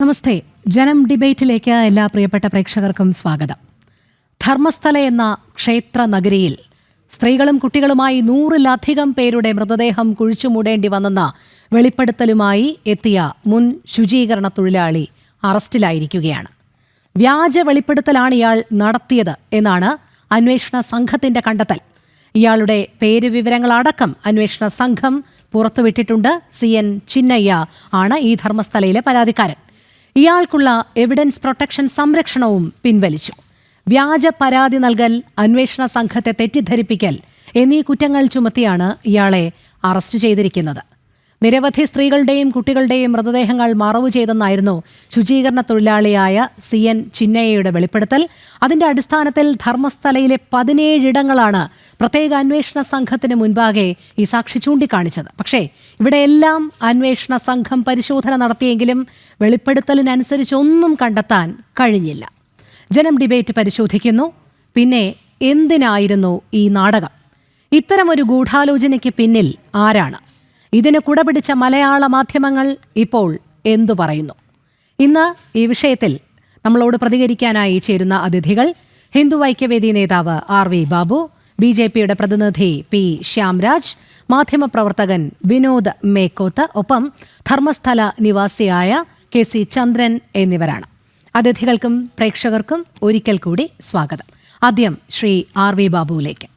നമസ്തേ. ജനം ഡിബേറ്റിലേക്ക് എല്ലാ പ്രിയപ്പെട്ട പ്രേക്ഷകർക്കും സ്വാഗതം. ധർമ്മസ്ഥല എന്ന ക്ഷേത്ര നഗരിയിൽ സ്ത്രീകളും കുട്ടികളുമായി 100-ലധികം പേരുടെ മൃതദേഹം കുഴിച്ചുമൂടേണ്ടി വന്നെന്ന വെളിപ്പെടുത്തലുമായി എത്തിയ മുൻ ശുചീകരണ തൊഴിലാളി അറസ്റ്റിലായിരിക്കുകയാണ്. വ്യാജ വെളിപ്പെടുത്തലാണ് ഇയാൾ നടത്തിയത് എന്നാണ് അന്വേഷണ സംഘത്തിന്റെ കണ്ടെത്തൽ. ഇയാളുടെ പേര് വിവരങ്ങളടക്കം അന്വേഷണ സംഘം പുറത്തുവിട്ടിട്ടുണ്ട്. CN ചിന്നയ്യ ആണ് ഈ ധർമ്മസ്ഥലയിലെ പരാതിക്കാരൻ. ഇയാൾക്കുള്ള എവിഡൻസ് പ്രൊട്ടക്ഷൻ സംരക്ഷണവും പിൻവലിച്ചു. വ്യാജ പരാതി നൽകൽ, അന്വേഷണ സംഘത്തെ തെറ്റിദ്ധരിപ്പിക്കൽ എന്നീ കുറ്റങ്ങൾ ചുമത്തിയാണ് ഇയാളെ അറസ്റ്റ് ചെയ്തിരിക്കുന്നത്. നിരവധി സ്ത്രീകളുടെയും കുട്ടികളുടെയും മൃതദേഹങ്ങൾ മറവു ചെയ്തെന്നായിരുന്നു ശുചീകരണ തൊഴിലാളിയായ CN ചിന്നയ്യയുടെ വെളിപ്പെടുത്തൽ. അതിന്റെ അടിസ്ഥാനത്തിൽ ധർമ്മസ്ഥലയിലെ 17 ഇടങ്ങളാണ് പ്രത്യേക അന്വേഷണ സംഘത്തിന് മുൻപാകെ ഈ സാക്ഷി ചൂണ്ടിക്കാണിച്ചത്. പക്ഷേ ഇവിടെയെല്ലാം അന്വേഷണ സംഘം പരിശോധന നടത്തിയെങ്കിലും വെളിപ്പെടുത്തലിനനുസരിച്ചൊന്നും കണ്ടെത്താൻ കഴിഞ്ഞില്ല. ജനം ഡിബേറ്റ് പരിശോധിക്കുന്നു, പിന്നെ എന്തിനായിരുന്നു ഈ നാടകം? ഇത്തരമൊരു ഗൂഢാലോചനയ്ക്ക് പിന്നിൽ ആരാണ്? ഇതിന് കുടപിടിച്ച മലയാള മാധ്യമങ്ങൾ ഇപ്പോൾ എന്തു പറയുന്നു? ഇന്ന് ഈ വിഷയത്തിൽ നമ്മളോട് പ്രതികരിക്കാനായി ചേരുന്ന അതിഥികൾ: ഹിന്ദു ഐക്യവേദി നേതാവ് RV ബാബു, BJPയുടെ പ്രതിനിധി P ശ്യാംരാജ്, മാധ്യമപ്രവർത്തകൻ വിനോദ് മേക്കോത്ത്, ഒപ്പം ധർമ്മസ്ഥല നിവാസിയായ KC ചന്ദ്രൻ എന്നിവരാണ്. അതിഥികൾക്കും പ്രേക്ഷകർക്കും ഒരിക്കൽ കൂടി സ്വാഗതം. ആദ്യം ശ്രീ RV ബാബുവിലേക്ക്.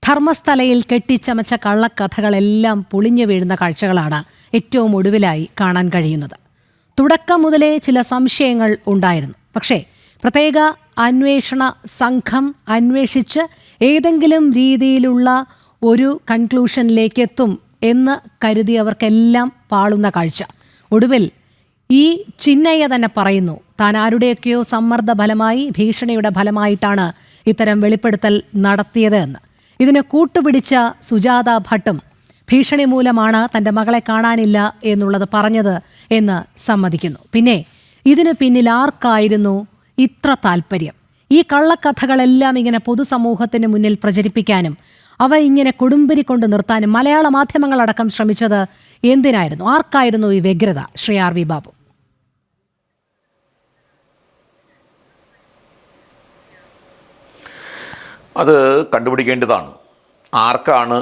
ധർമ്മസ്ഥലയിൽ കെട്ടിച്ചമച്ച കള്ളക്കഥകളെല്ലാം പൊളിഞ്ഞു വീഴുന്ന കാഴ്ചകളാണ് ഏറ്റവും ഒടുവിലായി കാണാൻ കഴിയുന്നത്. തുടക്കം മുതലേ ചില സംശയങ്ങൾ ഉണ്ടായിരുന്നു. പക്ഷേ പ്രത്യേക അന്വേഷണ സംഘം അന്വേഷിച്ച് ഏതെങ്കിലും രീതിയിലുള്ള ഒരു കൺക്ലൂഷനിലേക്ക് എത്തും എന്ന് കരുതിയവർക്കെല്ലാം പാളുന്ന കാഴ്ച. ഒടുവിൽ ഈ ചിന്നയ്യ തന്നെ പറയുന്നു, താൻ ആരുടെയൊക്കെയോ സമ്മർദ്ദ ഫലമായി, ഭീഷണിയുടെ ഫലമായിട്ടാണ് ഇത്തരം വെളിപ്പെടുത്തൽ നടത്തിയത് എന്ന്. ഇതിന് കൂട്ടുപിടിച്ച സുജാത ഭട്ടും ഭീഷണി മൂലമാണ് തൻ്റെ മകളെ കാണാനില്ല എന്നുള്ളത് പറഞ്ഞത് എന്ന് സമ്മതിക്കുന്നു. പിന്നെ ഇതിന് പിന്നിൽ ആർക്കായിരുന്നു ഇത്ര താല്പര്യം? ഈ കള്ളക്കഥകളെല്ലാം ഇങ്ങനെ പൊതുസമൂഹത്തിന് മുന്നിൽ പ്രചരിപ്പിക്കാനും അവ ഇങ്ങനെ കൊടുമ്പിരി കൊണ്ട് നിർത്താനും മലയാള മാധ്യമങ്ങളടക്കം ശ്രമിച്ചത് എന്തിനായിരുന്നു? ആർക്കായിരുന്നു ഈ വ്യഗ്രത? ശ്രീ RV ബാബു. അത് കണ്ടുപിടിക്കേണ്ടതാണ്. ആർക്കാണ്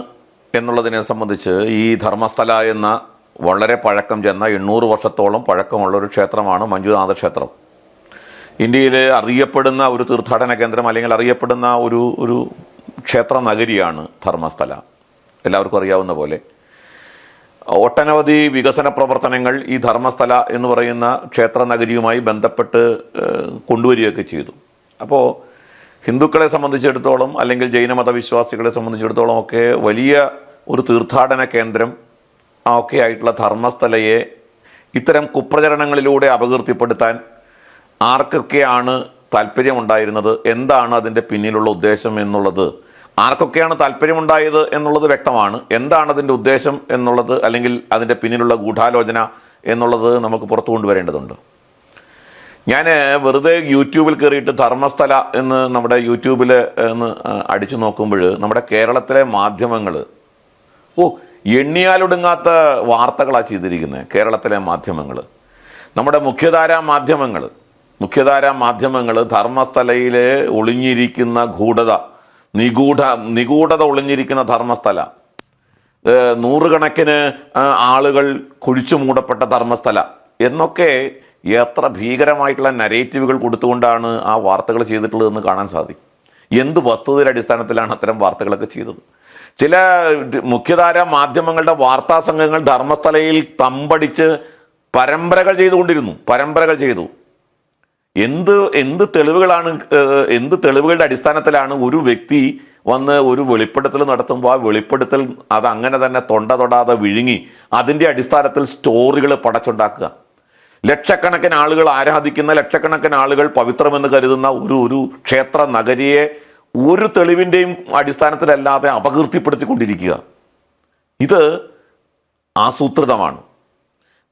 എന്നുള്ളതിനെ സംബന്ധിച്ച് ഈ ധർമ്മസ്ഥല എന്ന വളരെ പഴക്കം ചെന്ന 800 വർഷത്തോളം പഴക്കമുള്ളൊരു ക്ഷേത്രമാണ് മഞ്ജുനാഥ ക്ഷേത്രം. ഇന്ത്യയിലെ അറിയപ്പെടുന്ന ഒരു തീർത്ഥാടന കേന്ദ്രം, അല്ലെങ്കിൽ അറിയപ്പെടുന്ന ഒരു ക്ഷേത്ര നഗരിയാണ് ധർമ്മസ്ഥല. എല്ലാവർക്കും അറിയാവുന്ന പോലെ ഒട്ടനവധി വികസന പ്രവർത്തനങ്ങൾ ഈ ധർമ്മസ്ഥല എന്ന് പറയുന്ന ക്ഷേത്ര നഗരിയുമായി ബന്ധപ്പെട്ട് കൊണ്ടുവരികയൊക്കെ ചെയ്തു. അപ്പോൾ ഹിന്ദുക്കളെ സംബന്ധിച്ചിടത്തോളം, അല്ലെങ്കിൽ ജൈനമത വിശ്വാസികളെ സംബന്ധിച്ചിടത്തോളം ഒക്കെ വലിയ ഒരു തീർത്ഥാടന കേന്ദ്രം ഒക്കെ ആയിട്ടുള്ള ധർമ്മസ്ഥലയെ ഇത്തരം കുപ്രചരണങ്ങളിലൂടെ അപകീർത്തിപ്പെടുത്താൻ ആർക്കൊക്കെയാണ് താല്പര്യമുണ്ടായിരുന്നത്, എന്താണ് അതിൻ്റെ പിന്നിലുള്ള ഉദ്ദേശം എന്നുള്ളത്, ആർക്കൊക്കെയാണ് താല്പര്യമുണ്ടായത് എന്നുള്ളത് വ്യക്തമാണ്. എന്താണ് അതിൻ്റെ ഉദ്ദേശം എന്നുള്ളത്, അല്ലെങ്കിൽ അതിൻ്റെ പിന്നിലുള്ള ഗൂഢാലോചന എന്നുള്ളത് നമുക്ക് പുറത്തു കൊണ്ടുവരേണ്ടതുണ്ട്. ഞാൻ വെറുതെ യൂട്യൂബിൽ കയറിയിട്ട് ധർമ്മസ്ഥല എന്ന് നമ്മുടെ യൂട്യൂബിൽ ഒന്ന് അടിച്ചു നോക്കുമ്പോൾ നമ്മുടെ കേരളത്തിലെ മാധ്യമങ്ങൾ എണ്ണിയാലൊടുങ്ങാത്ത വാർത്തകളാണ് ചെയ്തിരിക്കുന്നത്. കേരളത്തിലെ മാധ്യമങ്ങൾ, നമ്മുടെ മുഖ്യധാരാ മാധ്യമങ്ങൾ ധർമ്മസ്ഥലയിലെ ഒളിഞ്ഞിരിക്കുന്ന നിഗൂഢത ഒളിഞ്ഞിരിക്കുന്ന ധർമ്മസ്ഥല, 100 കണക്കിന് ആളുകൾ കുഴിച്ചു മൂടപ്പെട്ട ധർമ്മസ്ഥല എന്നൊക്കെ എത്ര ഭീകരമായിട്ടുള്ള നരേറ്റീവുകൾ കൊടുത്തുകൊണ്ടാണ് ആ വാർത്തകൾ ചെയ്തിട്ടുള്ളതെന്ന് കാണാൻ സാധിക്കും. എന്ത് വസ്തുതയുടെ അടിസ്ഥാനത്തിലാണ് അത്തരം വാർത്തകളൊക്കെ ചെയ്തത്? ചില മുഖ്യധാര മാധ്യമങ്ങളുടെ വാർത്താ സംഘങ്ങൾ ധർമ്മസ്ഥലയിൽ തമ്പടിച്ച് പരമ്പരകൾ ചെയ്തു. എന്ത് തെളിവുകളുടെ അടിസ്ഥാനത്തിലാണ് ഒരു വ്യക്തി വന്ന് ഒരു വെളിപ്പെടുത്തൽ നടത്തുമ്പോൾ ആ വെളിപ്പെടുത്തൽ അത് അങ്ങനെ തന്നെ തൊടാതെ വിഴുങ്ങി അതിൻ്റെ അടിസ്ഥാനത്തിൽ സ്റ്റോറികൾ പടച്ചുണ്ടാക്കുക? ലക്ഷക്കണക്കിന് ആളുകൾ ആരാധിക്കുന്ന, ലക്ഷക്കണക്കിന് ആളുകൾ പവിത്രമെന്ന് കരുതുന്ന ഒരു ക്ഷേത്ര നഗരിയെ ഒരു തെളിവിൻ്റെയും അടിസ്ഥാനത്തിലല്ലാതെ അപകീർത്തിപ്പെടുത്തിക്കൊണ്ടിരിക്കുക. ഇത് ആസൂത്രിതമാണ്.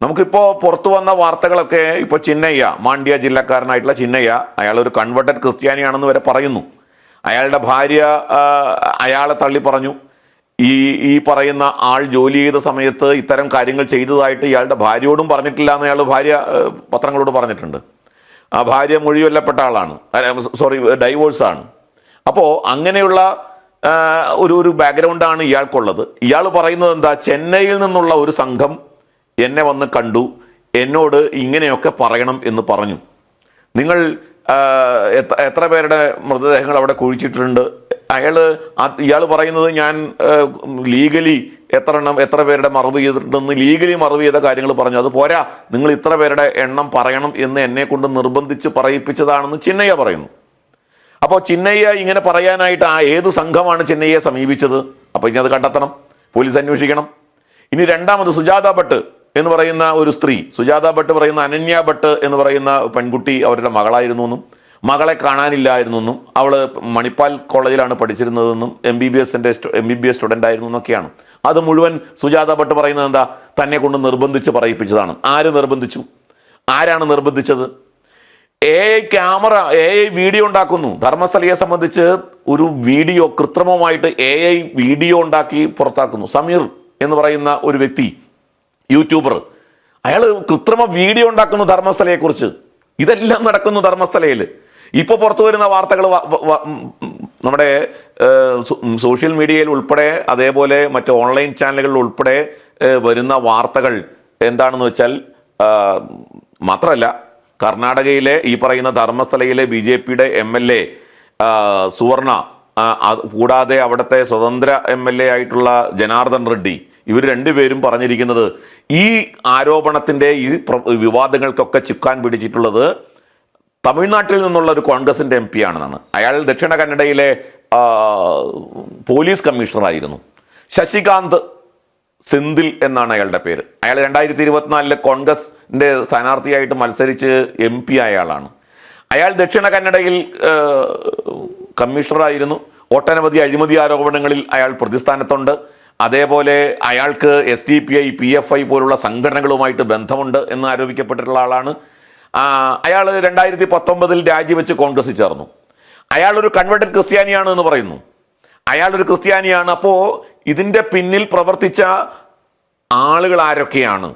നമുക്കിപ്പോൾ പുറത്തു വന്ന വാർത്തകളൊക്കെ, ഇപ്പോൾ ചിന്നയ്യ, മാണ്ഡ്യ ജില്ലക്കാരനായിട്ടുള്ള ചിന്നയ്യ, അയാളൊരു കൺവേർട്ടഡ് ക്രിസ്ത്യാനിയാണെന്ന് വരെ പറയുന്നു. അയാളുടെ ഭാര്യ അയാളെ തള്ളി പറഞ്ഞു. ഈ പറയുന്ന ആൾ ജോലി ചെയ്ത സമയത്ത് ഇത്തരം കാര്യങ്ങൾ ചെയ്തതായിട്ട് ഇയാളുടെ ഭാര്യയോടും പറഞ്ഞിട്ടില്ല എന്ന് അയാൾ ഭാര്യ പത്രങ്ങളോട് പറഞ്ഞിട്ടുണ്ട്. ആ ഭാര്യ മൊഴിയൊല്ലപ്പെട്ട ആളാണ്, സോറി ഡൈവോഴ്സാണ്. അപ്പോൾ അങ്ങനെയുള്ള ഒരു ബാക്ക്ഗ്രൗണ്ടാണ് ഇയാൾക്കുള്ളത്. ഇയാൾ പറയുന്നത് എന്താ, ചെന്നൈയിൽ നിന്നുള്ള ഒരു സംഘം എന്നെ വന്ന് കണ്ടു, എന്നോട് ഇങ്ങനെയൊക്കെ പറയണം എന്ന് പറഞ്ഞു. നിങ്ങൾ എത്ര പേരുടെ മൃതദേഹങ്ങൾ അവിടെ കുഴിച്ചിട്ടുണ്ട്? ഇയാൾ പറയുന്നത് ഞാൻ ലീഗലി എത്ര പേരുടെ മറവ് ചെയ്തിട്ടുണ്ടെന്ന് ലീഗലി മറവ് ചെയ്ത കാര്യങ്ങൾ പറഞ്ഞു. അത് പോരാ, നിങ്ങൾ ഇത്ര പേരുടെ എണ്ണം പറയണം എന്ന് എന്നെ കൊണ്ട് നിർബന്ധിച്ച് പറയിപ്പിച്ചതാണെന്ന് ചിന്നയ്യ പറയുന്നു. അപ്പോൾ ചിന്നയ്യ ഇങ്ങനെ പറയാനായിട്ട് ഏത് സംഘമാണ് ചിന്നയ്യയെ സമീപിച്ചത്? അപ്പോൾ ഇനി അത് കണ്ടെത്തണം, പോലീസ് അന്വേഷിക്കണം. ഇനി രണ്ടാമത് സുജാത ഭട്ട് എന്ന് പറയുന്ന ഒരു സ്ത്രീ, സുജാത ഭട്ട് പറയുന്ന അനന്യ ഭട്ട് എന്ന് പറയുന്ന പെൺകുട്ടി അവരുടെ മകളായിരുന്നു എന്നും മകളെ കാണാനില്ലായിരുന്നു എന്നും അവൾ മണിപ്പാൽ കോളേജിലാണ് പഠിച്ചിരുന്നതെന്നും MBBS സ്റ്റുഡൻ്റ് ആയിരുന്നു എന്നൊക്കെയാണ്. അത് മുഴുവൻ സുജാത ഭട്ട് പറയുന്നത് എന്താ, തന്നെ കൊണ്ട് നിർബന്ധിച്ച് പറയിപ്പിച്ചതാണ്. ആര് നിർബന്ധിച്ചു? ആരാണ് നിർബന്ധിച്ചത്? ക്യാമറ വീഡിയോ ഉണ്ടാക്കുന്നു. ധർമ്മസ്ഥലയെ സംബന്ധിച്ച് ഒരു വീഡിയോ കൃത്രിമമായിട്ട് വീഡിയോ ഉണ്ടാക്കി പുറത്താക്കുന്നു. സമീർ എന്ന് പറയുന്ന ഒരു വ്യക്തി, യൂട്യൂബർ, അയാൾ കൃത്രിമ വീഡിയോ ഉണ്ടാക്കുന്നു ധർമ്മസ്ഥലയെക്കുറിച്ച്. ഇതെല്ലാം നടക്കുന്നു ധർമ്മസ്ഥലയിൽ. ഇപ്പൊ പുറത്തു വരുന്ന വാർത്തകൾ നമ്മുടെ സോഷ്യൽ മീഡിയയിൽ ഉൾപ്പെടെ അതേപോലെ മറ്റ് ഓൺലൈൻ ചാനലുകളിൽ ഉൾപ്പെടെ വരുന്ന വാർത്തകൾ എന്താണെന്ന് വെച്ചാൽ, മാത്രമല്ല കർണാടകയിലെ ഈ പറയുന്ന ധർമ്മസ്ഥലയിലെ BJPയുടെ MLA സുവർണ, കൂടാതെ അവിടുത്തെ സ്വതന്ത്ര MLA ആയിട്ടുള്ള ജനാർദ്ദൻ റെഡ്ഡി, ഇവർ രണ്ടുപേരും പറഞ്ഞിരിക്കുന്നത് ഈ ആരോപണത്തിന്റെ ഈ വിവാദങ്ങൾക്കൊക്കെ ചുക്കാൻ പിടിച്ചിട്ടുള്ളത് തമിഴ്നാട്ടിൽ നിന്നുള്ള ഒരു കോൺഗ്രസിന്റെ MP ആണെന്നാണ്. അയാൾ ദക്ഷിണ കന്നഡയിലെ പോലീസ് കമ്മീഷണറായിരുന്നു. ശശികാന്ത് സിന്ധിൽ എന്നാണ് അയാളുടെ പേര്. അയാൾ 2024 കോൺഗ്രസിന്റെ സ്ഥാനാർത്ഥിയായിട്ട് മത്സരിച്ച് MP ആയ ആളാണ്. അയാൾ ദക്ഷിണ കന്നഡയിൽ കമ്മീഷണറായിരുന്നു. ഒട്ടനവധി അഴിമതി ആരോപണങ്ങളിൽ അയാൾ പ്രതിസ്ഥാനത്തുണ്ട്. അതേപോലെ അയാൾക്ക് SDPI PFI പോലുള്ള സംഘടനകളുമായിട്ട് ബന്ധമുണ്ട് എന്ന് ആരോപിക്കപ്പെട്ടിട്ടുള്ള ആളാണ്. അയാൾ 2019 രാജിവെച്ച് കോൺഗ്രസിൽ ചേർന്നു. അയാളൊരു കൺവേർട്ടഡ് ക്രിസ്ത്യാനിയാണ് എന്ന് പറയുന്നു. അയാളൊരു ക്രിസ്ത്യാനിയാണ്. അപ്പോൾ ഇതിൻ്റെ പിന്നിൽ പ്രവർത്തിച്ച ആളുകൾ ആരൊക്കെയാണ്?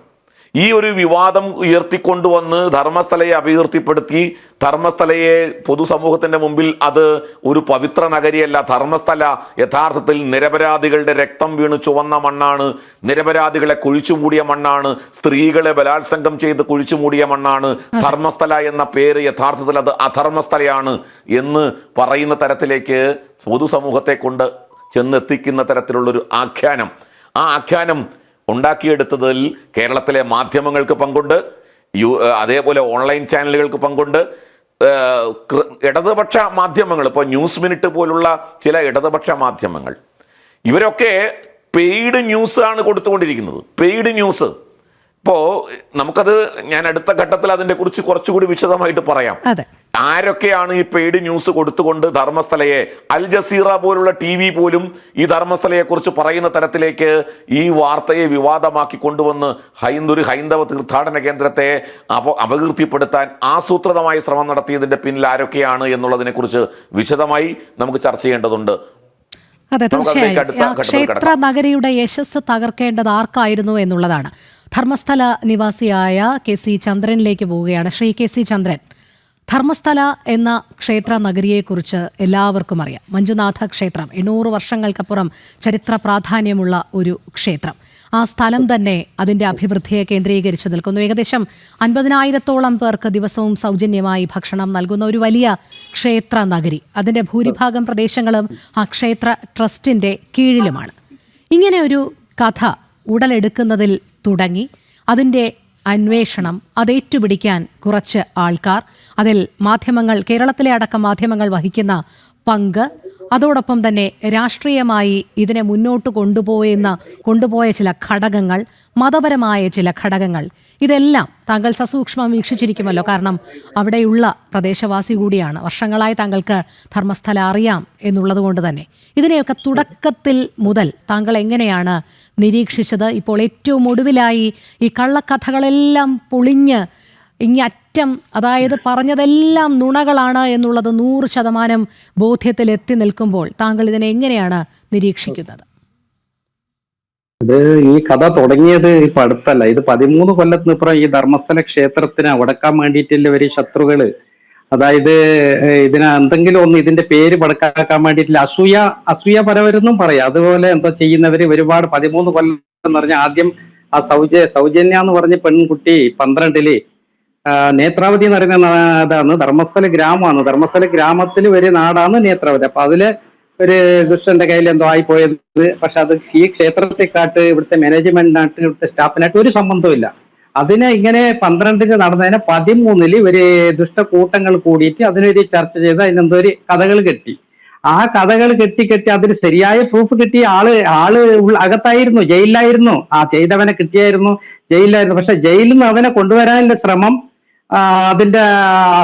ഈ ഒരു വിവാദം ഉയർത്തിക്കൊണ്ടുവന്ന് ധർമ്മസ്ഥലയെ അപകീർത്തിപ്പെടുത്തി, ധർമ്മസ്ഥലയെ പൊതുസമൂഹത്തിന്റെ മുമ്പിൽ അത് ഒരു പവിത്ര നഗരിയല്ല, ധർമ്മസ്ഥല യഥാർത്ഥത്തിൽ നിരപരാധികളുടെ രക്തം വീണ് ചുവന്ന മണ്ണാണ്, നിരപരാധികളെ കുഴിച്ചുമൂടിയ മണ്ണാണ്, സ്ത്രീകളെ ബലാത്സംഗം ചെയ്ത് കുഴിച്ചുമൂടിയ മണ്ണാണ്, ധർമ്മസ്ഥല എന്ന പേര് യഥാർത്ഥത്തിൽ അത് അധർമ്മസ്ഥലയാണ് എന്ന് പറയുന്ന തരത്തിലേക്ക് പൊതുസമൂഹത്തെ കൊണ്ട് ചെന്നെത്തിക്കുന്ന തരത്തിലുള്ളൊരു ആഖ്യാനം, ആ ആഖ്യാനം ഉണ്ടാക്കിയെടുത്തതിൽ കേരളത്തിലെ മാധ്യമങ്ങൾക്ക് പങ്കുണ്ട്, അതേപോലെ ഓൺലൈൻ ചാനലുകൾക്ക് പങ്കുണ്ട്. ഇടതുപക്ഷ മാധ്യമങ്ങൾ, ഇപ്പോൾ ന്യൂസ് മിനിറ്റ് പോലുള്ള ചില ഇടതുപക്ഷ മാധ്യമങ്ങൾ, ഇവരൊക്കെ പെയ്ഡ് ന്യൂസ് ആണ് കൊടുത്തുകൊണ്ടിരിക്കുന്നത്. Paid news. ഇപ്പോൾ നമുക്കത് ഞാൻ അടുത്ത ഘട്ടത്തിൽ അതിനെ കുറിച്ച് കുറച്ചുകൂടി വിശദമായിട്ട് പറയാം. ആരൊക്കെയാണ് ഈ പെയ്ഡ് ന്യൂസ് കൊടുത്തുകൊണ്ട് ധർമ്മസ്ഥലയെ, അൽ ജസീറ പോലുള്ള TV പോലും ഈ ധർമ്മസ്ഥലയെ കുറിച്ച് പറയുന്ന തരത്തിലേക്ക് ഈ വാർത്തയെ വിവാദമാക്കി കൊണ്ടുവന്ന് ഒരു ഹൈന്ദവ തീർത്ഥാടന കേന്ദ്രത്തെ അപകീർത്തിപ്പെടുത്താൻ ആസൂത്രിതമായ ശ്രമം നടത്തിയതിന്റെ പിന്നിൽ ആരൊക്കെയാണ് എന്നുള്ളതിനെ കുറിച്ച് വിശദമായി നമുക്ക് ചർച്ച ചെയ്യേണ്ടതുണ്ട്. അതെ, തീർച്ചയായും ക്ഷേത്ര നഗരിയുടെ യശസ് തകർക്കേണ്ടത് ആർക്കായിരുന്നു എന്നുള്ളതാണ്. ധർമ്മസ്ഥല നിവാസിയായ KC ചന്ദ്രനിലേക്ക് പോവുകയാണ്. ശ്രീ KC ചന്ദ്രൻ, ധർമ്മസ്ഥല എന്ന ക്ഷേത്ര നഗരിയെക്കുറിച്ച് എല്ലാവർക്കും അറിയാം. മഞ്ജുനാഥ ക്ഷേത്രം 800 വർഷങ്ങൾക്കപ്പുറം ചരിത്ര പ്രാധാന്യമുള്ള ഒരു ക്ഷേത്രം. ആ സ്ഥലം തന്നെ അതിൻ്റെ അഭിവൃദ്ധിയെ കേന്ദ്രീകരിച്ച് നിൽക്കുന്നു. ഏകദേശം 50,000-ഓളം പേർക്ക് ദിവസവും സൗജന്യമായി ഭക്ഷണം നൽകുന്ന ഒരു വലിയ ക്ഷേത്ര നഗരി. അതിൻ്റെ ഭൂരിഭാഗം പ്രദേശങ്ങളും ആ ക്ഷേത്ര ട്രസ്റ്റിൻ്റെ കീഴിലുമാണ്. ഇങ്ങനെ ഒരു കഥ ഉടലെടുക്കുന്നതിൽ തുടങ്ങി അതിൻ്റെ അന്വേഷണം, അതേറ്റുപിടിക്കാൻ കുറച്ച് ആൾക്കാർ, അതിൽ മാധ്യമങ്ങൾ, കേരളത്തിലെ അടക്കം മാധ്യമങ്ങൾ വഹിക്കുന്ന പങ്ക്, അതോടൊപ്പം തന്നെ രാഷ്ട്രീയമായി ഇതിനെ മുന്നോട്ട് കൊണ്ടുപോയ ചില ഘടകങ്ങൾ, മതപരമായ ചില ഘടകങ്ങൾ, ഇതെല്ലാം താങ്കൾ സസൂക്ഷ്മം വീക്ഷിച്ചിരിക്കുമല്ലോ. കാരണം അവിടെയുള്ള പ്രദേശവാസി കൂടിയാണ്. വർഷങ്ങളായി താങ്കൾക്ക് ധർമ്മസ്ഥല അറിയാം എന്നുള്ളത് കൊണ്ട് തന്നെ ഇതിനെയൊക്കെ തുടക്കത്തിൽ മുതൽ താങ്കൾ എങ്ങനെയാണ് നിരീക്ഷിച്ചത്? ഇപ്പോൾ ഏറ്റവും ഒടുവിലായി ഈ കള്ളക്കഥകളെല്ലാം പൊളിഞ്ഞ് ഇങ്ങറ്റം, അതായത് പറഞ്ഞതെല്ലാം നുണകളാണ് എന്നുള്ളത് 100% ബോധ്യത്തിൽ എത്തി നിൽക്കുമ്പോൾ താങ്കൾ ഇതിനെ എങ്ങനെയാണ് നിരീക്ഷിക്കുന്നത്? ഇത് ഈ കഥ തുടങ്ങിയത് ഇപ്പൊ അടുത്തല്ല. ഇത് 13 കൊല്ലത്തിനിപ്പുറം ഈ ധർമ്മസ്ഥല ക്ഷേത്രത്തിന് ഉടക്കാൻ വേണ്ടിയിട്ടുള്ള ഒരു ശത്രുക്കള്, അതായത് ഇതിന് എന്തെങ്കിലും ഒന്ന് ഇതിന്റെ പേര് പടക്കാക്കാൻ വേണ്ടിയിട്ടില്ല, അസൂയ പരവരെന്നും പറയാം. അതുപോലെ എന്താ ചെയ്യുന്നവര് ഒരുപാട് 13 കൊല്ലം എന്ന് പറഞ്ഞാൽ ആദ്യം ആ സൗജന്യ എന്ന് പറഞ്ഞ പെൺകുട്ടി 12-ല് നേത്രാവതി എന്ന് പറയുന്ന അതാണ് ധർമ്മസ്ഥല ഗ്രാമമാണ്. ധർമ്മസ്ഥല ഗ്രാമത്തിൽ ഒരു നാടാണ് നേത്രാവതി. അപ്പൊ അതില് ഒരു ദുഷ്ടന്റെ കയ്യിൽ എന്തോ ആയി പോയത്. പക്ഷെ അത് ഈ ക്ഷേത്രത്തെക്കാട്ട് ഇവിടുത്തെ മാനേജ്മെന്റിനായിട്ട് ഇവിടുത്തെ സ്റ്റാഫിനായിട്ട് ഒരു സംബന്ധവും. അതിനെ ഇങ്ങനെ 12-ന് നടന്നതിനെ 13-ല് ഒരു ദുഷ്ടക്കൂട്ടങ്ങൾ കൂടിയിട്ട് അതിനൊരു ചർച്ച ചെയ്ത് അതിനെന്തോ ഒരു കഥകൾ കെട്ടി. ആ കഥകൾ കെട്ടി അതിന് ശരിയായ പ്രൂഫ് കിട്ടിയ ആള് അകത്തായിരുന്നു, ജയിലിലായിരുന്നു. ആ ചെയ്തവനെ കിട്ടിയായിരുന്നു, ജയിലിലായിരുന്നു. പക്ഷെ ജയിലിൽ നിന്ന് അവനെ കൊണ്ടുവരാനുള്ള ശ്രമം അതിന്റെ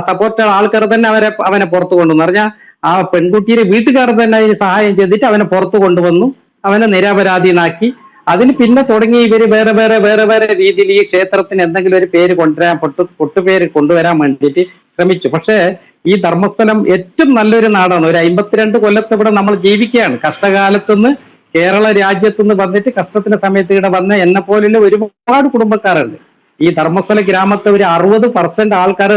സപ്പോർട്ട് ആൾക്കാർ തന്നെ അവനെ പുറത്തു കൊണ്ടുവന്നു. പറഞ്ഞാൽ ആ പെൺകുട്ടിയുടെ വീട്ടുകാർ തന്നെ അതിന് സഹായം ചെയ്തിട്ട് അവനെ പുറത്തു കൊണ്ടുവന്നു, അവനെ നിരപരാധിനാക്കി. അതിന് പിന്നെ തുടങ്ങി ഇവര് വേറെ രീതിയിൽ ഈ ക്ഷേത്രത്തിന് എന്തെങ്കിലും ഒരു പേര് കൊണ്ടുവരാൻ പൊട്ടുപേര് കൊണ്ടുവരാൻ വേണ്ടിയിട്ട് ശ്രമിച്ചു. പക്ഷേ ഈ ധർമ്മസ്ഥലം ഏറ്റവും നല്ലൊരു നാടാണ്. ഒരു 52 കൊല്ലത്ത് ഇവിടെ നമ്മൾ ജീവിക്കുകയാണ്. കഷ്ടകാലത്തുനിന്ന് കേരള രാജ്യത്തുനിന്ന് വന്നിട്ട് കഷ്ടത്തിന്റെ സമയത്ത് ഇവിടെ വന്ന എന്നെ പോലുള്ള ഒരുപാട് കുടുംബക്കാരുണ്ട്. ഈ ധർമ്മസ്ഥല ഗ്രാമത്തെ ഒരു 60% ആൾക്കാർ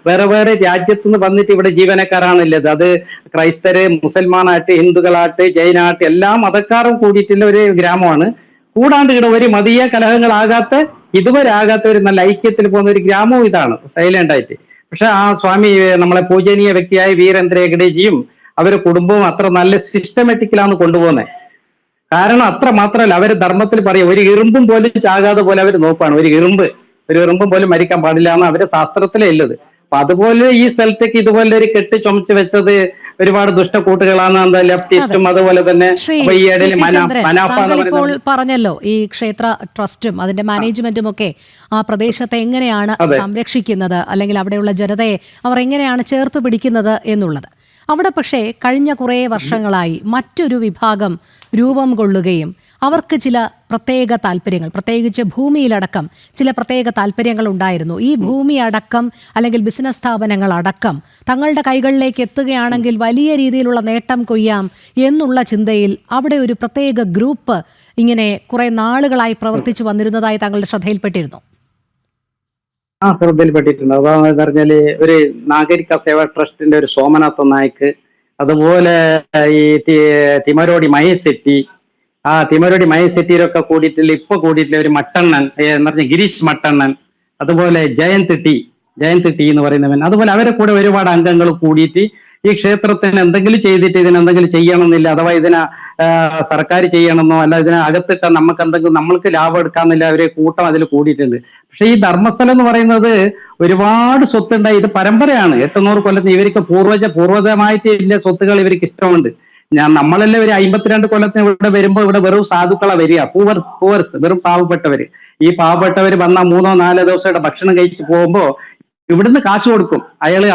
വേറെ രാജ്യത്തുനിന്ന് വന്നിട്ട് ഇവിടെ ജീവനക്കാരാണുള്ളത്. അത് ക്രൈസ്തര്, മുസൽമാനായിട്ട്, ഹിന്ദുക്കളായിട്ട്, ജൈനായിട്ട് എല്ലാ മതക്കാരും കൂടിയിട്ടുള്ള ഒരു ഗ്രാമമാണ്. കൂടാണ്ട് ഇവിടെ ഒരു മതീയ കലഹങ്ങളാകാത്ത, ഇതുവരെ ആകാത്ത ഒരു നല്ല ഐക്യത്തിൽ പോകുന്ന ഒരു ഗ്രാമവും ഇതാണ്, സൈലന്റ് ആയിട്ട്. പക്ഷെ ആ സ്വാമി നമ്മളെ പൂജനീയ വ്യക്തിയായ വീരേന്ദ്ര ഹെഗ്ഡേജിയും അവരുടെ കുടുംബവും അത്ര നല്ല സിസ്റ്റമാറ്റിക്കലാണ് കൊണ്ടുപോകുന്നത്. കാരണം അത്ര മാത്രമല്ല, അവര് ധർമ്മത്തിൽ പറയും ഒരു ഇറുമ്പും പോലും ചാകാതെ പോലെ അവർ നോക്കുകയാണ്. ഒരു ഇറുമ്പും പോലും മരിക്കാൻ പാടില്ല എന്ന് അവരുടെ ശാസ്ത്രത്തിലേ ഉള്ളത്. അപ്പൊ അതുപോലെ ഈ സ്ഥലത്തേക്ക് ഇതുപോലെ ഒരു കെട്ട് ചുമച്ച് വെച്ചത് ഒരുപാട് ദുഷ്ടക്കൂട്ടുകളാണ്. എന്താ ലെഫ്റ്റിസ്റ്റും അതുപോലെ തന്നെ ഈ ഇടയിൽ ഇപ്പോൾ പറഞ്ഞല്ലോ, ഈ ക്ഷേത്ര ട്രസ്റ്റും അതിന്റെ മാനേജ്മെന്റും ഒക്കെ ആ പ്രദേശത്തെ എങ്ങനെയാണ് സംരക്ഷിക്കുന്നത്, അല്ലെങ്കിൽ അവിടെയുള്ള ജനതയെ അവർ എങ്ങനെയാണ് ചേർത്ത് പിടിക്കുന്നത് എന്നുള്ളത്. അവിടെ പക്ഷേ കഴിഞ്ഞ കുറേ വർഷങ്ങളായി മറ്റൊരു വിഭാഗം രൂപം കൊള്ളുകയും അവർക്ക് ചില പ്രത്യേക താല്പര്യങ്ങൾ, പ്രത്യേകിച്ച് ഭൂമിയിലടക്കം ചില പ്രത്യേക താല്പര്യങ്ങൾ ഉണ്ടായിരുന്നു. ഈ ഭൂമി അടക്കം അല്ലെങ്കിൽ ബിസിനസ് സ്ഥാപനങ്ങൾ അടക്കം തങ്ങളുടെ കൈകളിലേക്ക് എത്തുകയാണെങ്കിൽ വലിയ രീതിയിലുള്ള നേട്ടം കൊയ്യാം എന്നുള്ള ചിന്തയിൽ അവിടെ ഒരു പ്രത്യേക ഗ്രൂപ്പ് ഇങ്ങനെ കുറെ നാളുകളായി പ്രവർത്തിച്ചു വന്നിരുന്നതായി താങ്കളുടെ ശ്രദ്ധയിൽപ്പെട്ടിരുന്നു. ശ്രദ്ധയിൽപ്പെട്ടിട്ടുണ്ട്. അതാണെന്ന് പറഞ്ഞാല് ഒരു നാഗരിക സേവാ ട്രസ്റ്റിന്റെ ഒരു സോമനാഥ നായിക്ക്, അതുപോലെ ഈ തിമരോടി മഹേശെട്ടി, ആ തിമരോടി മഹേശെട്ടിയിലൊക്കെ കൂടിയിട്ടില്ല, ഇപ്പൊ കൂടിയിട്ടില്ല ഒരു മട്ടണ്ണൻ എന്ന് പറഞ്ഞ ഗിരീഷ് മട്ടണ്ണൻ, അതുപോലെ ജയന്ത് ടി എന്ന് പറയുന്നവൻ, അതുപോലെ അവരെ കൂടെ ഒരുപാട് അംഗങ്ങൾ കൂടിയിട്ട് ഈ ക്ഷേത്രത്തിന് എന്തെങ്കിലും ചെയ്തിട്ട് ഇതിനെന്തെങ്കിലും ചെയ്യണമെന്നില്ല, അഥവാ ഇതിനെ സർക്കാർ ചെയ്യണമെന്നോ അല്ല ഇതിനെ അകത്തിട്ട് നമുക്ക് എന്തെങ്കിലും നമ്മൾക്ക് ലാഭം എടുക്കാമെന്നില്ല അവരെ കൂട്ടം അതിൽ കൂടിയിട്ടുണ്ട്. പക്ഷെ ഈ ധർമ്മസ്ഥലം എന്ന് പറയുന്നത് ഒരുപാട് സ്വത്തുണ്ടായി. ഇത് പരമ്പരയാണ്. 800 കൊല്ലത്തിന് ഇവർക്ക് പൂർവ്വജമായിട്ട് ഇല്ല സ്വത്തുകൾ ഇവർക്ക് ഇഷ്ടമുണ്ട്. നമ്മളെല്ലാം ഒരു 52 കൊല്ലത്തിന് ഇവിടെ വരുമ്പോൾ ഇവിടെ വെറും സാധുക്കളെ വരിക, പൂവേഴ്സ്, വെറും പാവപ്പെട്ടവര്. ഈ പാവപ്പെട്ടവര് വന്ന 3-4 ദിവസമായിട്ട് ഭക്ഷണം കഴിച്ച് പോകുമ്പോ ഇവിടുന്ന് കാശ് കൊടുക്കും.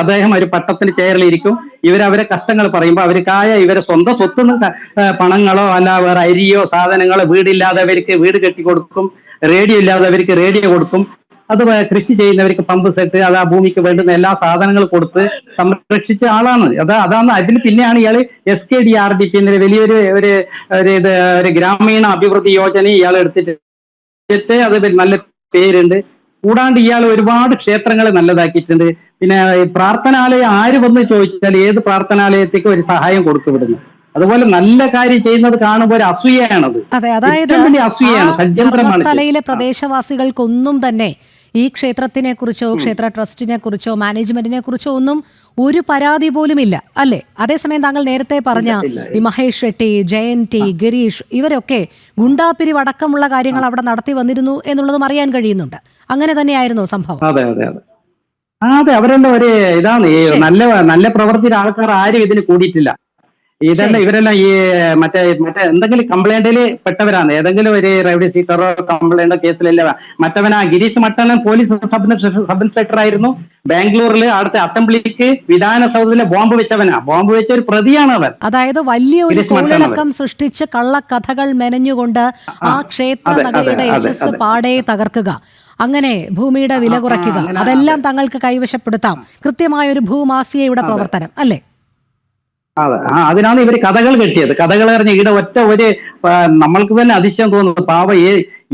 അദ്ദേഹം ഒരു പട്ടത്തിന് ചെയറിലിരിക്കും. ഇവരവരെ കഷ്ടങ്ങൾ പറയുമ്പോൾ അവർക്കായ ഇവരെ സ്വന്തം സ്വത്തുനിന്ന് പണങ്ങളോ അല്ല വേറെ അരിയോ സാധനങ്ങളോ, വീടില്ലാത്തവർക്ക് വീട് കെട്ടിക്കൊടുക്കും, റേഡിയോ ഇല്ലാത്തവർക്ക് റേഡിയോ കൊടുക്കും, അത് കൃഷി ചെയ്യുന്നവർക്ക് പമ്പ് സെറ്റ്, അത് ആ ഭൂമിക്ക് വേണ്ടുന്ന എല്ലാ സാധനങ്ങളും കൊടുത്ത് സംരക്ഷിച്ച ആളാണ്. അതാണ് അതിന് പിന്നെയാണ് ഇയാള് SKDRDP എന്നൊരു വലിയൊരു ഒരു ഗ്രാമീണ അഭിവൃദ്ധി യോജന ഇയാൾ എടുത്തിട്ട് അത് നല്ല പേരുണ്ട്. കൂടാണ്ട് ഇയാൾ ഒരുപാട് ക്ഷേത്രങ്ങളെ നല്ലതാക്കിയിട്ടുണ്ട്. പിന്നെ പ്രാർത്ഥനാലയം ആര് വന്ന് ചോദിച്ചാൽ ഏത് പ്രാർത്ഥനാലയത്തേക്ക് ഒരു സഹായം കൊടുത്തു വിടുന്നു. അതുപോലെ നല്ല കാര്യം ചെയ്യുന്നത് കാണുമ്പോൾ ഒരു അസൂയയാണത്. അതെ, അതായത് ധർമ്മസ്ഥലയിലെ പ്രദേശവാസികൾക്കൊന്നും തന്നെ ഈ ക്ഷേത്രത്തിനെ കുറിച്ചോ ക്ഷേത്ര ട്രസ്റ്റിനെ കുറിച്ചോ മാനേജ്മെന്റിനെ കുറിച്ചോ ഒന്നും ഒരു പരാതി പോലുമില്ല, അല്ലേ? അതേസമയം താങ്കൾ നേരത്തെ പറഞ്ഞ ഈ മഹേഷ് ഷെട്ടി, ജയന്ത് ടി, ഗിരീഷ് ഇവരൊക്കെ ഗുണ്ടാപിരിവ് അടക്കമുള്ള കാര്യങ്ങൾ അവിടെ നടത്തി വന്നിരുന്നു എന്നുള്ളതും അറിയാൻ കഴിയുന്നുണ്ട്. അങ്ങനെ തന്നെയായിരുന്നു സംഭവം. അതെ, അവരെല്ലാം ഒരു ഇതാണ്. നല്ല പ്രവർത്തിയുടെ ആൾക്കാർ ആരും ഇതിന് കൂടിയിട്ടില്ല. ഇവരെല്ലാം ഈ മറ്റേ എന്തെങ്കിലും കംപ്ലൈന്റിൽ പെട്ടവരാണ്. ഏതെങ്കിലും ഒരു റെവന്യൂ സീറ്ററോ കംപ്ലൈന്റോ കേസിലല്ല. മറ്റവനാ Girish Mattannan police sub inspector ആയിരുന്നു. ബാംഗ്ലൂരിൽ അവിടുത്തെ അസംബ്ലിക്ക് വിധാനസൗധത്തിലെ ബോംബ് വെച്ച ഒരു പ്രതിയാണ് അവൻ. അതായത് വലിയ ഒരു കോളിളക്കം സൃഷ്ടിച്ച് കള്ളക്കഥകൾ മെനഞ്ഞുകൊണ്ട് ആ ക്ഷേത്ര നഗരിയുടെ യശസ് പാടെ തകർക്കുക, അങ്ങനെ ഭൂമിയുടെ വില കുറയ്ക്കുക, അതെല്ലാം തങ്ങൾക്ക് കൈവശപ്പെടുത്താം. കൃത്യമായ ഒരു ഭൂമാഫിയയുടെ പ്രവർത്തനം, അല്ലേ? അതെ, അതിനാണ് ഇവർ കഥകൾ കെട്ടിയത്. കഥകൾ പറഞ്ഞ ഇവിടെ ഒറ്റ ഒരു നമ്മൾക്ക് തന്നെ അതിശയം തോന്നുന്നത് പാവ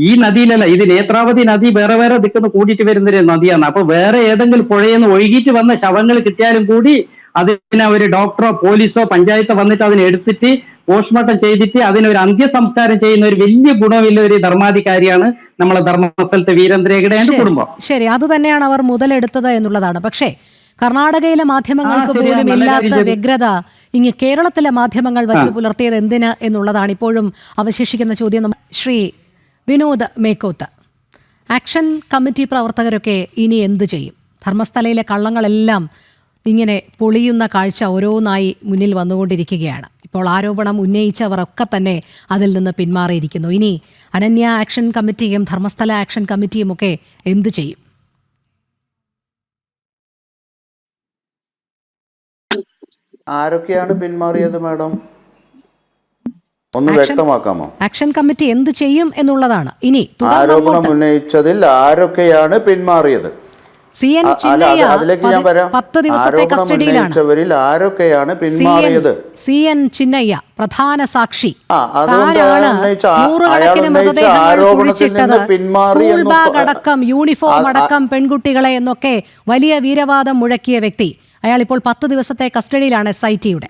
ഈ നദിയിലല്ല, ഇത് നേത്രാവതി നദി വേറെ വേറെ ദിക്കുന്ന കൂടിയിട്ട് വരുന്നൊരു നദിയാണ്. അപ്പൊ വേറെ ഏതെങ്കിലും പുഴയിൽ നിന്ന് ഒഴുകിയിട്ട് വന്ന ശവങ്ങൾ കിട്ടിയാലും കൂടി അതിനെ ഒരു ഡോക്ടറോ പോലീസോ പഞ്ചായത്തോ വന്നിട്ട് അതിനെ എടുത്തിട്ട് പോസ്റ്റ്മോർട്ടം ചെയ്തിട്ട് അതിനൊരു അന്ത്യസംസ്കാരം ചെയ്യുന്ന ഒരു വലിയ ഗുണമില്ല ഒരു ധർമാധികാരിയാണ് നമ്മളെ ധർമ്മസ്ഥലത്തെ വീരേന്ദ്ര ഹെഗ്ഡെയുടെ കുടുംബം. ശരി, അത് തന്നെയാണ് അവർ മുതലെടുത്തത് എന്നുള്ളതാണ്. പക്ഷേ കർണാടകയിലെ മാധ്യമങ്ങൾക്ക് പോലും ഇല്ലാത്ത വ്യഗ്രത ഇങ്ങ് കേരളത്തിലെ മാധ്യമങ്ങൾ വച്ചു പുലർത്തിയത് എന്തിന് എന്നുള്ളതാണ് ഇപ്പോഴും അവശേഷിക്കുന്ന ചോദ്യം. ശ്രീ വിനോദ് മേക്കോത്ത്, ആക്ഷൻ കമ്മിറ്റി പ്രവർത്തകരൊക്കെ ഇനി എന്ത് ചെയ്യും? ധർമ്മസ്ഥലയിലെ കള്ളങ്ങളെല്ലാം ഇങ്ങനെ പൊളിയുന്ന കാഴ്ച ഓരോന്നായി മുന്നിൽ വന്നുകൊണ്ടിരിക്കുകയാണ്. ഇപ്പോൾ ആരോപണം ഉന്നയിച്ചവർ ഒക്കെ തന്നെ അതിൽ നിന്ന് പിന്മാറിയിരിക്കുന്നു. ഇനി അനന്യ ആക്ഷൻ കമ്മിറ്റിയും ധർമ്മസ്ഥല ആക്ഷൻ കമ്മിറ്റിയും ഒക്കെ എന്ത് ചെയ്യും? ആരൊക്കെയാണ് പിന്മാറിയത് മാഡം? ഒന്ന് വ്യക്തമാക്കാമോ? ആക്ഷൻ കമ്മിറ്റി എന്ത് ചെയ്യും എന്നുള്ളതാണ് ഇനി ആരോപണം ഉന്നയിച്ചതിൽ ആരൊക്കെയാണ് പിന്മാറിയത്? അതിലേക്ക് ഞാൻ വരാം. 10 ദിവസത്തെ കസ്റ്റഡിയിലാണ്. ആരൊക്കെയാണ് പിന്മാറിയത്? CN ചിന്നയ്യ പ്രധാന സാക്ഷി. നൂറുകണക്കിന് മൃതദേഹങ്ങൾ കുഴിച്ചിട്ടത്, സ്കൂൾ ബാഗ് അടക്കം യൂണിഫോം അടക്കം പെൺകുട്ടികളെ എന്നൊക്കെ വലിയ വീരവാദം മുഴക്കിയ വ്യക്തി. അയാൾ ഇപ്പോൾ 10 ദിവസത്തെ കസ്റ്റഡിയിലാണ് SIT-യുടെ.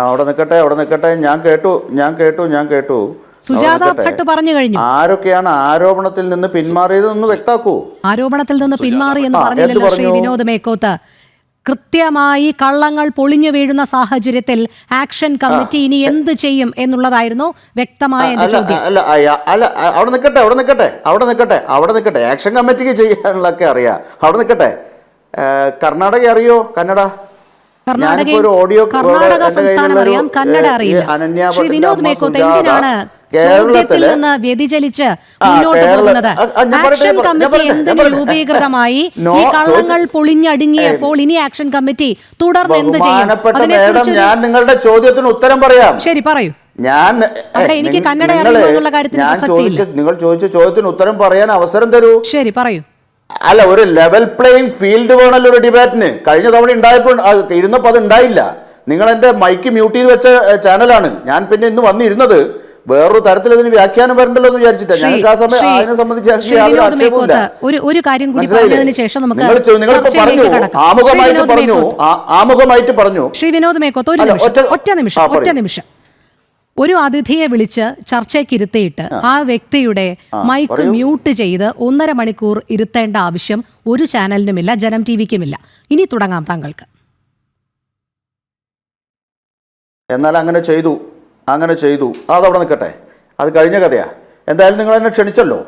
അവിടെ നിൽക്കട്ടെ, ഞാൻ കേട്ടു. സുജാത ഭട്ട് പറഞ്ഞു കഴിഞ്ഞു. ആരൊക്കെയാണ് ആരോപണത്തിൽ നിന്ന് പിന്മാറിയതെന്ന് വ്യക്താക്കൂ. ആരോപണത്തിൽ നിന്ന് പിന്മാറി എന്ന് പറഞ്ഞില്ലല്ലോ ശ്രീ വിനോദ് മേക്കോത്ത്. കൃത്യമായി കള്ളങ്ങൾ പൊളിഞ്ഞു വീഴുന്ന സാഹചര്യത്തിൽ ആക്ഷൻ കമ്മിറ്റി ഇനി എന്ത് ചെയ്യും എന്നുള്ളതായിരുന്നു വ്യക്തമായ എന്റെ ചോദ്യം. അവിടെ നിൽക്കട്ടെ. ആക്ഷൻ കമ്മിറ്റിക്ക് ചെയ്യാനുള്ളതൊക്കെ അറിയാം. അവിടെ നിൽക്കട്ടെ. കർണാടക അറിയോ? കർണാടക സംസ്ഥാനം അറിയാം, കന്നഡ അറിയില്ല. ശ്രീ വിനോദ് മേക്കോത്ത്, എന്തിനാണ് ചോദ്യത്തിൽ നിന്ന് വ്യതിചലിച്ച് മുന്നോട്ട് പോകുന്നത്? ആക്ഷൻ കമ്മിറ്റി എന്തിനു രൂപീകൃതമായി? ഈ കള്ളങ്ങൾ പൊളിഞ്ഞടുങ്ങിയപ്പോൾ ഇനി ആക്ഷൻ കമ്മിറ്റി തുടർന്ന് എന്ത് ചെയ്യും? ഞാൻ നിങ്ങളുടെ ചോദ്യത്തിന് ഉത്തരം പറയാം. ശരി, പറയൂ. അവിടെ എനിക്ക് കന്നഡ അറിയുമെന്നുള്ള കാര്യത്തിൽ പ്രസക്തിയില്ല. നിങ്ങൾ ചോദിച്ച ചോദ്യത്തിന് ഉത്തരം പറയാൻ അവസരം തരൂ. ശരി, പറയൂ. അല്ല, ഒരു ലെവൽ പ്ലേയിങ് ഫീൽഡ് വേണമല്ലോ ഒരു ഡിബേറ്റിന്. കഴിഞ്ഞ തവണ ഉണ്ടായപ്പോൾ ഇരുന്നപ്പോൾ അത് ഉണ്ടായില്ല. നിങ്ങൾ എന്റെ മൈക്ക് മ്യൂട്ട് ചെയ്ത് വെച്ച ചാനലാണ്. ഞാൻ പിന്നെ ഇന്ന് വന്നിരുന്നത് വേറൊരു തരത്തിൽ ഇതിന് വ്യാഖ്യാനം വരണ്ടല്ലോ എന്ന് വിചാരിച്ചിട്ടാണ്. ഞങ്ങൾക്ക് ആ സമയം അതിനെ സംബന്ധിച്ച് ഒരു കാര്യം കൂടി പറഞ്ഞതിന് ശേഷം നമുക്ക് ആമുഖമായിട്ട് പറഞ്ഞു. ശ്രീ വിനോദ് മേക്കോത്ത്, ഒറ്റ നിമിഷം. ഒരു അതിഥിയെ വിളിച്ച് ചർച്ചയ്ക്ക് ഇരുത്തിയിട്ട് ആ വ്യക്തിയുടെ മൈക്ക് മ്യൂട്ട് ചെയ്ത് 1.5 മണിക്കൂർ ഇരുത്തേണ്ട ആവശ്യം ഒരു ചാനലിനുമില്ല, ജനം TVക്കുമില്ല. ഇനി തുടങ്ങാം താങ്കൾക്ക്. എന്നാൽ അങ്ങനെ ചെയ്തു. അതവിടെ നിൽക്കട്ടെ, അത് കഴിഞ്ഞ കഥയാ. എന്തായാലും നിങ്ങൾ എന്നെ ക്ഷണിച്ചല്ലോ,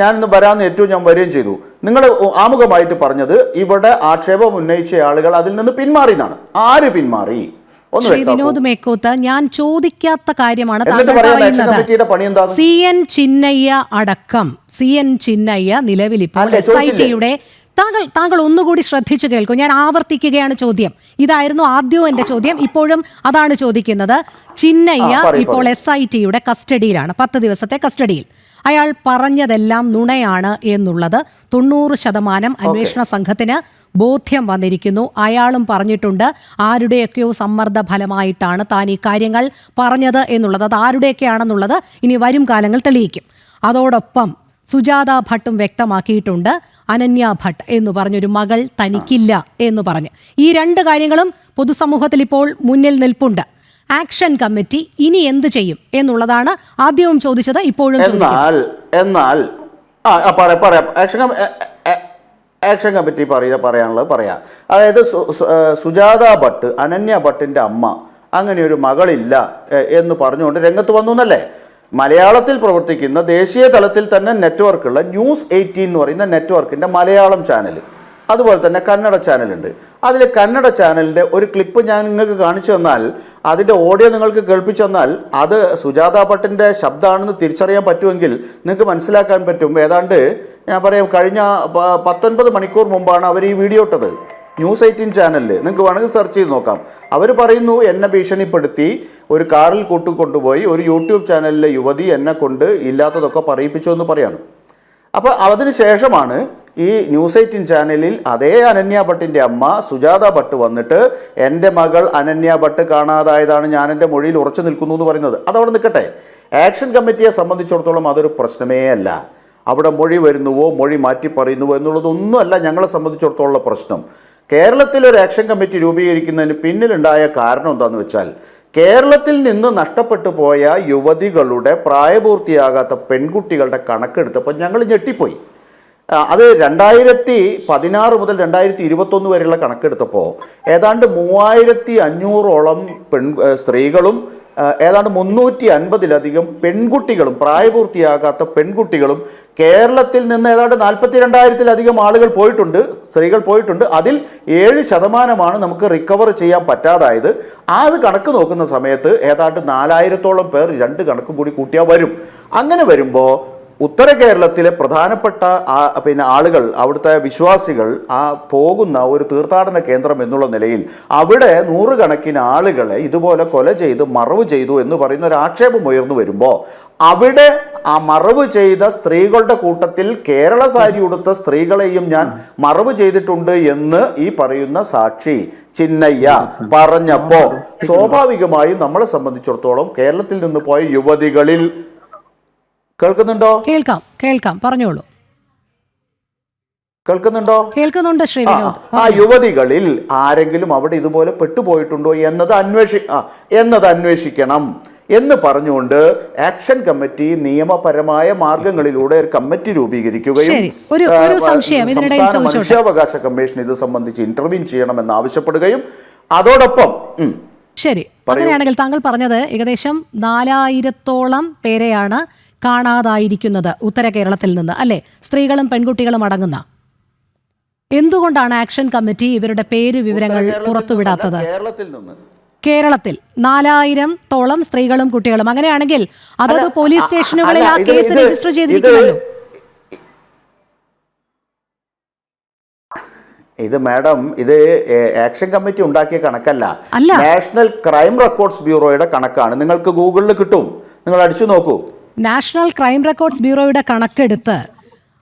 ഞാനിന്ന് വരാമെന്ന് ഏറ്റവും ഞാൻ വരികയും ചെയ്തു. നിങ്ങൾ ആമുഖമായിട്ട് പറഞ്ഞത് ഇവിടെ ആക്ഷേപം ഉന്നയിച്ച ആളുകൾ അതിൽ നിന്ന് പിന്മാറി എന്നാണ്. ആര് പിന്മാറി? ശ്രീ വിനോദ് മേക്കോത്ത്, ഞാൻ ചോദിക്കാത്ത കാര്യമാണ് താങ്കൾ പറയുന്നത്. CN ചിന്നയ്യ അടക്കം, CN ചിന്നയ്യ നിലവിൽ ഇപ്പോൾ SIT-യുടെ താങ്കൾ ഒന്നുകൂടി ശ്രദ്ധിച്ചു കേൾക്കൂ. ഞാൻ ആവർത്തിക്കുകയാണ് ചോദ്യം. ഇതായിരുന്നു ആദ്യവും എന്റെ ചോദ്യം, ഇപ്പോഴും അതാണ് ചോദിക്കുന്നത്. ചിന്നയ്യ ഇപ്പോൾ SIT-യുടെ കസ്റ്റഡിയിലാണ്, 10 ദിവസത്തെ കസ്റ്റഡിയിൽ. അയാൾ പറഞ്ഞതെല്ലാം നുണയാണ് എന്നുള്ളത് 90% അന്വേഷണ സംഘത്തിന് ബോധ്യം വന്നിരിക്കുന്നു. അയാളും പറഞ്ഞിട്ടുണ്ട് ആരുടെയൊക്കെയോ സമ്മർദ്ദ ഫലമായിട്ടാണ് താൻ ഈ കാര്യങ്ങൾ പറഞ്ഞത് എന്നുള്ളത്. അത് ആരുടെയൊക്കെയാണെന്നുള്ളത് ഇനി വരും കാലങ്ങൾ തെളിയിക്കും. അതോടൊപ്പം സുജാത ഭട്ടും വ്യക്തമാക്കിയിട്ടുണ്ട്, അനന്യ ഭട്ട് എന്ന് പറഞ്ഞൊരു മകൾ തനിക്കില്ല എന്ന് പറഞ്ഞ്. ഈ 2 കാര്യങ്ങളും പൊതുസമൂഹത്തിൽ ഇപ്പോൾ മുന്നിൽ നിൽപ്പുണ്ട്. ആക്ഷൻ കമ്മിറ്റി ഇനി എന്ത് ചെയ്യും എന്നുള്ളതാണ് ആദ്യവും ചോദിച്ചത്, ഇപ്പോഴും ആക്ഷൻ കമ്മിറ്റി പറയാനുള്ളത് പറയാം. അതായത് സുജാത ഭട്ട്, അനന്യ ഭട്ടിന്റെ അമ്മ, അങ്ങനെ ഒരു മകളില്ല എന്ന് പറഞ്ഞുകൊണ്ട് രംഗത്ത് വന്നു എന്നല്ലേ. മലയാളത്തിൽ പ്രവർത്തിക്കുന്ന ദേശീയ തലത്തിൽ തന്നെ നെറ്റ്വർക്കുള്ള ന്യൂസ് 18 എന്ന് പറയുന്ന നെറ്റ്വർക്കിന്റെ മലയാളം ചാനൽ, അതുപോലെ തന്നെ കന്നഡ ചാനലുണ്ട്. അതിൽ കന്നഡ ചാനലിൻ്റെ ഒരു ക്ലിപ്പ് ഞാൻ നിങ്ങൾക്ക് കാണിച്ചു തന്നാൽ, അതിൻ്റെ ഓഡിയോ നിങ്ങൾക്ക് കേൾപ്പിച്ചു തന്നാൽ അത് സുജാത ഭട്ടിൻ്റെ ശബ്ദമാണെന്ന് തിരിച്ചറിയാൻ പറ്റുമെങ്കിൽ നിങ്ങൾക്ക് മനസ്സിലാക്കാൻ പറ്റും. ഏതാണ്ട് ഞാൻ പറയാം, കഴിഞ്ഞ 19 മണിക്കൂർ മുമ്പാണ് അവർ ഈ വീഡിയോ ഇട്ടത് ന്യൂസ് 18 ചാനലിൽ. നിങ്ങൾക്ക് വേണമെങ്കിൽ സെർച്ച് ചെയ്ത് നോക്കാം. അവർ പറയുന്നു, എന്നെ ഭീഷണിപ്പെടുത്തി ഒരു കാറിൽ കൂട്ടിക്കൊണ്ടുപോയി ഒരു യൂട്യൂബ് ചാനലിലെ യുവതി എന്നെ കൊണ്ട് ഇല്ലാത്തതൊക്കെ പറയിപ്പിച്ചു എന്ന് പറയാണ്. അപ്പോൾ അതിന് ശേഷമാണ് ഈ ന്യൂസ് 18 ചാനലിൽ അതേ അനന്യ ഭട്ടിൻ്റെ അമ്മ സുജാത ഭട്ട് വന്നിട്ട് എൻ്റെ മകൾ അനന്യ ഭട്ട് കാണാതായതാണ്, ഞാൻ എൻ്റെ മൊഴിയിൽ ഉറച്ചു നിൽക്കുന്നു എന്ന് പറയുന്നത്. അതവിടെ നിൽക്കട്ടെ. ആക്ഷൻ കമ്മിറ്റിയെ സംബന്ധിച്ചിടത്തോളം അതൊരു പ്രശ്നമേ അല്ല. അവിടെ മൊഴി വരുന്നുവോ മൊഴി മാറ്റി പറയുന്നുവോ എന്നുള്ളതൊന്നുമല്ല ഞങ്ങളെ സംബന്ധിച്ചിടത്തോളം പ്രശ്നം. കേരളത്തിൽ ഒരു ആക്ഷൻ കമ്മിറ്റി രൂപീകരിക്കുന്നതിന് പിന്നിലുണ്ടായ കാരണം എന്താണെന്ന് വെച്ചാൽ, കേരളത്തിൽ നിന്ന് നഷ്ടപ്പെട്ടു പോയ യുവതികളുടെ പ്രായപൂർത്തിയാകാത്ത പെൺകുട്ടികളുടെ കണക്കെടുത്തപ്പോൾ ഞങ്ങൾ ഞെട്ടിപ്പോയി. അത് 2016 മുതൽ 2021 വരെയുള്ള കണക്കെടുത്തപ്പോൾ ഏതാണ്ട് 3500ഓളം സ്ത്രീകളും ഏതാണ്ട് 350ലധികം പെൺകുട്ടികളും പ്രായപൂർത്തിയാകാത്ത പെൺകുട്ടികളും കേരളത്തിൽ നിന്ന് ഏതാണ്ട് 42,000-ലധികം ആളുകൾ പോയിട്ടുണ്ട്, സ്ത്രീകൾ പോയിട്ടുണ്ട്. അതിൽ 7% നമുക്ക് റിക്കവർ ചെയ്യാൻ പറ്റാതായത്. അത് കണക്ക് നോക്കുന്ന സമയത്ത് ഏതാണ്ട് 4000-ഓളം പേർ 2 കണക്കും കൂടി കൂട്ടിയാൽ വരും. അങ്ങനെ വരുമ്പോൾ ഉത്തര കേരളത്തിലെ പ്രധാനപ്പെട്ട ആളുകൾ, അവിടുത്തെ വിശ്വാസികൾ പോകുന്ന ഒരു തീർത്ഥാടന കേന്ദ്രം എന്നുള്ള നിലയിൽ അവിടെ 100 കണക്കിന് ആളുകളെ ഇതുപോലെ കൊല ചെയ്ത് മറവ് ചെയ്തു എന്ന് പറയുന്ന ഒരു ആക്ഷേപം ഉയർന്നു വരുമ്പോൾ, അവിടെ ആ മറവ് ചെയ്ത സ്ത്രീകളുടെ കൂട്ടത്തിൽ കേരള സാരി ഉടുത്ത സ്ത്രീകളെയും ഞാൻ മറവ് ചെയ്തിട്ടുണ്ട് എന്ന് ഈ പറയുന്ന സാക്ഷി ചിന്നയ്യ പറഞ്ഞപ്പോ സ്വാഭാവികമായും നമ്മളെ സംബന്ധിച്ചിടത്തോളം കേരളത്തിൽ നിന്ന് പോയ യുവതികളിൽ കേൾക്കുന്നുണ്ടോ? കേൾക്കാം പറഞ്ഞോളൂ. കേൾക്കുന്നുണ്ടോ? കേൾക്കുന്നുണ്ട് ശ്രീ വിനോദ്. ആ യുവതികളിൽ ആരെങ്കിലും അവിടെ ഇതുപോലെ പെട്ടുപോയിട്ടുണ്ടോ എന്നത് അന്വേഷിക്കണം എന്ന് പറഞ്ഞുകൊണ്ട് ആക്ഷൻ കമ്മിറ്റി നിയമപരമായ മാർഗങ്ങളിലൂടെ ഒരു കമ്മിറ്റി രൂപീകരിക്കുകയും മനുഷ്യാവകാശ കമ്മീഷൻ ഇത് സംബന്ധിച്ച് ഇന്റർവ്യൂ ചെയ്യണമെന്ന് ആവശ്യപ്പെടുകയും അതോടൊപ്പം ശരി, അങ്ങനെയാണെങ്കിൽ താങ്കൾ പറഞ്ഞത് ഏകദേശം 4000-ഓളം പേരെയാണ് കാണാതായിരിക്കുന്നത് ഉത്തര കേരളത്തിൽ നിന്ന്, അല്ലെ? സ്ത്രീകളും പെൺകുട്ടികളും അടങ്ങുന്ന. എന്തുകൊണ്ടാണ് ആക്ഷൻ കമ്മിറ്റി ഇവരുടെ പേര് വിവരങ്ങൾ പുറത്തുവിടാത്തത്? കേരളത്തിൽ 4000-ഓളം സ്ത്രീകളും കുട്ടികളും. അങ്ങനെയാണെങ്കിൽ അതത് പോലീസ് സ്റ്റേഷനുകളിൽ ആ കേസ് രജിസ്റ്റർ ചെയ്തിരിക്കുമല്ലോ. ഇത് മാഡം, ഇത് ആക്ഷൻ കമ്മിറ്റി ഉണ്ടാക്കിയ കണക്കല്ല, നാഷണൽ ക്രൈം റെക്കോർഡ്സ് ബ്യൂറോയുടെ കണക്കാണ്. നിങ്ങൾക്ക് ഗൂഗിളിൽ കിട്ടും, നിങ്ങൾ അടിച്ചു നോക്കൂ. നാഷണൽ ക്രൈം റെക്കോർഡ്സ് ബ്യൂറോയുടെ കണക്കെടുത്ത്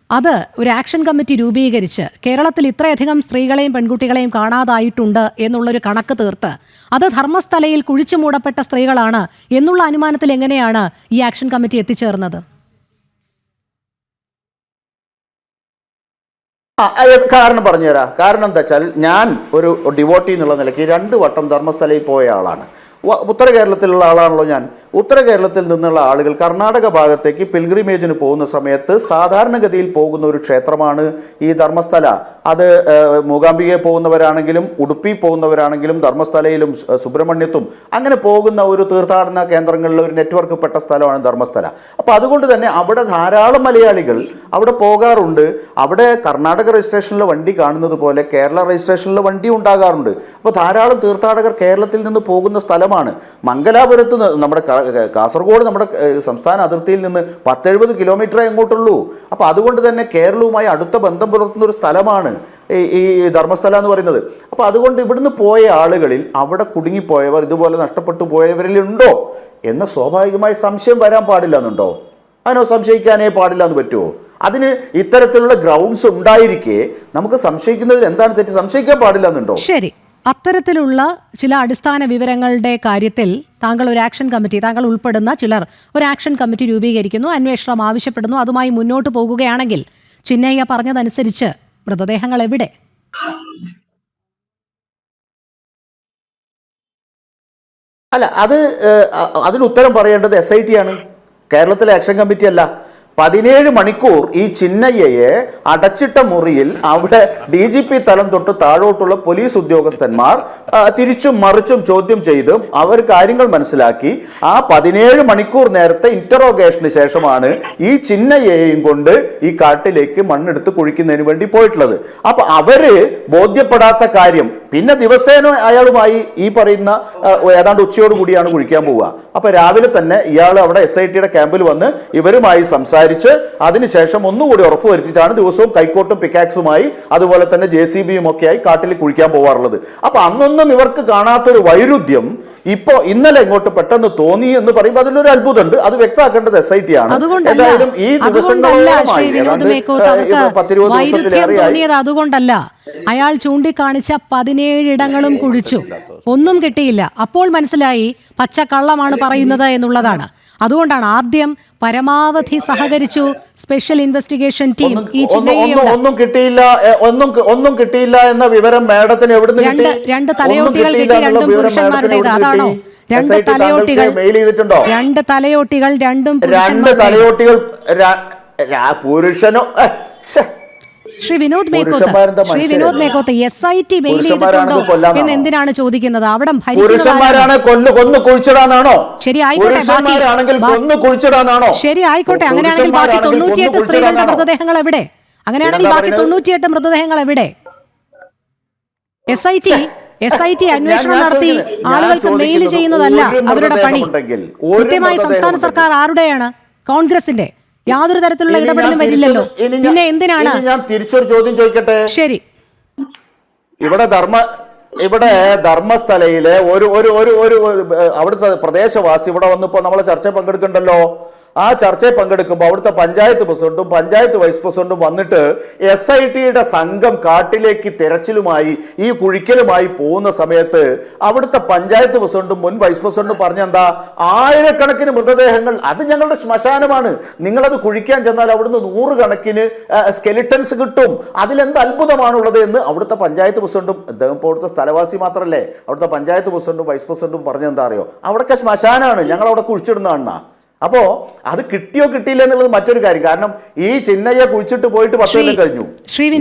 അത് ഒരു ആക്ഷൻ കമ്മിറ്റി രൂപീകരിച്ച് കേരളത്തിൽ ഇത്രയധികം സ്ത്രീകളെയും പെൺകുട്ടികളെയും കാണാതായിട്ടുണ്ട് എന്നുള്ളൊരു കണക്ക് തീർത്ത് അത് ധർമ്മസ്ഥലയിൽ കുഴിച്ചു മൂടപ്പെട്ട സ്ത്രീകളാണ് എന്നുള്ള അനുമാനത്തിൽ എങ്ങനെയാണ് ഈ ആക്ഷൻ കമ്മിറ്റി എത്തിച്ചേർന്നത്? കാരണം പറഞ്ഞുതരാം. കാരണം എന്താ വെച്ചാൽ, ഞാൻ ഒരു ഡിവോട്ടി എന്നുള്ള നിലയ്ക്ക് 2 വട്ടം ധർമ്മസ്ഥലയിൽ പോയ ആളാണ്. ഉത്തര കേരളത്തിലുള്ള ആളാണല്ലോ ഞാൻ. ഉത്തര കേരളത്തിൽ നിന്നുള്ള ആളുകൾ കർണാടക ഭാഗത്തേക്ക് പിൽഗ്രിമേജിന് പോകുന്ന സമയത്ത് സാധാരണഗതിയിൽ പോകുന്ന ഒരു ക്ഷേത്രമാണ് ഈ ധർമ്മസ്ഥല. അത് മൂകാംബികയെ പോകുന്നവരാണെങ്കിലും ഉടുപ്പി പോകുന്നവരാണെങ്കിലും ധർമ്മസ്ഥലയിലും സുബ്രഹ്മണ്യത്തും അങ്ങനെ പോകുന്ന ഒരു തീർത്ഥാടന കേന്ദ്രങ്ങളിലെ ഒരു നെറ്റ്വർക്ക് പെട്ട സ്ഥലമാണ് ധർമ്മസ്ഥല. അപ്പോൾ അതുകൊണ്ട് തന്നെ അവിടെ ധാരാളം മലയാളികൾ അവിടെ പോകാറുണ്ട്. അവിടെ കർണാടക രജിസ്ട്രേഷനിലെ വണ്ടി കാണുന്നത് പോലെ കേരള രജിസ്ട്രേഷനിലെ വണ്ടി ഉണ്ടാകാറുണ്ട്. അപ്പോൾ ധാരാളം തീർത്ഥാടകർ കേരളത്തിൽ നിന്ന് പോകുന്ന സ്ഥലമാണ്. മംഗലാപുരത്ത് നമ്മുടെ കാസർഗോഡ് നമ്മുടെ സംസ്ഥാന അതിർത്തിയിൽ നിന്ന് 10-70 കിലോമീറ്ററേ എങ്ങോട്ടുള്ളൂ. അപ്പോൾ അതുകൊണ്ട് തന്നെ കേരളവുമായി അടുത്ത ബന്ധം പുലർത്തുന്ന ഒരു സ്ഥലമാണ് ഈ ധർമ്മസ്ഥല എന്ന് പറയുന്നത്. അപ്പോൾ അതുകൊണ്ട് ഇവിടുന്ന് പോയ ആളുകളിൽ അവിടെ കുടുങ്ങിപ്പോയവർ, ഇതുപോലെ നഷ്ടപ്പെട്ടു പോയവരിലുണ്ടോ എന്ന് സ്വാഭാവികമായി സംശയം വരാൻ പാടില്ല എന്നുണ്ടോ? അതിനോ സംശയിക്കാനേ പാടില്ല എന്ന് പറ്റുമോ? അതിന് ഇത്തരത്തിലുള്ള ഗ്രൗണ്ട്സ് ഉണ്ടായിരിക്കെ നമുക്ക് സംശയിക്കുന്നതിൽ എന്താണ് തെറ്റ്? സംശയിക്കാൻ പാടില്ല എന്നുണ്ടോ? ശരി, അത്തരത്തിലുള്ള ചില അടിസ്ഥാന വിവരങ്ങളുടെ കാര്യത്തിൽ താങ്കൾ ഒരു ആക്ഷൻ കമ്മിറ്റി, താങ്കൾ ഉൾപ്പെടുന്ന ചിലർ ഒരു ആക്ഷൻ കമ്മിറ്റി രൂപീകരിക്കുന്നു, അന്വേഷണം ആവശ്യപ്പെടുന്നു, അതുമായി മുന്നോട്ട് പോകുകയാണെങ്കിൽ ചിന്നയ്യ പറഞ്ഞതനുസരിച്ച് മൃതദേഹങ്ങൾ എവിടെ? അല്ല, അതിന് ഉത്തരം പറയേണ്ടത് SIT ആണ്, കേരളത്തിലെ ആക്ഷൻ കമ്മിറ്റി അല്ല. 17 മണിക്കൂർ ഈ ചിന്നയ്യയെ അടച്ചിട്ട മുറിയിൽ അവിടെ DGP തലം തൊട്ട് താഴോട്ടുള്ള പോലീസ് ഉദ്യോഗസ്ഥന്മാർ തിരിച്ചും മറിച്ചും ചോദ്യം ചെയ്ത് അവർ കാര്യങ്ങൾ മനസ്സിലാക്കി. ആ 17 മണിക്കൂർ നേരത്തെ ഇന്ററോഗേഷന് ശേഷമാണ് ഈ ചിന്നയ്യയെയും കൊണ്ട് ഈ കാട്ടിലേക്ക് മണ്ണെടുത്ത് കുഴിക്കുന്നതിന് വേണ്ടി പോയിട്ടുള്ളത്. അപ്പൊ അവര് ബോധ്യപ്പെടാത്ത കാര്യം പിന്നെ ദിവസേന അയാളുമായി ഈ പറയുന്ന ഏതാണ്ട് ഉച്ചയോടുകൂടിയാണ് കുഴിക്കാൻ പോവുക. അപ്പൊ രാവിലെ തന്നെ ഇയാൾ അവിടെ SITയുടെ ക്യാമ്പിൽ വന്ന് ഇവരുമായി സംസാരിച്ച് അതിനുശേഷം ഒന്നുകൂടി ഉറപ്പുവരുത്തിയിട്ടാണ് ദിവസവും കൈക്കോട്ടും പിക്കാക്സുമായി അതുപോലെ തന്നെ JCBയും ഒക്കെയായി കാട്ടിൽ കുഴിക്കാൻ പോവാറുള്ളത്. അപ്പൊ അന്നൊന്നും ഇവർക്ക് കാണാത്തൊരു വൈരുദ്ധ്യം ഇപ്പോ ഇന്നലെ ഇങ്ങോട്ട് പെട്ടെന്ന് തോന്നി എന്ന് പറയുമ്പോൾ അതിലൊരു അത്ഭുതമുണ്ട്. അത് വ്യക്തമാക്കേണ്ടത് SIT ആണ്. എന്തായാലും ഈ അതുകൊണ്ടല്ല അയാൾ ചൂണ്ടിക്കാണിച്ച 17 ഇടങ്ങളും കുഴിച്ചു, ഒന്നും കിട്ടിയില്ല. അപ്പോൾ മനസ്സിലായി പച്ചക്കള്ളമാണ് പറയുന്നത് എന്നുള്ളതാണ്. അതുകൊണ്ടാണ് ആദ്യം പരമാവധി സഹകരിച്ചു സ്പെഷ്യൽ ഇൻവെസ്റ്റിഗേഷൻ ടീം. ഈ ഒന്നും കിട്ടിയില്ല എന്ന വിവരം മാഡത്തിന് എവിടുന്ന് കിട്ടി? രണ്ട് തലയോട്ടികൾ കിട്ടി, രണ്ടും പുരുഷന്മാരുടേത്. അതാണോ? രണ്ട് തലയോട്ടികൾ രണ്ടും പുരുഷനോ? ശ്രീ വിനോദ് മേക്കോത്ത് SIT മെയിൽ ചെയ്തിട്ടുണ്ടോ എന്ന് എന്തിനാണ് ചോദിക്കുന്നത്? അവിടെ ശരി ആയിക്കോട്ടെ, അങ്ങനെയാണെങ്കിൽ ബാക്കി 98 സ്ത്രീകളുടെ മൃതദേഹങ്ങൾ എവിടെ? അങ്ങനെയാണെങ്കിൽ ബാക്കി 98 മൃതദേഹങ്ങൾ എവിടെ? SIT അന്വേഷണം നടത്തി ആളുകൾക്ക് മെയിൽ ചെയ്യുന്നതല്ല അവരുടെ പണി. കൃത്യമായി സംസ്ഥാന സർക്കാർ ആരുടെയാണ്? കോൺഗ്രസിന്റെ. യാതൊരു തരത്തിലുള്ള ഇടപെടലും വരില്ലല്ലോ. പിന്നെ എന്തിനാണ്? ഞാൻ തിരിച്ചൊരു ചോദ്യം ചോദിക്കട്ടെ. ശരി. ഇവിടെ ധർമ്മസ്ഥലയിലെ ഒരു അവിടുത്തെ പ്രദേശവാസി ഇവിടെ വന്നിപ്പോ നമ്മളെ ചർച്ച പങ്കെടുക്കണ്ടല്ലോ. ആ ചർച്ചയിൽ പങ്കെടുക്കുമ്പോൾ അവിടുത്തെ പഞ്ചായത്ത് പ്രസിഡന്റും പഞ്ചായത്ത് വൈസ് പ്രസിഡന്റും വന്നിട്ട് SITയുടെ സംഘം കാട്ടിലേക്ക് തിരച്ചിലുമായി ഈ കുഴിക്കലുമായി പോകുന്ന സമയത്ത് അവിടുത്തെ പഞ്ചായത്ത് പ്രസിഡന്റും മുൻ വൈസ് പ്രസിഡന്റും പറഞ്ഞെന്താ, ആയിരക്കണക്കിന് മൃതദേഹങ്ങൾ, അത് ഞങ്ങളുടെ ശ്മശാനമാണ്, നിങ്ങളത് കുഴിക്കാൻ ചെന്നാൽ അവിടുന്ന് 100 കണക്കിന് സ്കെലിറ്റൻസ് കിട്ടും, അതിലെന്ത് അത്ഭുതമാണുള്ളത് എന്ന് അവിടുത്തെ പഞ്ചായത്ത് പ്രസിഡന്റും, അദ്ദേഹം ഇപ്പോൾ അവിടുത്തെ സ്ഥലവാസി മാത്രമല്ലേ, അവിടുത്തെ പഞ്ചായത്ത് പ്രസിഡന്റും വൈസ് പ്രസിഡന്റും പറഞ്ഞെന്താ അറിയോ, അവിടൊക്കെ ശ്മശാനാണ്, ഞങ്ങൾ അവിടെ കുഴിച്ചിടുന്നതാണെന്നാ. അപ്പോ അത് കിട്ടിയോ കിട്ടിയില്ല എന്നുള്ളത് മറ്റൊരു കാര്യം. കാരണം ഈ ചിന്നയ്യ കുഴിച്ചിട്ട് പോയിട്ട് 10 കൊല്ലം കഴിഞ്ഞു.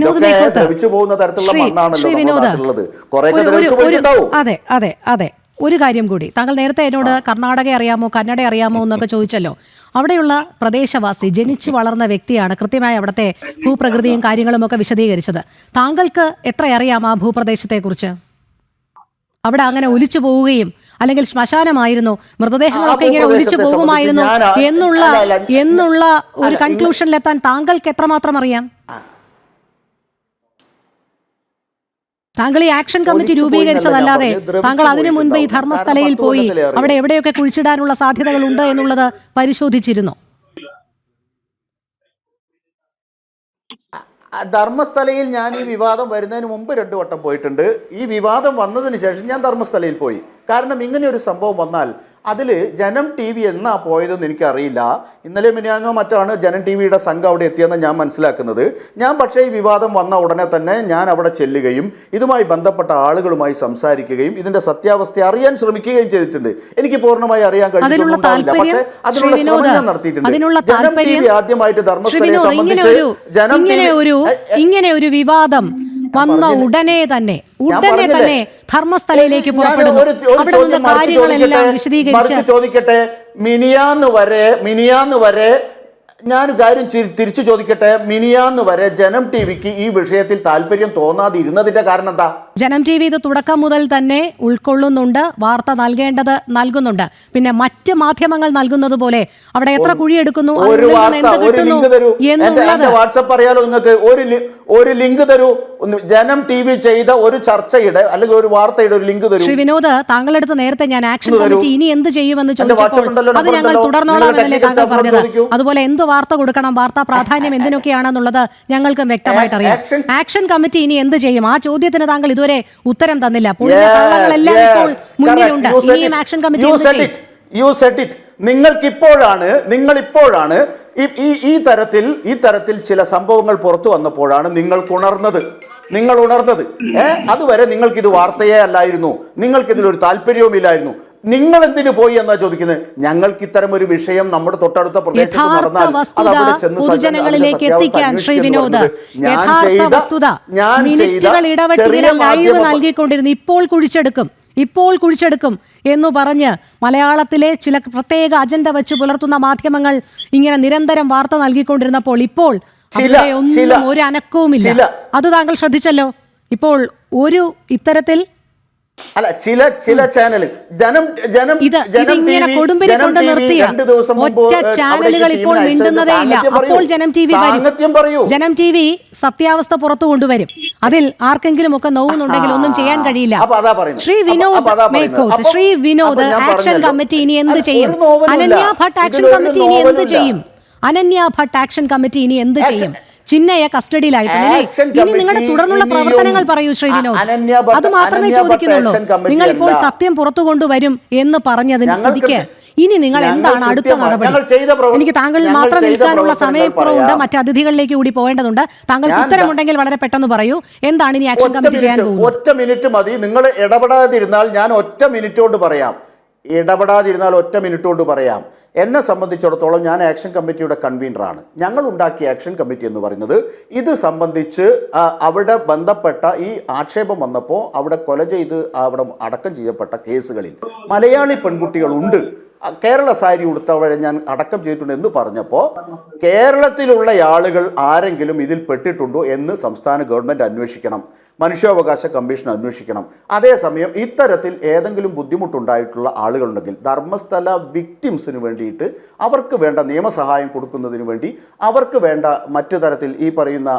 ദ്രവിച്ചു പോകുന്ന തരത്തിലുള്ള മണ്ണാണല്ലോ. അതെ, ഒരു കാര്യം കൂടി. താങ്കൾ നേരത്തെ എന്നോട് കർണാടക അറിയാമോ കന്നഡ അറിയാമോ എന്നൊക്കെ ചോദിച്ചല്ലോ. അവിടെയുള്ള പ്രദേശവാസി, ജനിച്ചു വളർന്ന വ്യക്തിയാണ്, കൃത്യമായി അവിടുത്തെ ഭൂപ്രകൃതിയും കാര്യങ്ങളും ഒക്കെ വിശദീകരിച്ചത്. താങ്കൾക്ക് എത്ര അറിയാം ആ ഭൂപ്രദേശത്തെക്കുറിച്ച്? അവിടെ അങ്ങനെ ഒലിച്ചു പോവുകയും അല്ലെങ്കിൽ ശ്മശാനമായിരുന്നു, മൃതദേഹങ്ങളൊക്കെ ഇങ്ങനെ ഒലിച്ചു പോകുമായിരുന്നു എന്നുള്ള ഒരു കൺക്ലൂഷനിലെത്താൻ താങ്കൾക്ക് എത്രമാത്രം അറിയാം? താങ്കൾ ഈ ആക്ഷൻ കമ്മിറ്റി രൂപീകരിച്ചതല്ലാതെ താങ്കൾ അതിനു മുൻപ് ഈ ധർമ്മസ്ഥലയിൽ പോയി അവിടെ എവിടെയൊക്കെ കുഴിച്ചിടാനുള്ള സാധ്യതകൾ ഉണ്ട് എന്നുള്ളത് പരിശോധിച്ചിരുന്നു? ധർമ്മസ്ഥലയിൽ ഞാൻ ഈ വിവാദം വരുന്നതിന് മുമ്പ് 2 വട്ടം പോയിട്ടുണ്ട്. ഈ വിവാദം വന്നതിന് ശേഷം ഞാൻ ധർമ്മസ്ഥലയിൽ പോയി. കാരണം ഇങ്ങനെ ഒരു സംഭവം വന്നാൽ അതിൽ ജനം TV എന്നാ പോയതെന്ന് എനിക്കറിയില്ല. ഇന്നലെ മിനിയാന്നോ മറ്റാണ് ജനം TVയുടെ സംഘം അവിടെ എത്തിയെന്ന് ഞാൻ മനസ്സിലാക്കുന്നത്. ഞാൻ പക്ഷേ ഈ വിവാദം വന്ന ഉടനെ തന്നെ ഞാൻ അവിടെ ചെല്ലുകയും ഇതുമായി ബന്ധപ്പെട്ട ആളുകളുമായി സംസാരിക്കുകയും ഇതിന്റെ സത്യാവസ്ഥ അറിയാൻ ശ്രമിക്കുകയും ചെയ്തിട്ടുണ്ട്. എനിക്ക് പൂർണ്ണമായി അറിയാൻ കഴിഞ്ഞിട്ടുണ്ടാവില്ല, പക്ഷേ അതിനുള്ള ശ്രമം ഞാൻ നടത്തിയിട്ടുണ്ട്. ജനം TV ആദ്യമായിട്ട് ധർമ്മസ്ഥലയെ സംബന്ധിച്ച് ഇങ്ങനെ ഒരു വിവാദം വന്ന ഉടനെ തന്നെ ധർമ്മസ്ഥലയിലേക്ക് പുറപ്പെടുന്നു. അവിടെ നിന്ന് കാര്യങ്ങളെല്ലാം വിശദീകരിച്ച് ചോദിക്കട്ടെ. മിനിയാന്ന് വരെ ഞാൻ കാര്യം തിരിച്ചു ചോദിക്കട്ടെ. മിനിയാന്ന് വരെ ജനം TVക്ക് ഈ വിഷയത്തിൽ താല്പര്യം തോന്നാതിരുന്നതിന്റെ കാരണം എന്താ? ജനം TV ഇത് തുടക്കം മുതൽ തന്നെ ഉൾക്കൊള്ളുന്നുണ്ട്, വാർത്ത നൽകേണ്ടത് നൽകുന്നുണ്ട്. പിന്നെ മറ്റ് മാധ്യമങ്ങൾ നൽകുന്നത് പോലെ അവിടെ എത്ര കുഴിയെടുക്കുന്നു, വാട്സപ്പ് അറിയാലോ നിങ്ങൾക്ക്. ഒരു ലിങ്ക് തരൂ, ജനം TV ചെയ്ത ഒരു ചർച്ചയുടെ അല്ലെങ്കിൽ ഒരു വാർത്തയുടെ ഒരു ലിങ്ക് തരൂ. ശ്രീ വിനോദ്, താങ്കളെടുത്ത് നേരത്തെ ഞാൻ ആക്ഷൻ കമ്മിറ്റി ഇനി എന്ത് ചെയ്യുമെന്ന് ചോദിച്ചപ്പോൾ അത് ഞങ്ങൾ തുടർന്നോളാമെന്നല്ലേ താങ്കൾ പറഞ്ഞത്. അതുപോലെ എന്ത് വാർത്ത കൊടുക്കണം, വാർത്താ പ്രാധാന്യം എന്തിനൊക്കെയാണെന്നുള്ളത് ഞങ്ങൾക്കും വ്യക്തമായിട്ട് അറിയാം. ആക്ഷൻ കമ്മിറ്റി ഇനി എന്ത് ചെയ്യും? ആ ചോദ്യത്തിന് താങ്കൾ ഇതുവരെ ഉത്തരം തന്നില്ല. പുള്ളികളെല്ലാം ഇപ്പോൾ മുന്നിലുണ്ട്. ഇനിയും ആക്ഷൻ കമ്മിറ്റി നിങ്ങളിപ്പോഴാണ് ഈ തരത്തിൽ ചില സംഭവങ്ങൾ പുറത്തു വന്നപ്പോഴാണ് നിങ്ങൾ ഉണർന്നത്. അതുവരെ നിങ്ങൾക്ക് ഇത് വാർത്തയേ അല്ലായിരുന്നു, നിങ്ങൾക്ക് ഇതിലൊരു താല്പര്യവും ഇല്ലായിരുന്നു. നിങ്ങൾ എന്തിനു പോയി എന്നാ ചോദിക്കുന്നത്? ഞങ്ങൾക്ക് ഇത്തരം ഒരു വിഷയം നമ്മുടെ തൊട്ടടുത്ത പ്രദേശത്ത് നടന്നാൽ പൊതുജനങ്ങളിലേക്ക് എത്തിക്കാൻ ശ്രീ വിനോദ് മിനിറ്റുകൾ ഇടപെട്ടിങ്ങനെ ലൈവ് നൽകിക്കൊണ്ടിരുന്നു. ഇപ്പോൾ കുഴിച്ചെടുക്കും എന്ന് പറഞ്ഞ് മലയാളത്തിലെ ചില പ്രത്യേക അജണ്ട വെച്ച് പുലർത്തുന്ന മാധ്യമങ്ങൾ ഇങ്ങനെ നിരന്തരം വാർത്ത നൽകിക്കൊണ്ടിരുന്നപ്പോൾ ഇപ്പോൾ ഒന്നും ഒരു അനക്കവുമില്ല. അത് താങ്കൾ ശ്രദ്ധിച്ചല്ലോ. ഇപ്പോൾ ഒരു ഇത്തരത്തിൽ അല്ല ചില ചാനൽ ഇതിങ്ങനെ കൊടുമ്പിരി കൊണ്ട് നിർത്തിയ ഒറ്റ ചാനലുകൾ ഇപ്പോൾ മിണ്ടുന്നതേ ഇല്ല. അപ്പോൾ ജനം ടി വി വരും. ജനം ടി വി സത്യാവസ്ഥ പുറത്തു കൊണ്ടുവരും. അതിൽ ആർക്കെങ്കിലും ഒക്കെ നോവുന്നുണ്ടെങ്കിൽ ഒന്നും ചെയ്യാൻ കഴിയില്ല. ശ്രീ വിനോദ് ആക്ഷൻ കമ്മിറ്റി ഇനി എന്ത് ചെയ്യും? അനന്യ ഭട്ട് ആക്ഷൻ കമ്മിറ്റി ഇനി എന്ത് ചെയ്യും? അനന്യ ഭട്ട് ആക്ഷൻ കമ്മിറ്റി ഇനി എന്ത് ചെയ്യും? ചിന്നയെ കസ്റ്റഡിയിലായിട്ടുണ്ട്. ഇനി നിങ്ങളുടെ തുടർന്നുള്ള പ്രവർത്തനങ്ങൾ പറയൂ ശ്രീ വിനോദ്. അത് മാത്രമേ ചോദിക്കുന്നുള്ളൂ. നിങ്ങൾ ഇപ്പോൾ സത്യം പുറത്തു കൊണ്ടുവരും എന്ന് പറഞ്ഞതിന് സ്ഥിതിക്ക് ഇനി നിങ്ങൾ എന്താണ് അടുത്ത നടപടി? എനിക്ക് താങ്കൾ മാത്രം നിൽക്കാനുള്ള സമയക്കുറവുണ്ട്. മറ്റ് അതിഥികളിലേക്ക് കൂടി പോകേണ്ടതുണ്ട്. താങ്കൾക്ക് ഉത്തരമുണ്ടെങ്കിൽ വളരെ പെട്ടെന്ന് പറയൂ. എന്താണ് ഇനി ആക്ഷൻ കമ്മിറ്റി ചെയ്യാൻ പോകുന്നത്? ഒറ്റ മിനിറ്റ് മതി. നിങ്ങൾ ഇടപെടാതിരുന്നാൽ ഞാൻ ഒറ്റ മിനിറ്റ് കൊണ്ട് പറയാം. എന്നെ സംബന്ധിച്ചിടത്തോളം ഞാൻ ആക്ഷൻ കമ്മിറ്റിയുടെ കൺവീനറാണ്. ഞങ്ങൾ ഉണ്ടാക്കിയ ആക്ഷൻ കമ്മിറ്റി എന്ന് പറയുന്നത് ഇത് സംബന്ധിച്ച് അവിടെ ബന്ധപ്പെട്ട ഈ ആക്ഷേപം വന്നപ്പോൾ അവിടെ കൊല ചെയ്ത് അവിടെ അടക്കം ചെയ്യപ്പെട്ട കേസുകളിൽ മലയാളി പെൺകുട്ടികളുണ്ട്. കേരള സാരി ഉടുത്തവരെ ഞാൻ അടക്കം ചെയ്തിട്ടുണ്ട് എന്ന് പറഞ്ഞപ്പോൾ കേരളത്തിലുള്ള ആളുകൾ ആരെങ്കിലും ഇതിൽ പെട്ടിട്ടുണ്ടോ എന്ന് സംസ്ഥാന ഗവൺമെൻറ് അന്വേഷിക്കണം. മനുഷ്യാവകാശ കമ്മീഷൻ അന്വേഷിക്കണം. അതേസമയം ഇത്തരത്തിൽ ഏതെങ്കിലും ബുദ്ധിമുട്ടുണ്ടായിട്ടുള്ള ആളുകളുണ്ടെങ്കിൽ ധർമ്മസ്ഥല വിക്ടിംസിന് വേണ്ടിയിട്ട് അവർക്ക് വേണ്ട നിയമസഹായം കൊടുക്കുന്നതിന് വേണ്ടി അവർക്ക് വേണ്ട മറ്റു തരത്തിൽ ഈ പറയുന്ന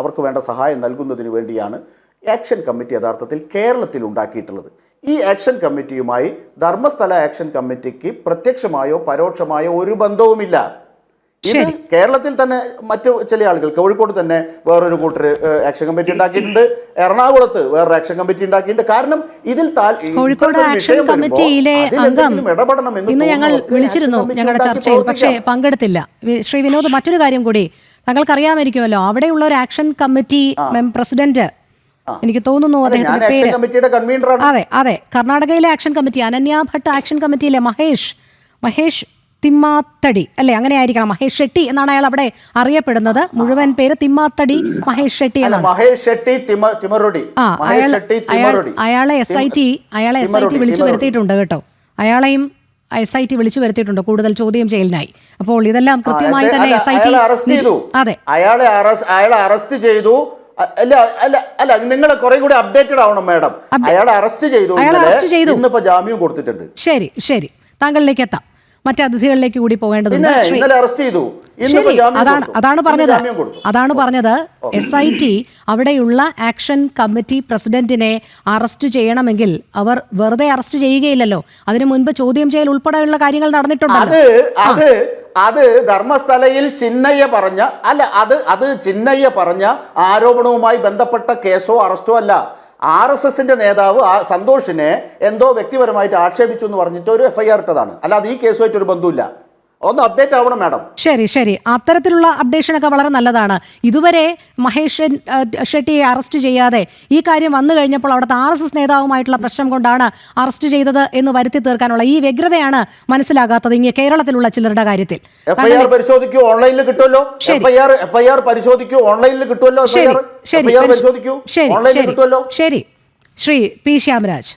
അവർക്ക് വേണ്ട സഹായം നൽകുന്നതിന് വേണ്ടിയാണ് ആക്ഷൻ കമ്മിറ്റി യഥാർത്ഥത്തിൽ കേരളത്തിൽ ഉണ്ടാക്കിയിട്ടുള്ളത്. ഈ ആക്ഷൻ കമ്മിറ്റിയുമായി ധർമ്മസ്ഥല ആക്ഷൻ കമ്മിറ്റിക്ക് പ്രത്യക്ഷമായോ പരോക്ഷമായോ ഒരു ബന്ധവുമില്ല. ഇത് കേരളത്തിൽ തന്നെ മറ്റു ചില ആളുകൾ, കോഴിക്കോട് തന്നെ വേറൊരു കൂട്ടർ ആക്ഷൻ കമ്മിറ്റി ഉണ്ടാക്കിയിട്ടുണ്ട്, എറണാകുളത്ത് വേറൊരു ആക്ഷൻ കമ്മിറ്റി ഉണ്ടാക്കിയിട്ടുണ്ട്. കാരണം ഇതിൽ കോഴിക്കോട് ആക്ഷൻ കമ്മിറ്റിയിലെ അംഗം ഇന്ന് ഞങ്ങൾ വിളിച്ചിരുന്നു ഞങ്ങളുടെ ചർച്ചയിൽ, പക്ഷേ പങ്കെടുത്തില്ല. ശ്രീ വിനോദ്, മറ്റൊരു കാര്യം കൂടി താങ്കൾക്കറിയാമായിരിക്കുമല്ലോ, അവിടെയുള്ള ഒരു ആക്ഷൻ കമ്മിറ്റി പ്രസിഡന്റ്, എനിക്ക് തോന്നുന്നു അദ്ദേഹത്തിന്റെ പേര്, അതെ, കർണാടകയിലെ action committee Ananya Bhat action കമ്മിറ്റിയിലെ മഹേഷ് തിമ്മാത്തടി അല്ലെ, അങ്ങനെ ആയിരിക്കണം, മഹേഷ് ഷെട്ടി എന്നാണ് അയാൾ അവിടെ അറിയപ്പെടുന്നത്. മുഴുവൻ പേര് തിമ്മാത്തടി മഹേഷ് ഷെട്ടി എന്നാണ്. അയാളെ SIT വിളിച്ചു വരുത്തിയിട്ടുണ്ട് കേട്ടോ. അയാളെയും SIT വിളിച്ചു വരുത്തിയിട്ടുണ്ട് കൂടുതൽ ചോദ്യം ചെയ്യലിനായി. അപ്പോൾ ഇതെല്ലാം കൃത്യമായി തന്നെ SIT അതെ അയാളെ അറസ്റ്റ് ചെയ്തു. അല്ല നിങ്ങൾ കുറെ കൂടി അപ്ഡേറ്റഡ് ആവണം മാഡം. അയാളെ അറസ്റ്റ് ചെയ്തു, ഇന്നിപ്പോ ജാമ്യം കൊടുത്തിട്ടുണ്ട്. ശരി, താങ്കളിലേക്ക് എത്താം. മറ്റു അതിഥികളിലേക്ക് കൂടി പോകേണ്ടതുണ്ട്. അതാണ് പറഞ്ഞത് SIT അവിടെയുള്ള ആക്ഷൻ കമ്മിറ്റി പ്രസിഡന്റിനെ അറസ്റ്റ് ചെയ്യണമെങ്കിൽ അവർ വെറുതെ അറസ്റ്റ് ചെയ്യുകയില്ലല്ലോ. അതിനു മുൻപ് ചോദ്യം ചെയ്യൽ ഉൾപ്പെടെയുള്ള കാര്യങ്ങൾ നടന്നിട്ടുണ്ടല്ലോ. അത് ധർമ്മസ്ഥലയിൽ ചിന്നയ്യ പറഞ്ഞ ആരോപണവുമായി ബന്ധപ്പെട്ട കേസോ അറസ്റ്റോ അല്ല. RSSന്റെ നേതാവ് സന്തോഷിനെ എന്തോ വ്യക്തിപരമായിട്ട് ആക്ഷേപിച്ചു എന്ന് പറഞ്ഞിട്ട് ഒരു FIR ഇട്ടതാണ്. അല്ലാതെ ഈ കേസുമായിട്ട് ഒരു ബന്ധമില്ല. ഒന്ന് അപ്ഡേറ്റ് ആവണം മാഡം. ശരി, അത്തരത്തിലുള്ള അപ്ഡേഷനൊക്കെ വളരെ നല്ലതാണ്. ഇതുവരെ മഹേഷ് ഷെട്ടിയെ അറസ്റ്റ് ചെയ്യാതെ ഈ കാര്യം വന്നു കഴിഞ്ഞപ്പോൾ അവിടുത്തെ RSS നേതാവുമായിട്ടുള്ള പ്രശ്നം കൊണ്ടാണ് അറസ്റ്റ് ചെയ്തത് എന്ന് വരുത്തി തീർക്കാനുള്ള ഈ വ്യഗ്രതയാണ് മനസ്സിലാകാത്തത് ഇങ്ങനെ കേരളത്തിലുള്ള ചിലരുടെ കാര്യത്തിൽ. FIR പരിശോധിക്കൂ, ഓൺലൈനിൽ കിട്ടുമല്ലോ. FIR പരിശോധിക്കൂ, ഓൺലൈനിൽ കിട്ടുമല്ലോ. ശരി, ശ്രീ P. ശ്യാമരാജ്,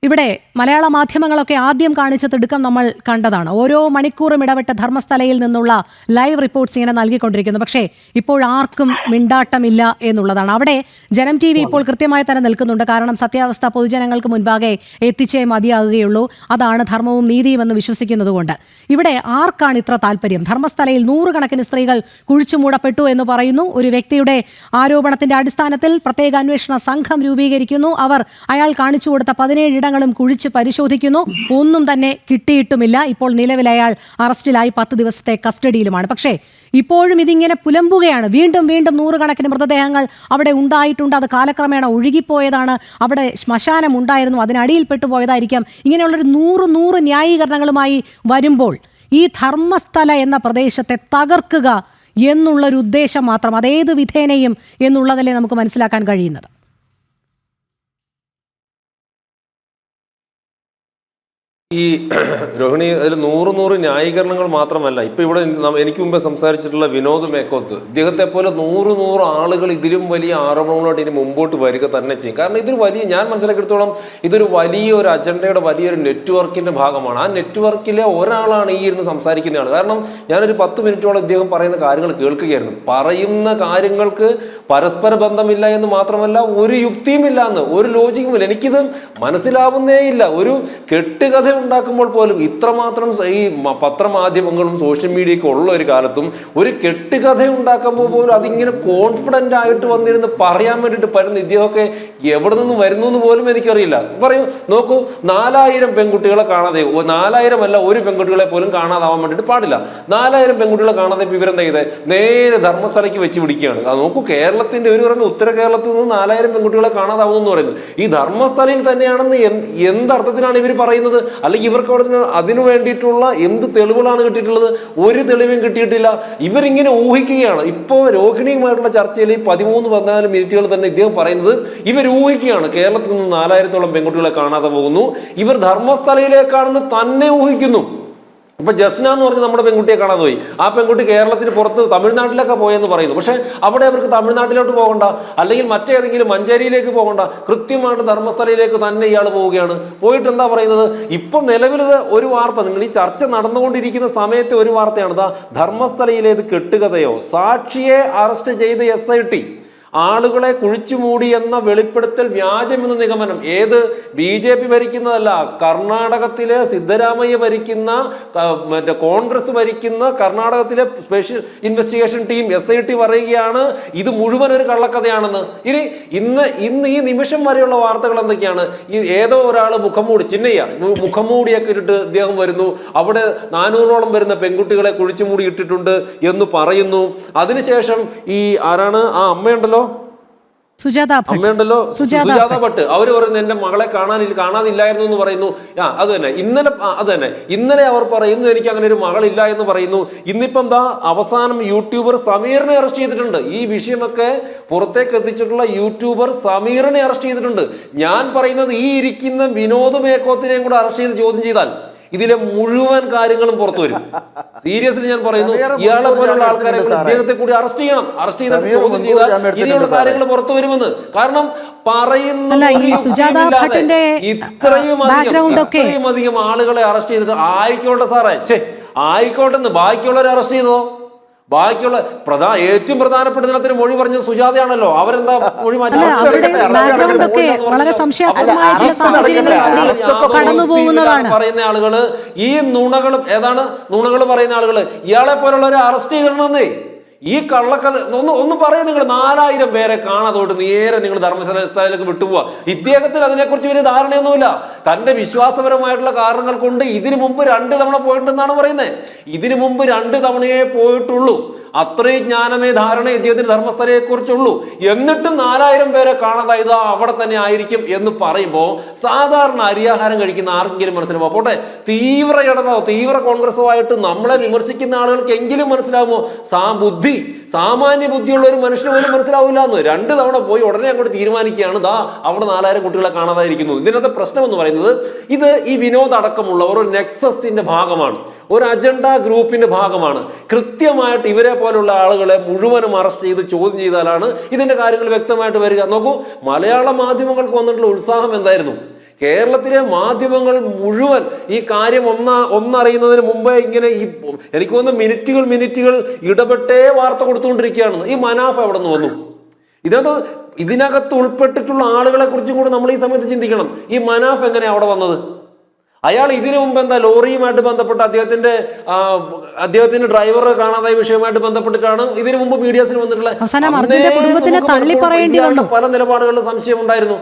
ഇവിടെ മലയാള മാധ്യമങ്ങളൊക്കെ ആദ്യം കാണിച്ച തിടുക്കം നമ്മൾ കണ്ടതാണ്. ഓരോ മണിക്കൂറും ഇടവിട്ട് ധർമ്മസ്ഥലയിൽ നിന്നുള്ള ലൈവ് റിപ്പോർട്ട്സ് ഇങ്ങനെ നൽകിക്കൊണ്ടിരിക്കുന്നു. പക്ഷേ ഇപ്പോൾ ആർക്കും മിണ്ടാട്ടമില്ല എന്നുള്ളതാണ്. അവിടെ ജനം TV ഇപ്പോൾ കൃത്യമായി തന്നെ നിൽക്കുന്നുണ്ട്. കാരണം സത്യാവസ്ഥ പൊതുജനങ്ങൾക്ക് മുൻപാകെ എത്തിച്ചേ മതിയാകുകയുള്ളൂ. അതാണ് ധർമ്മവും നീതിയും എന്ന് വിശ്വസിക്കുന്നതുകൊണ്ട്. ഇവിടെ ആർക്കാണ് ഇത്ര താല്പര്യം? ധർമ്മസ്ഥലയിൽ 100 കണക്കിന് സ്ത്രീകൾ കുഴിച്ചുമൂടപ്പെട്ടു എന്ന് പറയുന്നു. ഒരു വ്യക്തിയുടെ ആരോപണത്തിന്റെ അടിസ്ഥാനത്തിൽ പ്രത്യേക അന്വേഷണ സംഘം രൂപീകരിക്കുന്നു. അയാൾ കാണിച്ചു കൊടുത്ത 17 ഇടങ്ങളും കുഴിച്ച് പരിശോധിക്കുന്നു. ഒന്നും തന്നെ കിട്ടിയിട്ടുമില്ല. ഇപ്പോൾ നിലവിൽ അയാൾ അറസ്റ്റിലായി 10 ദിവസത്തെ കസ്റ്റഡിയിലുമാണ്. പക്ഷേ ഇപ്പോഴും ഇതിങ്ങനെ പുലമ്പുകയാണ്. വീണ്ടും 100 കണക്കിന് മൃതദേഹങ്ങൾ അവിടെ ഉണ്ടായിട്ടുണ്ട്. അത് കാലക്രമേണ ഒഴുകിപ്പോയതാണ്. അവിടെ ശ്മശാനം ഉണ്ടായിരുന്നു, അതിനടിയിൽ പെട്ടുപോയതായിരിക്കാം. ഇങ്ങനെയുള്ളൊരു 100 ന്യായീകരണങ്ങളുമായി വരുമ്പോൾ ഈ ധർമ്മസ്ഥല എന്ന പ്രദേശത്തെ തകർക്കുക എന്നുള്ളൊരു ഉദ്ദേശം മാത്രം, അതേത് വിധേനയും എന്നുള്ളതല്ലേ നമുക്ക് മനസ്സിലാക്കാൻ കഴിയുന്നത്. ഈ രോഹിണി അതിൽ 100 ന്യായീകരണങ്ങൾ മാത്രമല്ല. ഇപ്പൊ ഇവിടെ എനിക്ക് മുമ്പേ സംസാരിച്ചിട്ടുള്ള വിനോദ് മേക്കോത്ത്, ഇദ്ദേഹത്തെ പോലെ 100 ആളുകൾ ഇതിലും വലിയ ആരോപണങ്ങളോട്ട് ഇനി മുമ്പോട്ട് വരിക തന്നെ ചെയ്യും. കാരണം ഇതൊരു വലിയ, ഞാൻ മനസ്സിലാക്കിയെടുത്തോളം ഇതൊരു വലിയൊരു അജണ്ടയുടെ വലിയൊരു നെറ്റ്വർക്കിന്റെ ഭാഗമാണ്. ആ നെറ്റ്വർക്കിലെ ഒരാളാണ് ഈ ഇരുന്ന് സംസാരിക്കുന്നതാണ്. കാരണം ഞാനൊരു 10 മിനിറ്റോളം ഇദ്ദേഹം പറയുന്ന കാര്യങ്ങൾ കേൾക്കുകയായിരുന്നു. പറയുന്ന കാര്യങ്ങൾക്ക് പരസ്പര ബന്ധമില്ല എന്ന് മാത്രമല്ല ഒരു യുക്തിയുമില്ല എന്ന്, ഒരു ലോജിക്കുമില്ല. എനിക്കിത് മനസ്സിലാവുന്നേ ഇല്ല. ഒരു കെട്ടുകഥ ഉണ്ടാക്കുമ്പോൾ പോലും ഇത്രമാത്രം ഈ പത്രമാധ്യമങ്ങളും സോഷ്യൽ മീഡിയയൊക്കെ ഉള്ള ഒരു കാലത്തും ഒരു കെട്ടുകഥ ഉണ്ടാക്കുമ്പോൾ പോലും അതിങ്ങനെ കോൺഫിഡന്റ് ആയിട്ട് വന്നിരുന്ന് പറയാൻ വേണ്ടിയിട്ട് പറ്റുന്ന ഇദ്ദേഹമൊക്കെ എവിടെ നിന്ന് വരുന്നു എന്ന് പോലും എനിക്കറിയില്ല. പറയൂ, നോക്കൂ, 4000 പെൺകുട്ടികളെ കാണാതെ, 4000 അല്ല, ഒരു പെൺകുട്ടികളെ പോലും കാണാതാവാൻ വേണ്ടിയിട്ട് പാടില്ല. 4000 പെൺകുട്ടികളെ കാണാതെ ഇവരെന്താ ചെയ്തത്? നേരെ ധർമ്മസ്ഥലയ്ക്ക് വെച്ച് പിടിക്കുകയാണ്. അത് നോക്കൂ, കേരളത്തിന്റെ ഒരു പറയുന്നത് ഉത്തര കേരളത്തിൽ നിന്ന് 4000 പെൺകുട്ടികളെ കാണാതാവുന്നു എന്ന് പറയുന്നത് ഈ ധർമ്മസ്ഥലയിൽ തന്നെയാണെന്ന് എന്തർത്ഥത്തിലാണ് ഇവർ പറയുന്നത്? അല്ലെങ്കിൽ ഇവർക്ക് അവിടെ അതിനു വേണ്ടിയിട്ടുള്ള എന്ത് തെളിവുകളാണ് കിട്ടിയിട്ടുള്ളത്? ഒരു തെളിവും കിട്ടിയിട്ടില്ല. ഇവരിങ്ങനെ ഊഹിക്കുകയാണ്. ഇപ്പോൾ രോഹിണിയുമായിട്ടുള്ള ചർച്ചയിൽ 13-14 മിനിറ്റുകൾ തന്നെ ഇദ്ദേഹം പറയുന്നത് ഇവർ ഊഹിക്കുകയാണ്. കേരളത്തിൽ നിന്ന് 4000-ഓളം പെൺകുട്ടികളെ കാണാതെ പോകുന്നു, ഇവർ ധർമ്മസ്ഥലയിലേക്കാണെന്ന് തന്നെ ഊഹിക്കുന്നു. ഇപ്പൊ ജസ്ന എന്ന് പറഞ്ഞ് നമ്മുടെ പെൺകുട്ടിയെ കാണാൻ പോയി. ആ പെൺകുട്ടി കേരളത്തിന് പുറത്ത് തമിഴ്നാട്ടിലൊക്കെ പോയെന്ന് പറയുന്നു. പക്ഷെ അവിടെ അവർക്ക് തമിഴ്നാട്ടിലോട്ട് പോകണ്ട, അല്ലെങ്കിൽ മറ്റേതെങ്കിലും മഞ്ചേരിയിലേക്ക് പോകണ്ട, കൃത്യമായിട്ട് ധർമ്മസ്ഥലയിലേക്ക് തന്നെ ഇയാൾ പോവുകയാണ്. പോയിട്ട് എന്താ പറയുന്നത്? ഇപ്പൊ നിലവിൽ ഒരു വാർത്ത, നിങ്ങൾ ഈ ചർച്ച നടന്നുകൊണ്ടിരിക്കുന്ന സമയത്ത് ഒരു വാർത്തയാണ്, ധർമ്മസ്ഥലയിലേത് കെട്ടുകഥയോ, സാക്ഷിയെ അറസ്റ്റ് ചെയ്ത് SIT ആളുകളെ കുഴിച്ചുമൂടി എന്ന വെളിപ്പെടുത്തൽ വ്യാജമെന്ന നിഗമനം. ഏത് BJP ഭരിക്കുന്നതല്ല, കർണാടകത്തിലെ സിദ്ധരാമയ്യ ഭരിക്കുന്ന, മറ്റേ കോൺഗ്രസ് ഭരിക്കുന്ന കർണാടകത്തിലെ സ്പെഷ്യൽ ഇൻവെസ്റ്റിഗേഷൻ ടീം SIT പറയുകയാണ് ഇത് മുഴുവൻ ഒരു കള്ളക്കഥയാണെന്ന്. ഇന്ന് ഈ നിമിഷം വരെയുള്ള വാർത്തകൾ എന്തൊക്കെയാണ്? ഈ ഏതോ ഒരാൾ മുഖംമൂടിയൊക്കെ ഇട്ടിട്ട് ഇദ്ദേഹം വരുന്നു, അവിടെ 400ഓളം വരുന്ന പെൺകുട്ടികളെ കുഴിച്ചുമൂടി ഇട്ടിട്ടുണ്ട് എന്ന് പറയുന്നു. അതിനുശേഷം ഈ ആരാണ് ആ അമ്മയുണ്ടല്ലോ, അമ്മയുണ്ടല്ലോ, സുജാത ഭട്ട്, അവര് പറയുന്നു എന്റെ മകളെ കാണാതില്ലായിരുന്നു എന്ന് പറയുന്നു. അത് തന്നെ ഇന്നലെ അവർ പറയുന്നു എനിക്ക് അങ്ങനെ ഒരു മകളില്ല എന്ന് പറയുന്നു. ഇന്നിപ്പം അവസാനം യൂട്യൂബർ സമീറിനെ അറസ്റ്റ് ചെയ്തിട്ടുണ്ട്. ഈ വിഷയമൊക്കെ പുറത്തേക്ക് എത്തിച്ചിട്ടുള്ള യൂട്യൂബർ സമീറിനെ അറസ്റ്റ് ചെയ്തിട്ടുണ്ട്. ഞാൻ പറയുന്നത് ഈ ഇരിക്കുന്ന വിനോദ് മേക്കോത്തിനെയും കൂടെ അറസ്റ്റ് ചെയ്ത് ചോദ്യം ചെയ്താൽ ഇതിലെ മുഴുവൻ കാര്യങ്ങളും പുറത്തു വരും. സീരിയസ്ലി ഞാൻ പറയുന്നു, ഇയാളെ പോലുള്ള ആൾക്കാരെ ഇദ്ദേഹത്തെ കൂടി അറസ്റ്റ് ചെയ്യണം. അറസ്റ്റ് ചെയ്തിട്ട് ചോദ്യം ചെയ്താൽ ഇനിയുള്ള കാര്യങ്ങൾ പുറത്തു വരുമെന്ന്. കാരണം ഇത്രയും അധികം ആളുകളെ അറസ്റ്റ് ചെയ്തിട്ട് ആയിക്കോട്ടെ സാറേ, ആയിക്കോട്ടെ, ബാക്കിയുള്ളവരെ അറസ്റ്റ് ചെയ്തോ? ബാക്കിയുള്ള ഏറ്റവും പ്രധാനപ്പെട്ട ഇതിനകത്തൊരു മൊഴി പറഞ്ഞത് സുജാതയാണല്ലോ. അവരെന്താ മൊഴി മാറ്റി? പറയുന്ന ആളുകള് ഈ നുണകളും നുണകൾ പറയുന്ന ആളുകള് ഇയാളെ പോലുള്ളവരെ അറസ്റ്റ് ചെയ്തിടണമെന്നേ. ഈ കള്ളക്കഥ ഒന്ന് പറയും. നിങ്ങൾ 4000 പേരെ കാണാതോട്ട് നേരെ നിങ്ങൾ ധർമ്മസ്ഥലയിലേക്ക് വിട്ടുപോവാ. ഇദ്ദേഹത്തിന് അതിനെക്കുറിച്ച് വലിയ ധാരണയൊന്നുമില്ല. തന്റെ വിശ്വാസപരമായിട്ടുള്ള കാരണങ്ങൾ കൊണ്ട് ഇതിനു മുമ്പ് 2 തവണ പോയിട്ടുണ്ടെന്നാണ് പറയുന്നത്. ഇതിനു മുമ്പ് 2 തവണയേ പോയിട്ടുള്ളൂ. അത്രയും ജ്ഞാനമേ ധാരണ ഇദ്ദേഹത്തിന് ധർമ്മസ്ഥലയെ കുറിച്ചുള്ളൂ. എന്നിട്ടും 4000 പേരെ കാണാതായത് അവിടെ തന്നെ ആയിരിക്കും എന്ന് പറയുമ്പോൾ സാധാരണ അരിയാഹാരം കഴിക്കുന്ന ആർക്കെങ്കിലും മനസ്സിലാവുമോ? പോട്ടെ, തീവ്ര കോൺഗ്രസുമായിട്ട് നമ്മളെ വിമർശിക്കുന്ന ആളുകൾക്ക് എങ്കിലും മനസ്സിലാവുമോ? സാമാന്യ ബുദ്ധിയുള്ള ഒരു മനുഷ്യന് പോലും മനസ്സിലാവില്ല എന്ന്. 2 തവണ പോയി ഉടനെ അങ്ങോട്ട് തീരുമാനിക്കുകയാണ് അവിടെ 4000 കുട്ടികളെ കാണാതായിരിക്കുന്നു. ഇതിനകത്തെ പ്രശ്നം എന്ന് പറയുന്നത് ഇത് ഈ വിനോദ് അടക്കമുള്ളവർ ഒരു നെക്സസിന്റെ ഭാഗമാണ്, ഒരു അജണ്ട ഗ്രൂപ്പിന്റെ ഭാഗമാണ്. കൃത്യമായിട്ട് ഇവരെ പോലുള്ള ആളുകളെ മുഴുവനും അറസ്റ്റ് ചെയ്ത് ചോദ്യം ചെയ്താലാണ് ഇതിന്റെ കാര്യങ്ങൾ വ്യക്തമായിട്ട് വരിക. നോക്കൂ, മലയാള മാധ്യമങ്ങൾക്ക് വന്നിട്ടുള്ള ഉത്സാഹം എന്തായിരുന്നു? കേരളത്തിലെ മാധ്യമങ്ങൾ മുഴുവൻ ഈ കാര്യം ഒന്നറിയുന്നതിന് മുമ്പേ ഇങ്ങനെ എനിക്ക് തോന്നുന്നു മിനിറ്റുകൾ ഇടപെട്ടേ വാർത്ത കൊടുത്തുകൊണ്ടിരിക്കുകയാണ്. ഈ മനാഫ് എവിടെ നിന്ന് വന്നു? ഇതിനകത്ത് ഉൾപ്പെട്ടിട്ടുള്ള ആളുകളെ കുറിച്ചും കൂടെ നമ്മൾ ഈ സമയത്ത് ചിന്തിക്കണം. ഈ മനാഫ് എങ്ങനെയാണ് അവിടെ വന്നത്? അയാൾ ഇതിനു മുമ്പ് എന്താ ലോറിയുമായിട്ട് ബന്ധപ്പെട്ട് അദ്ദേഹത്തിന്റെ ഡ്രൈവറെ കാണാതായ വിഷയമായിട്ട് ബന്ധപ്പെട്ടിട്ടാണ് ഇതിനു മുമ്പ് മീഡിയാസിന് വന്നിട്ടുള്ള പല നിലപാടുകളിലും സംശയം ഉണ്ടായിരുന്നു.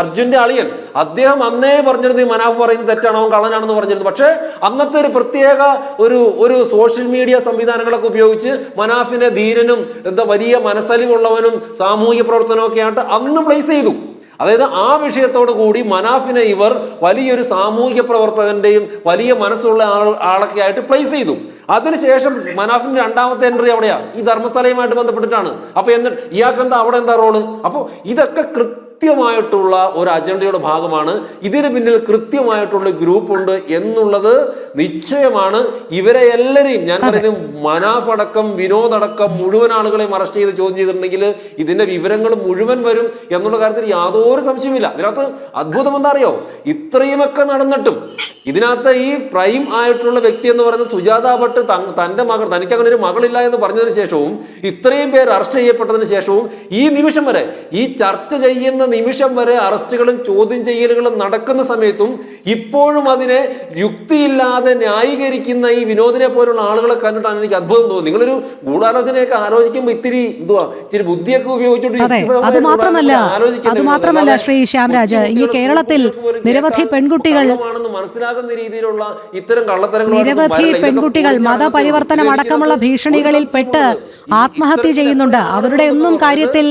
അർജുന്റെ അളിയൻ അദ്ദേഹം അന്നേ പറഞ്ഞിരുന്നു ഈ മനാഫ് പറയുന്നത് തെറ്റാണ്, അവൻ കള്ളനാണെന്ന് പറഞ്ഞിരുന്നു. പക്ഷേ അന്നത്തെ ഒരു പ്രത്യേക ഒരു സോഷ്യൽ മീഡിയ സംവിധാനങ്ങളൊക്കെ ഉപയോഗിച്ച് മനാഫിനെ ധീരനും വലിയ മനസ്സലിവുള്ളവനും സാമൂഹിക പ്രവർത്തനമൊക്കെ ആയിട്ട് അന്ന് പ്ലേസ് ചെയ്തു. അതായത് ആ വിഷയത്തോടു കൂടി മനാഫിനെ ഇവർ വലിയൊരു സാമൂഹിക പ്രവർത്തകന്റെയും വലിയ മനസ്സുള്ള ആളൊക്കെ ആയിട്ട് പ്ലേസ് ചെയ്തു. അതിനുശേഷം മനാഫിന്റെ 2ാമത്തെ എൻട്രി അവിടെയാ, ഈ ധർമ്മസ്ഥലയുമായിട്ട് ബന്ധപ്പെട്ടിട്ടാണ്. അപ്പൊ ഇയാൾക്ക് അവിടെ എന്താ റോള്? അപ്പോൾ ഇതൊക്കെ കൃത്യമായിട്ടുള്ള ഒരു അജണ്ടയുടെ ഭാഗമാണ്, ഇതിന് പിന്നിൽ കൃത്യമായിട്ടുള്ള ഗ്രൂപ്പ് ഉണ്ട് എന്നുള്ളത് നിശ്ചയമാണ്. ഇവരെ എല്ലാവരെയും ഞാൻ പറയുന്നത് മനാഫ് അടക്കം വിനോദ് അടക്കം മുഴുവൻ ആളുകളെയും അറസ്റ്റ് ചെയ്ത് ചോദ്യം ചെയ്തിട്ടുണ്ടെങ്കിൽ ഇതിന്റെ വിവരങ്ങൾ മുഴുവൻ വരും എന്നുള്ള കാര്യത്തിൽ യാതൊരു സംശയമില്ല. ഇതിനകത്ത് അത്ഭുതം എന്താ അറിയോ, ഇത്രയുമൊക്കെ നടന്നിട്ടും ഇതിനകത്ത് ഈ പ്രൈം ആയിട്ടുള്ള വ്യക്തി എന്ന് പറയുന്നത് സുജാത ഭട്ട് തന്റെ മകൾ, തനിക്ക് അങ്ങനെ ഒരു മകളില്ല എന്ന് പറഞ്ഞതിന് ശേഷവും ഇത്രയും പേർ അറസ്റ്റ് ചെയ്യപ്പെട്ടതിന് ശേഷവും ഈ നിമിഷം വരെ, ഈ ചർച്ച ചെയ്യുന്ന നിമിഷം വരെ അറസ്റ്റുകളും ചോദ്യം ചെയ്യലുകളും നടക്കുന്ന സമയത്തും ഇപ്പോഴും അതിനെ യുക്തിയില്ലാതെ ന്യായീകരിക്കുന്ന ഈ വിനോദിനെ പോലുള്ള ആളുകളെ കണ്ടിട്ടാണ് എനിക്ക് അത്ഭുതം തോന്നുന്നത്. നിങ്ങളൊരു ഗൂഢാലോചനയൊക്കെ ഇച്ചിരി ബുദ്ധിയൊക്കെ ഉപയോഗിച്ചുകൊണ്ട് അത് മാത്രമല്ല ശ്രീ ശ്യാംരാജ്, ഇനി കേരളത്തിൽ നിരവധി പെൺകുട്ടികൾ മനസ്സിലാകുന്ന രീതിയിലുള്ള ഇത്തരം കള്ളത്തരങ്ങൾ, നിരവധി പെൺകുട്ടികൾ മതപരിവർത്തനം അടക്കമുള്ള ഭീഷണികളിൽ പെട്ട് ആത്മഹത്യ ചെയ്യുന്നുണ്ട്. അവരുടെ ഒന്നും കാര്യത്തിൽ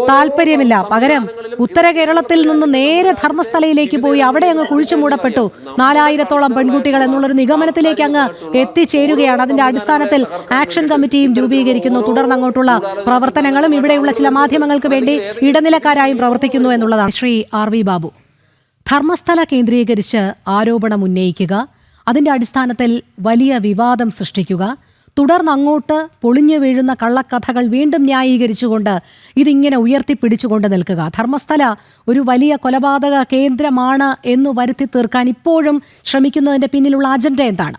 താല്പര്യമില്ല. പകരം ഉത്തര കേരളത്തിൽ നിന്ന് നേരെ ധർമ്മസ്ഥലയിലേക്ക് പോയി അവിടെ അങ്ങ് കുഴിച്ചു മൂടപ്പെട്ടു 4000-ഓളം പെൺകുട്ടികൾ എന്നുള്ളൊരു നിഗമനത്തിലേക്ക് അങ്ങ് എത്തിച്ചേരുകയാണ്. അതിന്റെ അടിസ്ഥാനത്തിൽ ആക്ഷൻ കമ്മിറ്റിയും രൂപീകരിക്കുന്നു. തുടർന്ന് അങ്ങോട്ടുള്ള പ്രവർത്തനങ്ങളും ഇവിടെയുള്ള ചില മാധ്യമങ്ങൾക്ക് വേണ്ടി ഇടനിലക്കാരായും പ്രവർത്തിക്കുന്നു എന്നുള്ളതാണ്. ശ്രീ RV ബാബു, ധർമ്മസ്ഥല കേന്ദ്രീകരിച്ച് ആരോപണം ഉന്നയിക്കുക, അതിന്റെ അടിസ്ഥാനത്തിൽ വലിയ വിവാദം സൃഷ്ടിക്കുക, തുടർന്ന് അങ്ങോട്ട് പൊളിഞ്ഞു വീഴുന്ന കള്ളക്കഥകൾ വീണ്ടും ന്യായീകരിച്ചുകൊണ്ട് ഇതിങ്ങനെ ഉയർത്തിപ്പിടിച്ചുകൊണ്ട് നിൽക്കുക. ധർമ്മസ്ഥല ഒരു വലിയ കൊലപാതക കേന്ദ്രമാണ് എന്ന് വരുത്തി തീർക്കാൻ ഇപ്പോഴും ശ്രമിക്കുന്നതിന്റെ പിന്നിലുള്ള അജണ്ട എന്താണ്?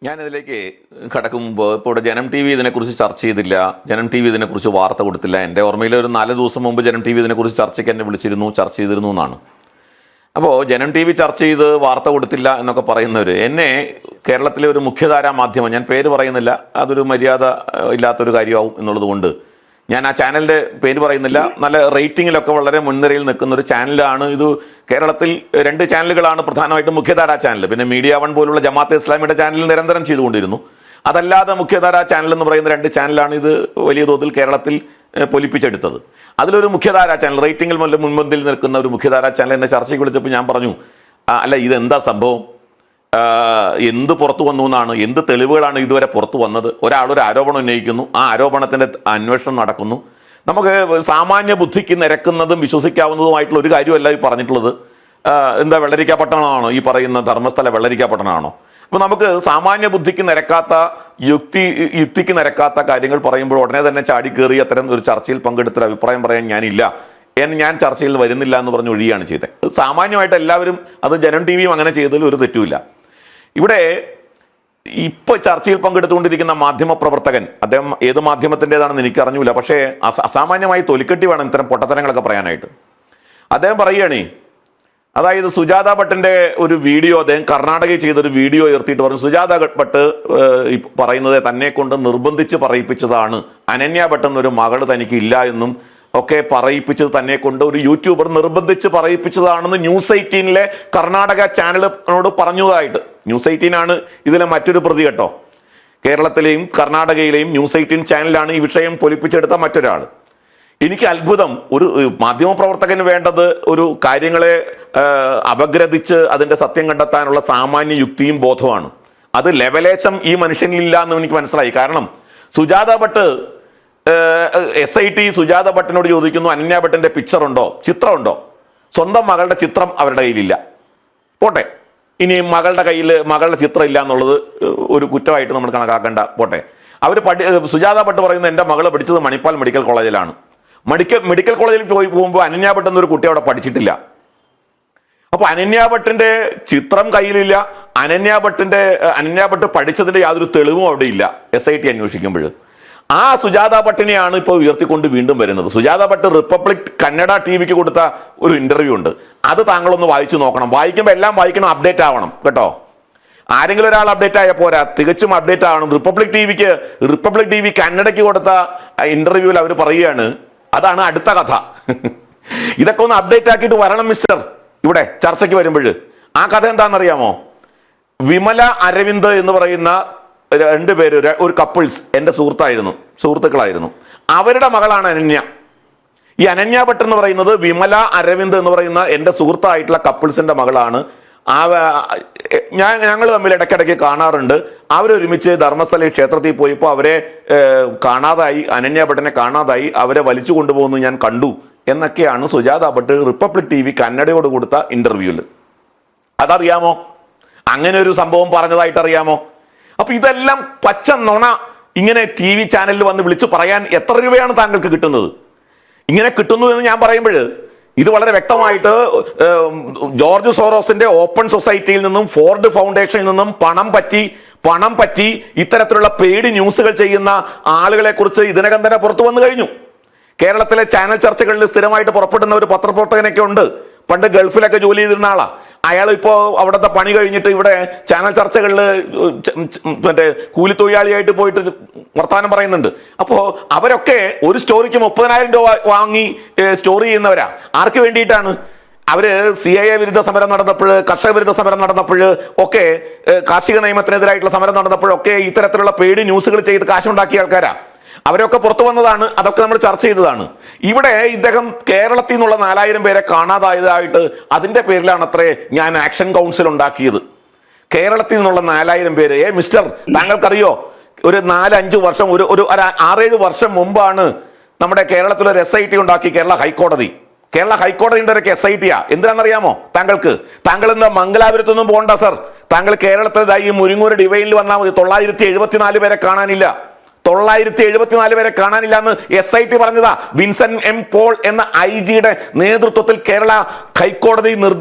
ഞാനിതിലേക്ക് കടക്കുമ്പോൾ ഇപ്പോൾ ഇവിടെ ജനം TV ഇതിനെക്കുറിച്ച് ചർച്ച ചെയ്തില്ല, ജനം TV ഇതിനെക്കുറിച്ച് വാർത്ത കൊടുത്തില്ല. എൻ്റെ ഓർമ്മയിൽ ഒരു 4 ദിവസം മുമ്പ് ജനം TV ഇതിനെക്കുറിച്ച് ചർച്ചയ്ക്ക് എന്നെ വിളിച്ചിരുന്നു, ചർച്ച ചെയ്തിരുന്നു എന്നാണ്. അപ്പോൾ ജനം TV ചർച്ച ചെയ്ത് വാർത്ത കൊടുത്തില്ല എന്നൊക്കെ പറയുന്നവർ, എന്നെ കേരളത്തിലെ ഒരു മുഖ്യധാരാ മാധ്യമം, ഞാൻ പേര് പറയുന്നില്ല, അതൊരു മര്യാദ ഇല്ലാത്തൊരു കാര്യമാവും എന്നുള്ളത് കൊണ്ട് ഞാൻ ആ ചാനലിൻ്റെ പേര് പറയുന്നില്ല, നല്ല റേറ്റിങ്ങിലൊക്കെ വളരെ മുൻനിരയിൽ നിൽക്കുന്ന ഒരു ചാനലാണ് ഇത്. കേരളത്തിൽ 2 ചാനലുകളാണ് പ്രധാനമായിട്ടും മുഖ്യധാരാ ചാനൽ, പിന്നെ മീഡിയ വൺ പോലുള്ള ജമാഅത്തെ ഇസ്ലാമിയുടെ ചാനൽ നിരന്തരം ചെയ്തുകൊണ്ടിരുന്നു. അതല്ലാതെ മുഖ്യധാരാ ചാനൽ എന്ന് പറയുന്ന 2 ചാനലാണ് ഇത് വലിയ തോതിൽ കേരളത്തിൽ പൊലിപ്പിച്ചെടുത്തത്. അതിലൊരു മുഖ്യധാരാ ചാനൽ, റേറ്റിംഗിൽ മുൻപന്തിൽ നിൽക്കുന്ന ഒരു മുഖ്യധാരാ ചാനൽ എന്നെ ചർച്ചയ്ക്ക് വിളിച്ചപ്പോൾ ഞാൻ പറഞ്ഞു, അല്ല ഇതെന്താ സംഭവം, എന്ത് പുറത്തു വന്നു എന്നാണ്, എന്ത് തെളിവുകളാണ് ഇതുവരെ പുറത്തു വന്നത്? ഒരാളൊരു ആരോപണം ഉന്നയിക്കുന്നു, ആ ആരോപണത്തിന്റെ അന്വേഷണം നടക്കുന്നു. നമുക്ക് സാമാന്യ ബുദ്ധിക്ക് നിരക്കുന്നതും വിശ്വസിക്കാവുന്നതുമായിട്ടുള്ള ഒരു കാര്യമല്ല ഈ പറഞ്ഞിട്ടുള്ളത്. എന്താ വെള്ളരിക്കാപട്ടണമാണോ ഈ പറയുന്ന ധർമ്മസ്ഥല വെള്ളരിക്കാപട്ടണമാണോ? അപ്പൊ നമുക്ക് സാമാന്യ ബുദ്ധിക്ക് നിരക്കാത്ത യുക്തിക്ക് നിരക്കാത്ത കാര്യങ്ങൾ പറയുമ്പോൾ ഉടനെ തന്നെ ചാടി കയറി അത്തരം ഒരു ചർച്ചയിൽ പങ്കെടുത്തൊരു അഭിപ്രായം പറയാൻ ഞാനില്ല, ഞാൻ ചർച്ചയിൽ വരുന്നില്ല എന്ന് പറഞ്ഞ് ഒഴിയാണ് ചെയ്തത്. സാമാന്യമായിട്ട് എല്ലാവരും, അത് ജനം TVയും അങ്ങനെ ചെയ്തതിൽ ഒരു തെറ്റുമില്ല. ഇവിടെ ഇപ്പൊ ചർച്ചയിൽ പങ്കെടുത്തുകൊണ്ടിരിക്കുന്ന മാധ്യമ പ്രവർത്തകൻ, അദ്ദേഹം ഏത് മാധ്യമത്തിൻ്റെതാണെന്ന് എനിക്ക് അറിഞ്ഞൂല, പക്ഷേ അസാമാന്യമായി തൊലിക്കെട്ടി വേണം ഇത്തരം പൊട്ടത്തരങ്ങളൊക്കെ പറയാനായിട്ട്. അദ്ദേഹം പറയുകയാണ്, അതായത് സുജാത ഭട്ടിന്റെ ഒരു വീഡിയോ, അദ്ദേഹം കർണാടകയിൽ ചെയ്തൊരു വീഡിയോ ഉയർത്തിയിട്ട് പറഞ്ഞു, സുജാത ഭട്ട് പറയുന്നത് തന്നെ കൊണ്ട് നിർബന്ധിച്ച് പറയിപ്പിച്ചതാണ്, അനന്യ ഭട്ട് എന്നൊരു മകള് തനിക്ക് ഇല്ല എന്നും ഒക്കെ പറയിപ്പിച്ചത് തന്നെ കൊണ്ട് ഒരു യൂട്യൂബർ നിർബന്ധിച്ച് പറയിപ്പിച്ചതാണെന്ന് ന്യൂസ് 18 കർണാടക ചാനലിനോട് പറഞ്ഞതായിട്ട്. ന്യൂസ് 18 ആണ് ഇതിലെ മറ്റൊരു പ്രതി കേട്ടോ. കേരളത്തിലെയും കർണാടകയിലെയും ന്യൂസ് 18 ചാനലാണ് ഈ വിഷയം പൊലിപ്പിച്ചെടുത്ത മറ്റൊരാൾ. എനിക്ക് അത്ഭുതം, ഒരു മാധ്യമപ്രവർത്തകന് വേണ്ടത് ഒരു കാര്യങ്ങളെ അപഗ്രഥിച്ച് അതിന്റെ സത്യം കണ്ടെത്താനുള്ള സാമാന്യ യുക്തിയും ബോധവുമാണ്. അത് ലെവലേശം ഈ മനുഷ്യനിലില്ല എന്ന് എനിക്ക് മനസ്സിലായി. കാരണം സുജാത ഭട്ട് SIT സുജാത ഭട്ടിനോട് ചോദിക്കുന്നു, അനന്യ ഭട്ടിന്റെ പിക്ചർ ഉണ്ടോ, ചിത്രമുണ്ടോ? സ്വന്തം മകളുടെ ചിത്രം അവരുടെ കയ്യിലില്ല. പോട്ടെ, ഇനി മകളുടെ ചിത്രം ഇല്ല എന്നുള്ളത് ഒരു കുറ്റമായിട്ട് നമ്മൾ കണക്കാക്കേണ്ട. പോട്ടെ, സുജാത ഭട്ട് പറയുന്നത് എൻ്റെ മകള് പഠിച്ചത് മണിപ്പാൽ മെഡിക്കൽ കോളേജിലാണ്. മെഡിക്കൽ കോളേജിൽ പോകുമ്പോൾ അനന്യ ഭട്ട് എന്നൊരു കുട്ടി അവിടെ പഠിച്ചിട്ടില്ല. അപ്പൊ അനന്യ ഭട്ടിന്റെ ചിത്രം കയ്യിലില്ല, അനന്യ ഭട്ട് പഠിച്ചതിന്റെ യാതൊരു തെളിവും അവിടെ ഇല്ല SIT അന്വേഷിക്കുമ്പോൾ. ആ സുജാത ഭട്ടിനെയാണ് ഇപ്പോൾ ഉയർത്തിക്കൊണ്ട് വീണ്ടും വരുന്നത്. സുജാത ഭട്ട് റിപ്പബ്ലിക് കന്നഡ TVക്ക് കൊടുത്ത ഒരു ഇന്റർവ്യൂ ഉണ്ട്, അത് താങ്കളൊന്ന് വായിച്ചു നോക്കണം. വായിക്കുമ്പോൾ എല്ലാം വായിക്കണം, അപ്ഡേറ്റ് ആവണം കേട്ടോ. ആരെങ്കിലും ഒരാൾ അപ്ഡേറ്റ് ആയ പോരാ, തികച്ചും അപ്ഡേറ്റ് ആവണം. റിപ്പബ്ലിക് TV കന്നഡയ്ക്ക് കൊടുത്ത ഇന്റർവ്യൂവിൽ അവർ പറയുകയാണ്, അതാണ് അടുത്ത കഥ. ഇതൊക്കെ ഒന്ന് അപ്ഡേറ്റ് ആക്കിയിട്ട് വരണം മിസ്റ്റർ ഇവിടെ ചർച്ചയ്ക്ക് വരുമ്പോൾ. ആ കഥ എന്താണെന്നറിയാമോ? വിമല അരവിന്ദ് എന്ന് പറയുന്ന 2 പേര്, ഒരു കപ്പിൾസ്, എൻ്റെ സുഹൃത്തുക്കളായിരുന്നു. അവരുടെ മകളാണ് അനന്യ. ഈ അനന്യ ഭട്ട് എന്ന് പറയുന്നത് വിമല അരവിന്ദ് എന്ന് പറയുന്ന എൻ്റെ സുഹൃത്തായിട്ടുള്ള കപ്പിൾസിന്റെ മകളാണ്. ഞങ്ങൾ തമ്മിൽ ഇടയ്ക്കിടയ്ക്ക് കാണാറുണ്ട്. അവരൊരുമിച്ച് ധർമ്മസ്ഥല ക്ഷേത്രത്തിൽ പോയപ്പോൾ അവരെ കാണാതായി, അനന്യ ഭട്ടിനെ കാണാതായി, അവരെ വലിച്ചു കൊണ്ടുപോകുന്നത് ഞാൻ കണ്ടു എന്നൊക്കെയാണ് സുജാത ഭട്ട് റിപ്പബ്ലിക് TV കന്നഡയോട് കൊടുത്ത ഇന്റർവ്യൂവിൽ. അതറിയാമോ? അങ്ങനെ ഒരു സംഭവം പറഞ്ഞതായിട്ട് അറിയാമോ? അപ്പൊ ഇതെല്ലാം പച്ച നുണ ഇങ്ങനെ TV ചാനലിൽ വന്ന് വിളിച്ചു പറയാൻ എത്ര രൂപയാണ് താങ്കൾക്ക് കിട്ടുന്നത്? ഇങ്ങനെ കിട്ടുന്നു എന്ന് ഞാൻ പറയുമ്പോൾ ഇത് വളരെ വ്യക്തമായിട്ട് ജോർജ് സോറോസിന്റെ ഓപ്പൺ സൊസൈറ്റിയിൽ നിന്നും ഫോർഡ് ഫൗണ്ടേഷനിൽ നിന്നും പണം പറ്റി ഇത്തരത്തിലുള്ള പെയ്ഡ് ന്യൂസുകൾ ചെയ്യുന്ന ആളുകളെ കുറിച്ച് ഇതിനകം തന്നെ പുറത്തു വന്നു കഴിഞ്ഞു. കേരളത്തിലെ ചാനൽ ചർച്ചകളിൽ സ്ഥിരമായിട്ട് പുറപ്പെടുന്ന ഒരു പത്രപ്രവർത്തകനൊക്കെ ഉണ്ട്. പണ്ട് ഗൾഫിലൊക്കെ ജോലി ചെയ്തിരുന്ന ആളാ. അയാൾ ഇപ്പോൾ അവിടുത്തെ പണി കഴിഞ്ഞിട്ട് ഇവിടെ ചാനൽ ചർച്ചകളിൽ മറ്റേ കൂലിത്തൊഴിലാളിയായിട്ട് പോയിട്ട് വർത്തമാനം പറയുന്നുണ്ട്. അപ്പോൾ അവരൊക്കെ ഒരു സ്റ്റോറിക്ക് 30,000 രൂപ വാങ്ങി സ്റ്റോറി ചെയ്യുന്നവരാ. ആർക്ക് വേണ്ടിയിട്ടാണ്? അവര് CAA വിരുദ്ധ സമരം നടന്നപ്പോൾ, കർഷക വിരുദ്ധ സമരം നടന്നപ്പോൾ ഒക്കെ, കാർഷിക നിയമത്തിനെതിരായിട്ടുള്ള സമരം നടന്നപ്പോഴൊക്കെ ഇത്തരത്തിലുള്ള പെയ്ഡ് ന്യൂസുകൾ ചെയ്ത് കാശുണ്ടാക്കിയ ആൾക്കാരാ. അവരൊക്കെ പുറത്തു വന്നതാണ്. അതൊക്കെ നമ്മൾ ചർച്ച ചെയ്തതാണ്. ഇവിടെ ഇദ്ദേഹം കേരളത്തിൽ നിന്നുള്ള 4,000 പേരെ കാണാതായതായിട്ട് അതിന്റെ പേരിലാണ് അത്രേ ഞാൻ ആക്ഷൻ കൗൺസിൽ ഉണ്ടാക്കിയത്. കേരളത്തിൽ നിന്നുള്ള 4,000 പേര്. മിസ്റ്റർ, താങ്കൾക്കറിയോ, ഒരു 4-5 വർഷം, ഒരു 6-7 വർഷം മുമ്പാണ് നമ്മുടെ കേരളത്തിലൊരു SIT ഉണ്ടാക്കി കേരള ഹൈക്കോടതിയുടെ ഒരു SIT-യാ. എന്തിനാണെന്നറിയാമോ താങ്കൾക്ക്? താങ്കൾ എന്താ മംഗലാപുരത്തൊന്നും പോകണ്ട സർ. താങ്കൾ കേരളത്തിൽ ഈ മുരിങ്ങൂർ ഡിവൈനിൽ വന്നാൽ മതി. 974 പേരെ കാണാനില്ല. 974 പേരെ കാണാനില്ല എന്ന് SIT പറഞ്ഞതാ. Vincent M. പോൾ എന്ന IG-യുടെ നേതൃത്വത്തിൽ കേരള ഹൈക്കോടതി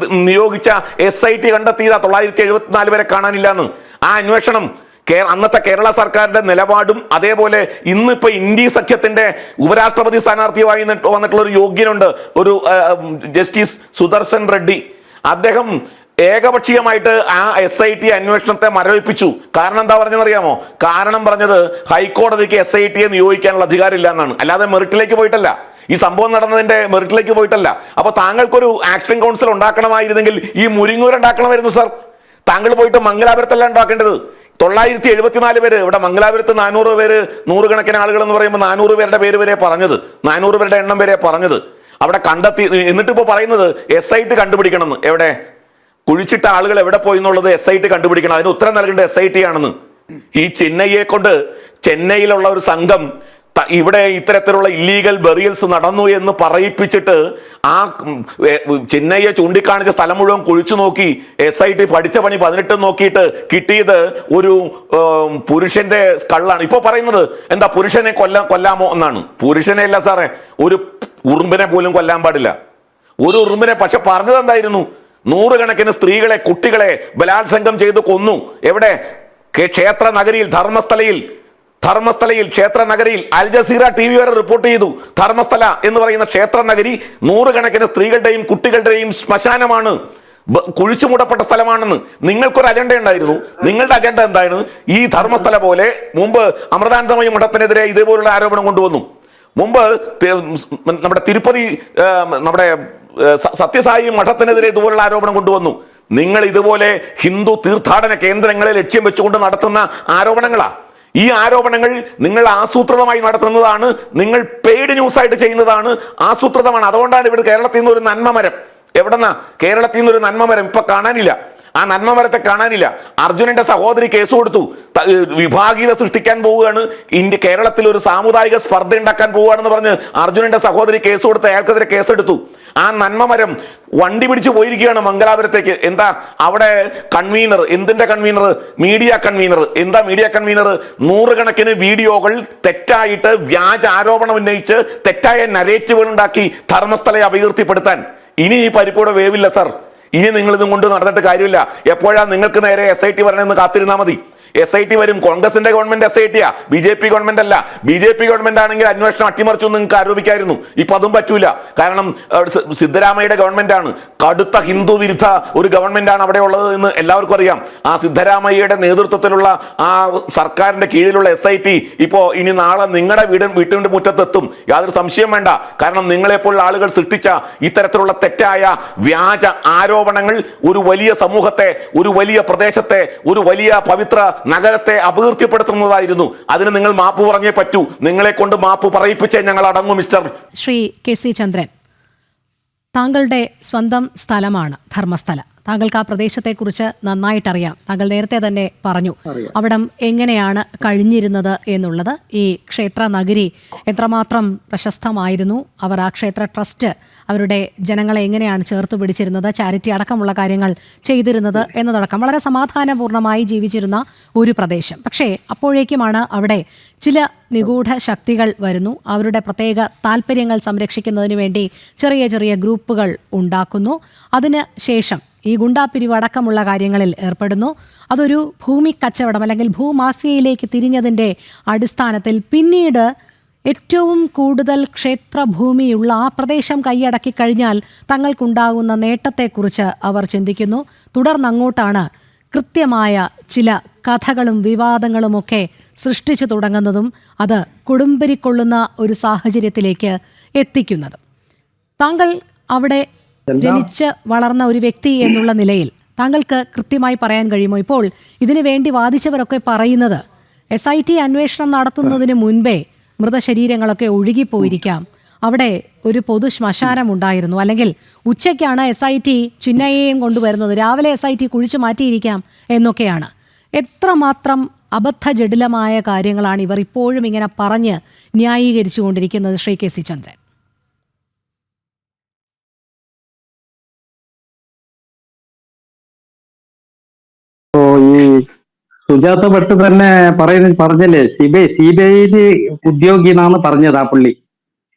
നിയോഗിച്ച SIT കണ്ടെത്തിയതാ 974 പേരെ കാണാനില്ല എന്ന്. ആ അന്വേഷണം അന്നത്തെ കേരള സർക്കാരിന്റെ നിലപാടും, അതേപോലെ ഇന്നിപ്പോ ഇന്ത്യ സഖ്യത്തിന്റെ ഉപരാഷ്ട്രപതി സ്ഥാനാർത്ഥിയുമായി വന്നിട്ടുള്ള ഒരു യോഗ്യനുണ്ട്, ഒരു ജസ്റ്റിസ് സുദർശൻ റെഡ്ഡി. അദ്ദേഹം ഏകപക്ഷീയമായിട്ട് ആ SIT അന്വേഷണത്തെ മരവിപ്പിച്ചു. കാരണം എന്താ പറഞ്ഞതെന്നറിയാമോ? കാരണം പറഞ്ഞത് ഹൈക്കോടതിക്ക് SIT-യെ നിയോഗിക്കാനുള്ള അധികാരമില്ല എന്നാണ്. അല്ലാതെ മെറിറ്റിലേക്ക് പോയിട്ടല്ല. ഈ സംഭവം നടന്നതിന്റെ മെറിറ്റിലേക്ക് പോയിട്ടല്ല. അപ്പൊ താങ്കൾക്കൊരു ആക്ഷൻ കൗൺസിൽ ഉണ്ടാക്കണമായിരുന്നെങ്കിൽ ഈ മുരിങ്ങൂർ ഉണ്ടാക്കണമായിരുന്നു സർ. താങ്കൾ പോയിട്ട് മംഗലാപുരത്തല്ല ഉണ്ടാക്കേണ്ടത്. 974 പേര്. ഇവിടെ മംഗലാപുരത്ത് 400 പേര്, 100 കണക്കിന് ആളുകൾ എന്ന് പറയുമ്പോൾ 400 പേരുടെ പേര് വരെ പറഞ്ഞത്, 400 പേരുടെ എണ്ണം വരെ പറഞ്ഞത് അവിടെ കണ്ടെത്തി. എന്നിട്ട് ഇപ്പോ പറയുന്നത് SIT കണ്ടുപിടിക്കണം. എവിടെ കുഴിച്ചിട്ട ആളുകൾ എവിടെ പോയി എന്നുള്ളത് SIT കണ്ടുപിടിക്കണം. അതിന് ഉത്തരം നൽകേണ്ട SIT ആണെന്ന്. ഈ ചെന്നൈയിലുള്ള ഒരു സംഘം ഇവിടെ ഇത്തരത്തിലുള്ള ഇല്ലീഗൽ ബെറിയൽസ് നടന്നു എന്ന് പറയിപ്പിച്ചിട്ട് ആ ചെന്നൈയെ ചൂണ്ടിക്കാണിച്ച സ്ഥലം മുഴുവൻ കുഴിച്ചു നോക്കി. SIT പഠിച്ച പണി 18 നോക്കിയിട്ട് കിട്ടിയത് ഒരു പുരുഷന്റെ സ്കള്ളാണ്. ഇപ്പൊ പറയുന്നത് എന്താ, പുരുഷനെ കൊല്ലാമോ എന്നാണ്. പുരുഷനെ അല്ല സാറേ, ഒരു ഉറുമ്പിനെ പോലും കൊല്ലാൻ പാടില്ല. ഒരു ഉറുമ്പിനെ. പക്ഷെ പറഞ്ഞത് എന്തായിരുന്നു? 100 കണക്കിന് സ്ത്രീകളെ, കുട്ടികളെ ബലാത്സംഗം ചെയ്ത് കൊന്നു. എവിടെ? ക്ഷേത്ര നഗരിയിൽ, ധർമ്മസ്ഥലയിൽ ക്ഷേത്ര നഗരിയിൽ. അൽ ജസീറ TV വരെ റിപ്പോർട്ട് ചെയ്തു. ധർമ്മസ്ഥല എന്ന് പറയുന്ന ക്ഷേത്ര നഗരി 100 കണക്കിന് സ്ത്രീകളുടെയും കുട്ടികളുടെയും ശ്മശാനമാണ്, കുഴിച്ചുമൂടപ്പെട്ട സ്ഥലമാണെന്ന്. നിങ്ങൾക്കൊരു അജണ്ട ഉണ്ടായിരുന്നു. നിങ്ങളുടെ അജണ്ട എന്തായിരുന്നു? ഈ ധർമ്മസ്ഥല പോലെ മുമ്പ് അമൃതാനന്ദമയി മഠത്തിനെതിരെ ഇതേപോലുള്ള ആരോപണം കൊണ്ടുവന്നു. മുമ്പ് നമ്മുടെ തിരുപ്പതി, നമ്മുടെ സത്യസായി മഠത്തിനെതിരെ ഇതുപോലുള്ള ആരോപണം കൊണ്ടുവന്നു. നിങ്ങൾ ഇതുപോലെ ഹിന്ദു തീർത്ഥാടന കേന്ദ്രങ്ങളെ ലക്ഷ്യം വെച്ചുകൊണ്ട് നടത്തുന്ന ആരോപണങ്ങളാ. ഈ ആരോപണങ്ങൾ നിങ്ങൾ ആസൂത്രിതമായി നടത്തുന്നതാണ്. നിങ്ങൾ പെയ്ഡ് ന്യൂസായിട്ട് ചെയ്യുന്നതാണ്, ആസൂത്രിതമാണ്. അതുകൊണ്ടാണ് ഇവിടെ കേരളത്തിൽ നിന്ന് ഒരു നന്മമരം, എവിടെന്നാ കേരളത്തിൽ നിന്ന് ഒരു നന്മമരം ഇപ്പൊ കാണാനില്ല. ആ നന്മമരത്തെ കാണാനില്ല. അർജുനന്റെ സഹോദരി കേസ് കൊടുത്തു. വിഭാഗീയത സൃഷ്ടിക്കാൻ പോവുകയാണ്, കേരളത്തിൽ ഒരു സാമുദായിക സ്പർദ്ധ ഉണ്ടാക്കാൻ പോവുകയാണെന്ന് പറഞ്ഞ് അർജുനന്റെ സഹോദരി കേസ് കൊടുത്ത് അയാൾക്കെതിരെ കേസെടുത്തു. ആ നന്മമരം വണ്ടി പിടിച്ചു പോയിരിക്കുകയാണ് മംഗലാപുരത്തേക്ക്. എന്താ അവിടെ കൺവീനർ? എന്തിന്റെ കൺവീനർ? Media convener. എന്താ മീഡിയ കൺവീനർ? 100 കണക്കിന് വീഡിയോകൾ തെറ്റായിട്ട് വ്യാജ ആരോപണം ഉന്നയിച്ച് തെറ്റായ നരേറ്റീവുകൾ ഉണ്ടാക്കി ധർമ്മസ്ഥലയെ അപകീർത്തിപ്പെടുത്താൻ. ഇനി ഈ പരിപ്പോടെ വേവില്ല സർ. ഇനി നിങ്ങൾ ഇതും കൊണ്ട് നടന്നിട്ട് കാര്യമില്ല. എപ്പോഴാ നിങ്ങൾക്ക് നേരെ SIT വരണമെന്ന് കാത്തിരുന്നാൽ മതി. SIT വരും. കോൺഗ്രസിന്റെ ഗവൺമെന്റ് SIT-യാ, BJP ഗവൺമെന്റ് അല്ല. BJP ഗവൺമെന്റ് ആണെങ്കിൽ അന്വേഷണം അട്ടിമറിച്ചു നിങ്ങൾക്ക് ആരോപിക്കായിരുന്നു. ഇപ്പൊ അതും പറ്റൂല. കാരണം സിദ്ധരാമയ്യയുടെ ഗവൺമെന്റ് ആണ്. കടുത്ത ഹിന്ദു വിരുദ്ധ ഒരു ഗവൺമെന്റ് ആണ് അവിടെ ഉള്ളത് എന്ന് എല്ലാവർക്കും അറിയാം. ആ സിദ്ധരാമയ്യയുടെ നേതൃത്വത്തിലുള്ള ആ സർക്കാരിന്റെ കീഴിലുള്ള SIT ഇപ്പോ ഇനി നാളെ നിങ്ങളുടെ വീട്ടിന്റെ മുറ്റത്തെത്തും. യാതൊരു സംശയം വേണ്ട. കാരണം നിങ്ങളെപ്പോലുള്ള ആളുകൾ സൃഷ്ടിച്ച ഇത്തരത്തിലുള്ള തെറ്റായ വ്യാജ ആരോപണങ്ങൾ ഒരു വലിയ സമൂഹത്തെ, ഒരു വലിയ പ്രദേശത്തെ, ഒരു വലിയ പവിത്ര നഗരത്തെ അപകീർത്തിപ്പെടുത്തുന്നതായിരുന്നു. അതിന് നിങ്ങൾ മാപ്പ് പറഞ്ഞേ പറ്റൂ. നിങ്ങളെ കൊണ്ട് മാപ്പ് പറയിപ്പിച്ചേ ഞങ്ങൾ അടങ്ങും. മിസ്റ്റർ ശ്രീ KC ചന്ദ്രൻ, താങ്കളുടെ സ്വന്തം സ്ഥലമാണ് ധർമ്മസ്ഥല. താങ്കൾക്ക് ആ പ്രദേശത്തെക്കുറിച്ച് നന്നായിട്ടറിയാം. താങ്കൾ നേരത്തെ തന്നെ പറഞ്ഞു അവിടം എങ്ങനെയാണ് കഴിഞ്ഞിരുന്നത് എന്നുള്ളത്. ഈ ക്ഷേത്ര നഗരി എത്രമാത്രം പ്രശസ്തമായിരുന്നു, അവർ ആ ക്ഷേത്ര ട്രസ്റ്റ് അവരുടെ ജനങ്ങളെ എങ്ങനെയാണ് ചേർത്ത് പിടിച്ചിരുന്നത്, ചാരിറ്റി അടക്കമുള്ള കാര്യങ്ങൾ ചെയ്തിരുന്നത് എന്നതടക്കം വളരെ സമാധാനപൂർണ്ണമായി ജീവിച്ചിരുന്ന ഒരു പ്രദേശം. പക്ഷേ അപ്പോഴേക്കുമാണ് അവിടെ ചില നിഗൂഢ ശക്തികൾ വരുന്നു. അവരുടെ പ്രത്യേക താല്പര്യങ്ങൾ സംരക്ഷിക്കുന്നതിന് വേണ്ടി ചെറിയ ചെറിയ ഗ്രൂപ്പുകൾ ഉണ്ടാക്കുന്നു. അതിന് ശേഷം ഈ ഗുണ്ടാപ്പിരിവ് അടക്കമുള്ള കാര്യങ്ങളിൽ ഏർപ്പെടുന്നു. അതൊരു ഭൂമി കച്ചവടം അല്ലെങ്കിൽ ഭൂമാഫിയയിലേക്ക് തിരിഞ്ഞതിൻ്റെ അടിസ്ഥാനത്തിൽ പിന്നീട് ഏറ്റവും കൂടുതൽ ക്ഷേത്രഭൂമിയുള്ള ആ പ്രദേശം കൈയടക്കി കഴിഞ്ഞാൽ തങ്ങൾക്കുണ്ടാകുന്ന നേട്ടത്തെക്കുറിച്ച് അവർ ചിന്തിക്കുന്നു. തുടർന്നങ്ങോട്ടാണ് കൃത്യമായ ചില കഥകളും വിവാദങ്ങളുമൊക്കെ സൃഷ്ടിച്ചു തുടങ്ങുന്നതും അത് കൊടുമ്പിരിക്കൊള്ളുന്ന ഒരു സാഹചര്യത്തിലേക്ക് എത്തിക്കുന്നത്. താങ്കൾ അവിടെ ജനിച്ച് വളർന്ന ഒരു വ്യക്തി എന്നുള്ള നിലയിൽ താങ്കൾക്ക് കൃത്യമായി പറയാൻ കഴിയുമോ? ഇപ്പോൾ ഇതിനു വേണ്ടി വാദിച്ചവരൊക്കെ പറയുന്നത് SIT അന്വേഷണം നടത്തുന്നതിന് മുൻപേ മൃതശരീരങ്ങളൊക്കെ ഒഴുകിപ്പോയിരിക്കാം, അവിടെ ഒരു പൊതു ശ്മശാനം ഉണ്ടായിരുന്നു, അല്ലെങ്കിൽ ഉച്ചയ്ക്കാണ് SIT ചിന്നയെയും കൊണ്ടുവരുന്നത്, രാവിലെ SIT കുഴിച്ചു മാറ്റിയിരിക്കാം എന്നൊക്കെയാണ്. എത്രമാത്രം അബദ്ധജടിലമായ കാര്യങ്ങളാണ് ഇവർ ഇപ്പോഴും ഇങ്ങനെ പറഞ്ഞ് ന്യായീകരിച്ചു കൊണ്ടിരിക്കുന്നത്, ശ്രീ KC ചന്ദ്രൻ? ഈ സുജാത ഭട്ട് തന്നെ പറഞ്ഞല്ലേ, CBI ഉദ്യോഗി എന്നാണ് പറഞ്ഞത് ആ പുള്ളി.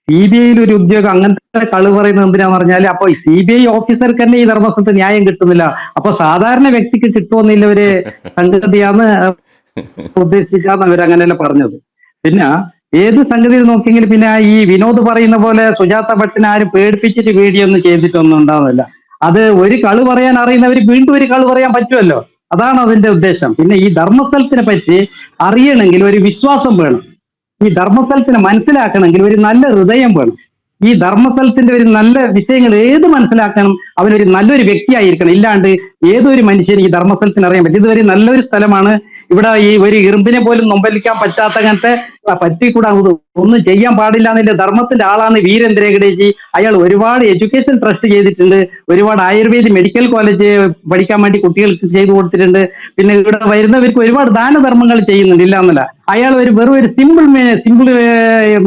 CBI ഒരു ഉദ്യോഗം അങ്ങനത്തെ കളി പറയുന്നത് എന്തിനാന്ന് പറഞ്ഞാല്, അപ്പൊ CBI ഓഫീസർക്ക് തന്നെ ഈ ധർമ്മസ്ഥലത്ത് ന്യായം കിട്ടുന്നില്ല, അപ്പൊ സാധാരണ വ്യക്തിക്ക് കിട്ടുമെന്നില്ല ഒരു സംഗതിയാന്ന് ഉദ്ദേശിച്ചാന്ന് അവരങ്ങനെയല്ല പറഞ്ഞത്. പിന്നെ ഏത് സംഗതിയിൽ നോക്കിയെങ്കിൽ പിന്നെ ഈ വിനോദ് പറയുന്ന പോലെ സുജാത ഭട്ടിനെ ആരും പേടിപ്പിച്ചിട്ട് വീഡിയോ ഒന്നും ചെയ്തിട്ടൊന്നും ഉണ്ടാവുന്നില്ല. അത് ഒരു കളി പറയാൻ അറിയുന്നവർ വീണ്ടും ഒരു കളി പറയാൻ പറ്റുമല്ലോ, അതാണ് അതിന്റെ ഉദ്ദേശം. പിന്നെ ഈ ധർമ്മസ്ഥലത്തിനെ പറ്റി അറിയണമെങ്കിൽ ഒരു വിശ്വാസം വേണം. ഈ ധർമ്മസ്ഥലത്തിനെ മനസ്സിലാക്കണമെങ്കിൽ ഒരു നല്ല ഹൃദയം വേണം. ഈ ധർമ്മസ്ഥലത്തിന്റെ ഒരു നല്ല വിഷയങ്ങൾ ഏത് മനസ്സിലാക്കണം അവനൊരു നല്ലൊരു വ്യക്തിയായിരിക്കണം. ഇല്ലാണ്ട് ഏതൊരു മനുഷ്യന് ഈ ധർമ്മസ്ഥലത്തിന് അറിയാൻ പറ്റും. ഇതൊരു നല്ലൊരു സ്ഥലമാണ്. ഇവിടെ ഈ ഒരു ഇറുമ്പിനെ പോലും നൊമ്പലിക്കാൻ പറ്റാത്ത അങ്ങനത്തെ പറ്റിക്കൂടാ, ഒന്നും ചെയ്യാൻ പാടില്ല എന്നില്ല ധർമ്മത്തിന്റെ ആളാണ് വീരേന്ദ്ര ഹെഗ്ഡേജി. അയാൾ ഒരുപാട് എഡ്യൂക്കേഷൻ ട്രസ്റ്റ് ചെയ്തിട്ടുണ്ട്, ഒരുപാട് ആയുർവേദിക് മെഡിക്കൽ കോളേജ് പഠിക്കാൻ വേണ്ടി കുട്ടികൾക്ക് ചെയ്തു കൊടുത്തിട്ടുണ്ട്. പിന്നെ ഇവിടെ വരുന്നവർക്ക് ഒരുപാട് ദാനധർമ്മങ്ങൾ ചെയ്യുന്നുണ്ട്, ഇല്ല എന്നല്ല. അയാൾ വെറും ഒരു സിമ്പിൾ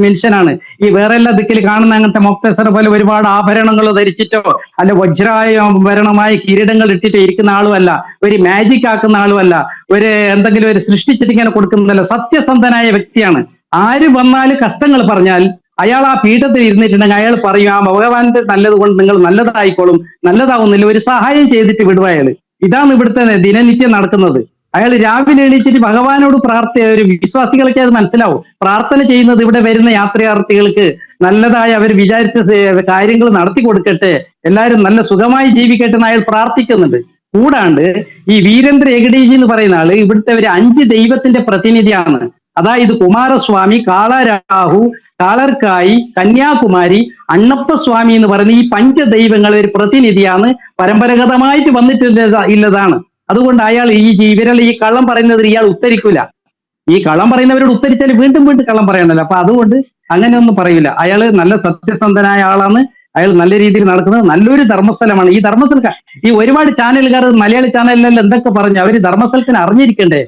മനുഷ്യനാണ്. ഈ വേറെ എല്ലാ ദിക്കിൽ കാണുന്ന അങ്ങനത്തെ മൊക്തസർ പോലെ ഒരുപാട് ആഭരണങ്ങളോ ധരിച്ചിട്ടോ അല്ല വജ്രാഭരണമായ കിരീടങ്ങൾ ഇട്ടിട്ടോ ഇരിക്കുന്ന ആളുമല്ല, ഒരു മാജിക് ആക്കുന്ന ആളുമല്ല, ഒരു എന്തെങ്കിലും ഒരു സൃഷ്ടിച്ചിട്ട് ഇങ്ങനെ കൊടുക്കുന്നതല്ല. സത്യസന്ധനായ വ്യക്തിയാണ്. ആര് വന്നാലും കഷ്ടങ്ങൾ പറഞ്ഞാൽ അയാൾ ആ പീഠത്തിൽ ഇരുന്നിട്ടുണ്ടെങ്കിൽ അയാൾ പറയും, ആ ഭഗവാന്റെ നല്ലത് കൊണ്ട് നിങ്ങൾ നല്ലതായിക്കോളും, നല്ലതാവുന്നില്ല, ഒരു സഹായം ചെയ്തിട്ട് വിടുക അയാൾ. ഇതാണ് ഇവിടുത്തെ ദിനനിത്യം നടക്കുന്നത്. അയാൾ രാവിലെ എണീച്ചിട്ട് ഭഗവാനോട് ഒരു വിശ്വാസികൾക്ക് അത് മനസ്സിലാവും, പ്രാർത്ഥന ചെയ്യുന്നത് ഇവിടെ വരുന്ന യാത്രാർത്ഥികൾക്ക് നല്ലതായി അവർ വിചാരിച്ച കാര്യങ്ങൾ നടത്തി കൊടുക്കട്ടെ, എല്ലാവരും നല്ല സുഖമായി ജീവിക്കട്ടെ എന്ന് അയാൾ പ്രാർത്ഥിക്കുന്നുണ്ട്. കൂടാണ്ട് ഈ വീരേന്ദ്ര ഹെഗ്ഡേജി എന്ന് പറയുന്ന ആള് ഇവിടുത്തെ ഒരു 5 ദൈവത്തിന്റെ പ്രതിനിധിയാണ്. അതായത് കുമാരസ്വാമി, കാളരാഹു, കാളർക്കായി, കന്യാകുമാരി, അണ്ണപ്പസ്വാമി എന്ന് പറയുന്ന ഈ 5 ദൈവങ്ങളെ ഒരു പ്രതിനിധിയാണ്, പരമ്പരാഗതമായിട്ട് വന്നിട്ടുള്ളതാണ്. അതുകൊണ്ട് അയാൾ ഇവരെല്ലാം ഈ കള്ളം പറയുന്നതിൽ ഇയാൾ ഉത്തരിക്കൂല. ഈ കള്ളം പറയുന്നവരോട് ഉത്തരിച്ചാൽ വീണ്ടും വീണ്ടും കള്ളം പറയണല്ലോ. അപ്പൊ അതുകൊണ്ട് അങ്ങനെയൊന്നും പറയൂല. അയാൾ നല്ല സത്യസന്ധനായ ആളാണ്. അയാൾ നല്ല രീതിയിൽ നടക്കുന്നത് നല്ലൊരു ധർമ്മസ്ഥലമാണ്. ഈ ധർമ്മസ്ഥലം ഈ ഒരുപാട് ചാനലുകാർ മലയാളി ചാനലിലെല്ലാം എന്തൊക്കെ പറഞ്ഞു, അവര് ധർമ്മസ്ഥലത്തിന് അറിഞ്ഞിരിക്കണ്ടേ?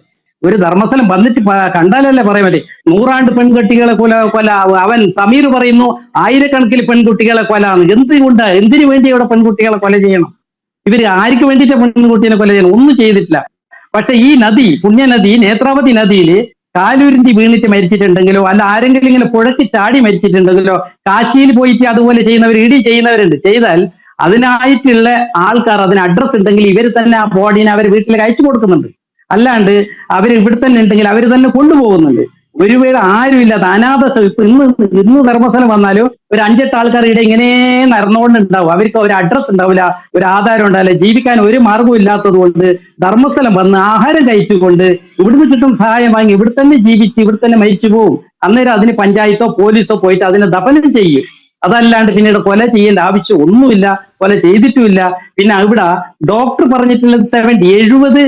ഒരു ധർമ്മസ്ഥലം വന്നിട്ട് കണ്ടാലല്ലേ പറയാൻ പറ്റി. 100 പെൺകുട്ടികളെ കൊല അവൻ സമീർ പറയുന്നു, 1000കണക്കിന് പെൺകുട്ടികളെ കൊലാണ്. എന്തിനു വേണ്ടി ഇവിടെ പെൺകുട്ടികളെ കൊല ചെയ്യണം? ഇവര് ആർക്ക് വേണ്ടിയിട്ട് പെൺകുട്ടിയെ കൊല ചെയ്യണം? ഒന്നും ചെയ്തിട്ടില്ല. പക്ഷെ ഈ നദി, പുണ്യനദി നേത്രാവതി നദിയിൽ കാലുരുന്തി വീണിട്ട് മരിച്ചിട്ടുണ്ടെങ്കിലോ അല്ല ആരെങ്കിലും ഇങ്ങനെ പുഴക്കി ചാടി മരിച്ചിട്ടുണ്ടെങ്കിലോ, കാശിയിൽ പോയിട്ട് അതുപോലെ ചെയ്യുന്നവർ ഇടി ചെയ്യുന്നവരുണ്ട്. ചെയ്താൽ അതിനായിട്ടുള്ള ആൾക്കാർ, അതിന് അഡ്രസ് ഉണ്ടെങ്കിൽ ഇവർ തന്നെ ആ ബോഡീനെ അവർ വീട്ടിലേക്ക് അയച്ചു കൊടുക്കുന്നുണ്ട്. അല്ലാണ്ട് അവർ ഇവിടെ തന്നെ ഉണ്ടെങ്കിൽ അവർ തന്നെ കൊണ്ടുപോകുന്നുണ്ട്. ഒരു വേള ആരുമില്ലാത്ത അനാഥ ഇന്ന് ധർമ്മസ്ഥലം വന്നാലും ഒരു 5-8 ആൾക്കാർ ഇവിടെ ഇങ്ങനെ നടന്നുകൊണ്ടുണ്ടാവും. അവർക്ക് ഒരു അഡ്രസ് ഉണ്ടാവില്ല, ഒരു ആധാരം ഉണ്ടാവില്ല, ജീവിക്കാൻ ഒരു മാർഗവും ഇല്ലാത്തത് കൊണ്ട് ധർമ്മസ്ഥലം വന്ന് ആഹാരം കഴിച്ചുകൊണ്ട് ഇവിടുന്ന് കിട്ടും സഹായം വാങ്ങി ഇവിടെ തന്നെ ജീവിച്ച് ഇവിടെ തന്നെ മരിച്ചു പോകും. അന്നേരം അതിന് പഞ്ചായത്തോ പോലീസോ പോയിട്ട് അതിനെ ദഫനം ചെയ്യും. അതല്ലാണ്ട് പിന്നീട് കൊല ചെയ്യേണ്ട ആവശ്യം ഒന്നുമില്ല, കൊല ചെയ്തിട്ടുമില്ല. പിന്നെ ഇവിടെ ഡോക്ടർ പറഞ്ഞിട്ടുള്ളത് 70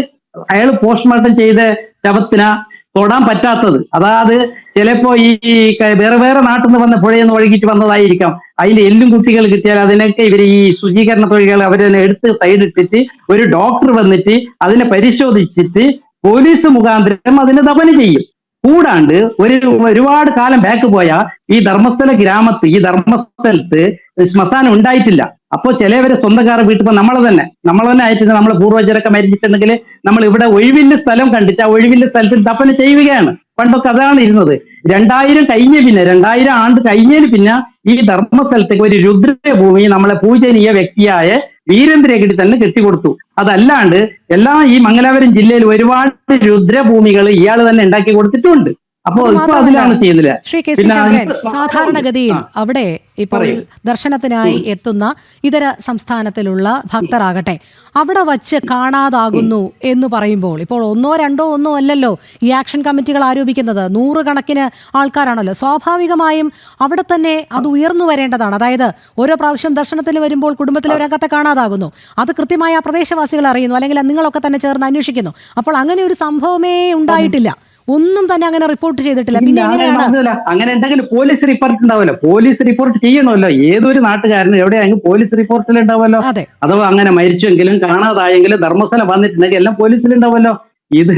അയാൾ പോസ്റ്റ്മോർട്ടം ചെയ്ത ശവത്തിന് തൊടാൻ പറ്റാത്തത്. അതായത് ചിലപ്പോ ഈ വേറെ വേറെ നാട്ടിൽ നിന്ന് വന്ന പുഴയിൽ നിന്ന് ഒഴുകിയിട്ട് വന്നതായിരിക്കാം. അതിൽ എല്ലും കുത്തികൾ കിട്ടിയാൽ അതിനൊക്കെ ഇവർ ഈ ശുചീകരണ തൊഴിലാളികൾ അവരെ എടുത്ത് സൈഡിട്ടിട്ട് ഒരു ഡോക്ടർ വന്നിട്ട് അതിനെ പരിശോധിച്ചിട്ട് പോലീസ് മുഖാന്തരം അതിനെ ദഫന് ചെയ്യും. കൂടാണ്ട് ഒരുപാട് കാലം ബാക്ക് പോയ ഈ ധർമ്മസ്ഥല ഗ്രാമത്ത് ഈ ധർമ്മസ്ഥലത്ത് ശ്മശാനം ഉണ്ടായിട്ടില്ല. അപ്പോ ചിലവരെ സ്വന്തക്കാരെ വീട്ടിൽ നമ്മളെ തന്നെ അയച്ചിട്ട് നമ്മളെ പൂർവ്വജരൊക്കെ മരിച്ചിട്ടുണ്ടെങ്കിൽ നമ്മൾ ഇവിടെ ഒഴിവില്ല സ്ഥലം കണ്ടിട്ട് ആ ഒഴിവില്ല സ്ഥലത്തിൽ ദഫന ചെയ്യുകയാണ്. പണ്ടൊക്കെ അതാണ് ഇരുന്നത്. 2000 കഴിഞ്ഞ പിന്നെ 2000 ആണ്ട് കഴിഞ്ഞതിന് പിന്നെ ഈ ധർമ്മസ്ഥലത്തേക്ക് ഒരു രുദ്രഭൂമി നമ്മളെ പൂജനീയ വ്യക്തിയായ വീരേന്ദ്രഗിരി തന്നെ കെട്ടിക്കൊടുത്തു. അതല്ലാണ്ട് ഈ മംഗലാപുരം ജില്ലയിൽ ഒരുപാട് രുദ്രഭൂമികൾ ഇയാൾ തന്നെ ഉണ്ടാക്കി കൊടുത്തിട്ടുണ്ട്. അപ്പോൾ ഇപ്പൊ അതിലാണ് ചെയ്യുന്നില്ല. ശ്രീ കെ സി ചന്ദ്രൻ, സാധാരണഗതിയിൽ അവിടെ ഇപ്പോൾ ദർശനത്തിനായി എത്തുന്ന ഇതര സംസ്ഥാനത്തിലുള്ള ഭക്തരാകട്ടെ അവിടെ വച്ച് കാണാതാകുന്നു എന്ന് പറയുമ്പോൾ ഇപ്പോൾ 1 2 ഒന്നോ അല്ലല്ലോ ഈ ആക്ഷൻ കമ്മിറ്റികൾ ആരോപിക്കുന്നത്, 100 കണക്കിന് ആൾക്കാരാണല്ലോ. സ്വാഭാവികമായും അവിടെ തന്നെ അത് ഉയർന്നു വരേണ്ടതാണ്. അതായത് ഓരോ പ്രാവശ്യം ദർശനത്തിന് വരുമ്പോൾ കുടുംബത്തിലെ ഒരംഗത്തെ കാണാതാകുന്നു, അത് കൃത്യമായി ആ പ്രദേശവാസികൾ അറിയുന്നു, അല്ലെങ്കിൽ നിങ്ങളൊക്കെ തന്നെ ചേർന്ന് അന്വേഷിക്കുന്നു. അപ്പോൾ അങ്ങനെ ഒരു സംഭവമേ ഉണ്ടായിട്ടില്ല, ഒന്നും തന്നെ അങ്ങനെ റിപ്പോർട്ട് ചെയ്തിട്ടില്ല. പിന്നെ അങ്ങനെ എന്തെങ്കിലും പോലീസ് റിപ്പോർട്ട് ഉണ്ടാവുമല്ലോ, പോലീസ് റിപ്പോർട്ട് ചെയ്യണമല്ലോ. ഏതൊരു നാട്ടുകാരനും എവിടെയാണെങ്കിലും പോലീസ് റിപ്പോർട്ടിൽ ഉണ്ടാവുമല്ലോ. അഥവാ അങ്ങനെ മരിച്ചെങ്കിലും കാണാതായെങ്കിലും ധർമ്മസ്ഥലം വന്നിട്ടുണ്ടെങ്കിൽ എല്ലാം പോലീസിലുണ്ടാവുമല്ലോ. ഇത്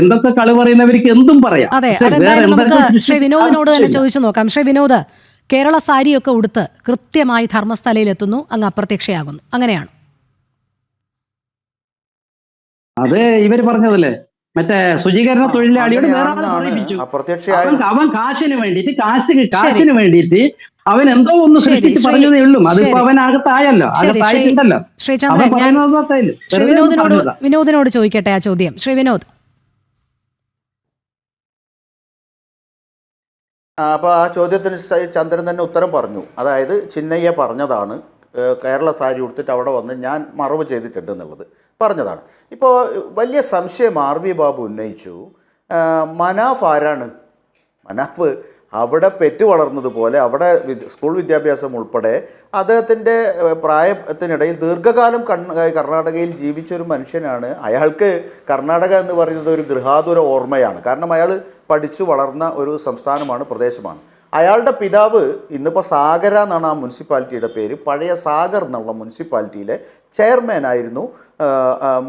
എന്തൊക്കെ കളി പറയുന്നവർക്ക് എന്തും പറയാം. അതെ, അതെന്തായാലും നമുക്ക് ശ്രീ വിനോദിനോട് തന്നെ ചോദിച്ചു നോക്കാം. ശ്രീ വിനോദ്, കേരള സാരിയൊക്കെ ഉടുത്ത് കൃത്യമായി ധർമ്മസ്ഥലയിൽ എത്തുന്നു, അങ്ങ് അപ്രത്യക്ഷയാകുന്നു, അങ്ങനെയാണ്? അത് ഇവര് പറഞ്ഞതല്ലേ, മറ്റേ ശുചീകരണ തൊഴിലാളിയോട് അവൻ കാശിന് വേണ്ടിയിട്ട് അവൻ എന്തോ ഒന്ന് സൃഷ്ടിച്ച് പറഞ്ഞതേ ഉള്ളൂ. അതിപ്പോ അവൻ അകത്തായല്ലോ, അകത്തായിട്ടുണ്ടല്ലോ. ശ്രീ ചന്ദ്രൻ, വിനോദിനോട് ചോദിക്കട്ടെ ആ ചോദ്യം. ശ്രീ വിനോദ്, അപ്പോൾ ആ ചോദ്യത്തിന് ചന്ദ്രൻ തന്നെ ഉത്തരം പറഞ്ഞു. അതായത് ചിന്നയ്യ പറഞ്ഞതാണ്, കേരള സാരി ഉടുത്തിട്ട് അവിടെ വന്ന് ഞാൻ മറവ് ചെയ്തിട്ടുണ്ട് എന്നുള്ളത് പറഞ്ഞതാണ്. ഇപ്പോൾ വലിയ സംശയം RV ബാബു ഉന്നയിച്ചു, മനാഫ് ആരാണ്? മനാഫ് അവിടെ പെറ്റു വളർന്നതുപോലെ അവിടെ സ്കൂൾ വിദ്യാഭ്യാസം ഉൾപ്പെടെ അദ്ദേഹത്തിൻ്റെ പ്രായത്തിനിടയിൽ ദീർഘകാലം കർണാടകയിൽ ജീവിച്ചൊരു മനുഷ്യനാണ്. അയാൾക്ക് കർണാടക എന്ന് പറയുന്നത് ഒരു ഗൃഹാതുര ഓർമ്മയാണ്. കാരണം അയാൾ പഠിച്ചു വളർന്ന ഒരു സംസ്ഥാനമാണ്, പ്രദേശമാണ്. അയാളുടെ പിതാവ് ഇന്നിപ്പോൾ സാഗര എന്നാണ് ആ മുനിസിപ്പാലിറ്റിയുടെ പേര്, പഴയ സാഗർ എന്നുള്ള മുനിസിപ്പാലിറ്റിയിലെ ചെയർമാനായിരുന്നു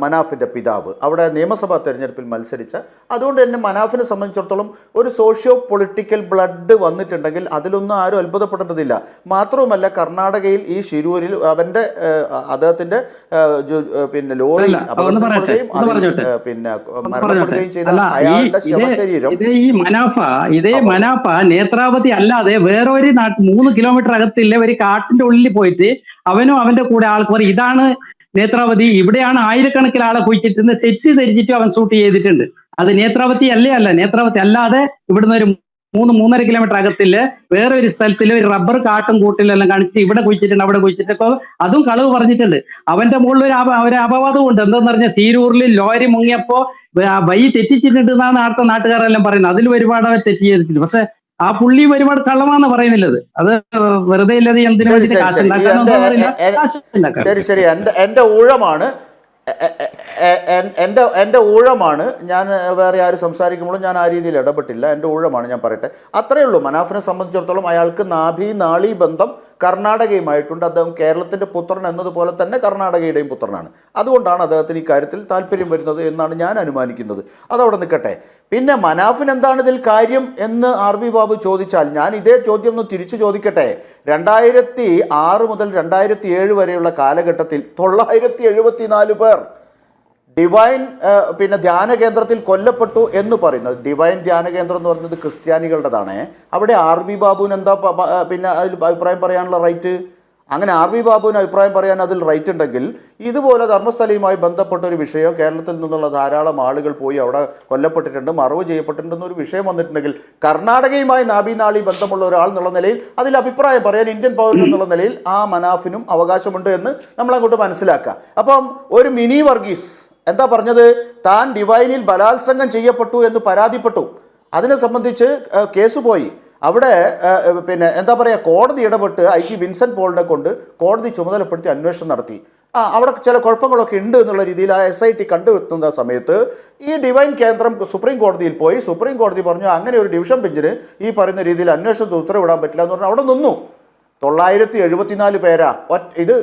മനാഫിൻ്റെ പിതാവ്. അവിടെ നിയമസഭാ തെരഞ്ഞെടുപ്പിൽ മത്സരിച്ച, അതുകൊണ്ട് തന്നെ മനാഫിനെ സംബന്ധിച്ചിടത്തോളം ഒരു സോഷ്യോ പൊളിറ്റിക്കൽ ബ്ലഡ് വന്നിട്ടുണ്ടെങ്കിൽ അതിലൊന്നും ആരും അത്ഭുതപ്പെടേണ്ടതില്ല. മാത്രവുമല്ല കർണാടകയിൽ ഈ ശിരൂരിൽ അദ്ദേഹത്തിൻ്റെ പിന്നെ ലോറി അപകടപ്പെടുകയും പിന്നെ മരണപ്പെടുകയും ചെയ്ത അയാളുടെ ശവശരീരം ഇതേ മനാഫ നേത്രാവതി അല്ലാതെ വേറെ ഒരു 3 കിലോമീറ്റർ അകത്തില്ല ഒരു കാട്ടിന്റെ ഉള്ളിൽ പോയിട്ട് അവനും അവന്റെ കൂടെ ആൾക്കാർ ഇതാണ് നേത്രാവതി, ഇവിടെയാണ് ആയിരക്കണക്കിന് ആളെ കുഴിച്ചിട്ട് തെറ്റിദ്ധരിച്ചിട്ട് അവൻ ഷൂട്ട് ചെയ്തിട്ടുണ്ട്. അത് നേത്രാവതി അല്ല, നേത്രാവതി അല്ലാതെ ഇവിടുന്ന് ഒരു 3-3.5 കിലോമീറ്റർ അകത്തില് വേറെ ഒരു സ്ഥലത്തിൽ ഒരു റബ്ബർ കാട്ടും കൂട്ടിലെല്ലാം കാണിച്ചിട്ട് ഇവിടെ കുഴിച്ചിട്ടുണ്ട്, അവിടെ കുഴിച്ചിട്ടൊക്കെ അതും കളവ് പറഞ്ഞിട്ടുണ്ട്. അവന്റെ മുകളിൽ ഒരു അപവാദവും ഉണ്ട്. എന്താന്ന് പറഞ്ഞാൽ സീരൂരിൽ ലോറി മുങ്ങിയപ്പോ വഴി തെറ്റിച്ചിട്ടുണ്ട് എന്നാണ് അടുത്ത നാട്ടുകാരെല്ലാം പറയുന്നത്. അതിൽ ഒരുപാട് അവർ തെറ്റി ചെയ്തിട്ടുണ്ട്. പക്ഷെ ആ പുള്ളി ഒരുപാട് കള്ളമാണെന്ന് പറയുന്നില്ലത്. അത് വെറുതെ ഇല്ലാതെ എന്തിനു വേണ്ടി ശരി എന്റെ ഊഴമാണ്, എൻ്റെ ഊഴമാണ്. ഞാൻ വേറെ ആര് സംസാരിക്കുമ്പോഴും ഞാൻ ആ രീതിയിൽ ഇടപെട്ടില്ല. എൻ്റെ ഊഴമാണ്, ഞാൻ പറയട്ടെ, അത്രയേ ഉള്ളൂ. മനാഫിനെ സംബന്ധിച്ചിടത്തോളം അയാൾക്ക് നാളീ ബന്ധം കർണാടകയുമായിട്ടുണ്ട്. അദ്ദേഹം കേരളത്തിൻ്റെ പുത്രൻ എന്നതുപോലെ തന്നെ കർണാടകയുടെയും പുത്രനാണ്. അതുകൊണ്ടാണ് അദ്ദേഹത്തിന് ഈ കാര്യത്തിൽ താല്പര്യം വരുന്നത് എന്നാണ് ഞാൻ അനുമാനിക്കുന്നത്. അതവിടെ നിൽക്കട്ടെ. പിന്നെ മനാഫിന് എന്താണ് ഇതിൽ കാര്യം എന്ന് RV ബാബു ചോദിച്ചാൽ ഞാൻ ഇതേ ചോദ്യം ഒന്ന് തിരിച്ചു ചോദിക്കട്ടെ. 2006 മുതൽ 2007 വരെയുള്ള കാലഘട്ടത്തിൽ 974 പേർ ഡിവൈൻ പിന്നെ ധ്യാന കേന്ദ്രത്തിൽ കൊല്ലപ്പെട്ടു എന്ന് പറയുന്നത്. ഡിവൈൻ ധ്യാന കേന്ദ്രം എന്ന് പറയുന്നത് ക്രിസ്ത്യാനികളുടേതാണ്. അവിടെ RV ബാബുവിന് എന്താ പിന്നെ അതിൽ അഭിപ്രായം പറയാനുള്ള റൈറ്റ്? അങ്ങനെ RV ബാബുവിന് അഭിപ്രായം പറയാൻ അതിൽ റൈറ്റ് ഉണ്ടെങ്കിൽ ഇതുപോലെ ധർമ്മസ്ഥലയുമായി ബന്ധപ്പെട്ട ഒരു വിഷയം, കേരളത്തിൽ നിന്നുള്ള ധാരാളം ആളുകൾ പോയി അവിടെ കൊല്ലപ്പെട്ടിട്ടുണ്ട്, മറവ് ചെയ്യപ്പെട്ടിട്ടുണ്ടെന്നൊരു വിഷയം വന്നിട്ടുണ്ടെങ്കിൽ കർണാടകയുമായി നാളി ബന്ധമുള്ള ഒരാൾ എന്നുള്ള നിലയിൽ അതിൽ അഭിപ്രായം പറയാൻ ഇന്ത്യൻ പൗരൻ എന്നുള്ള നിലയിൽ ആ മനാഫിനും അവകാശമുണ്ട് എന്ന് നമ്മളങ്ങോട്ട് മനസ്സിലാക്കുക. അപ്പം ഒരു മിനി വർഗീസ് എന്താ പറഞ്ഞത്? താൻ ഡിവൈനിൽ ബലാത്സംഗം ചെയ്യപ്പെട്ടു എന്ന് പരാതിപ്പെട്ടു. അതിനെ സംബന്ധിച്ച് കേസ് പോയി. അവിടെ പിന്നെ എന്താ പറയുക, കോടതി ഇടപെട്ട് IG വിൻസെന്റ് പോളിനെ കൊണ്ട് കോടതി ചുമതലപ്പെടുത്തി അന്വേഷണം നടത്തി. അവിടെ ചില കുഴപ്പങ്ങളൊക്കെ ഉണ്ട് എന്നുള്ള രീതിയിൽ ആ SIT കണ്ടെത്തുന്ന സമയത്ത് ഈ ഡിവൈൻ കേന്ദ്രം സുപ്രീം കോടതിയിൽ പോയി. സുപ്രീം കോടതി പറഞ്ഞു അങ്ങനെ ഒരു ഡിവിഷൻ ബെഞ്ചിന് ഈ പറയുന്ന രീതിയിൽ അന്വേഷണത്തിന് ഉത്തരവിടാൻ പറ്റില്ല എന്ന് പറഞ്ഞാൽ അവിടെ നിന്നു. 974 പേരാ. ഇത്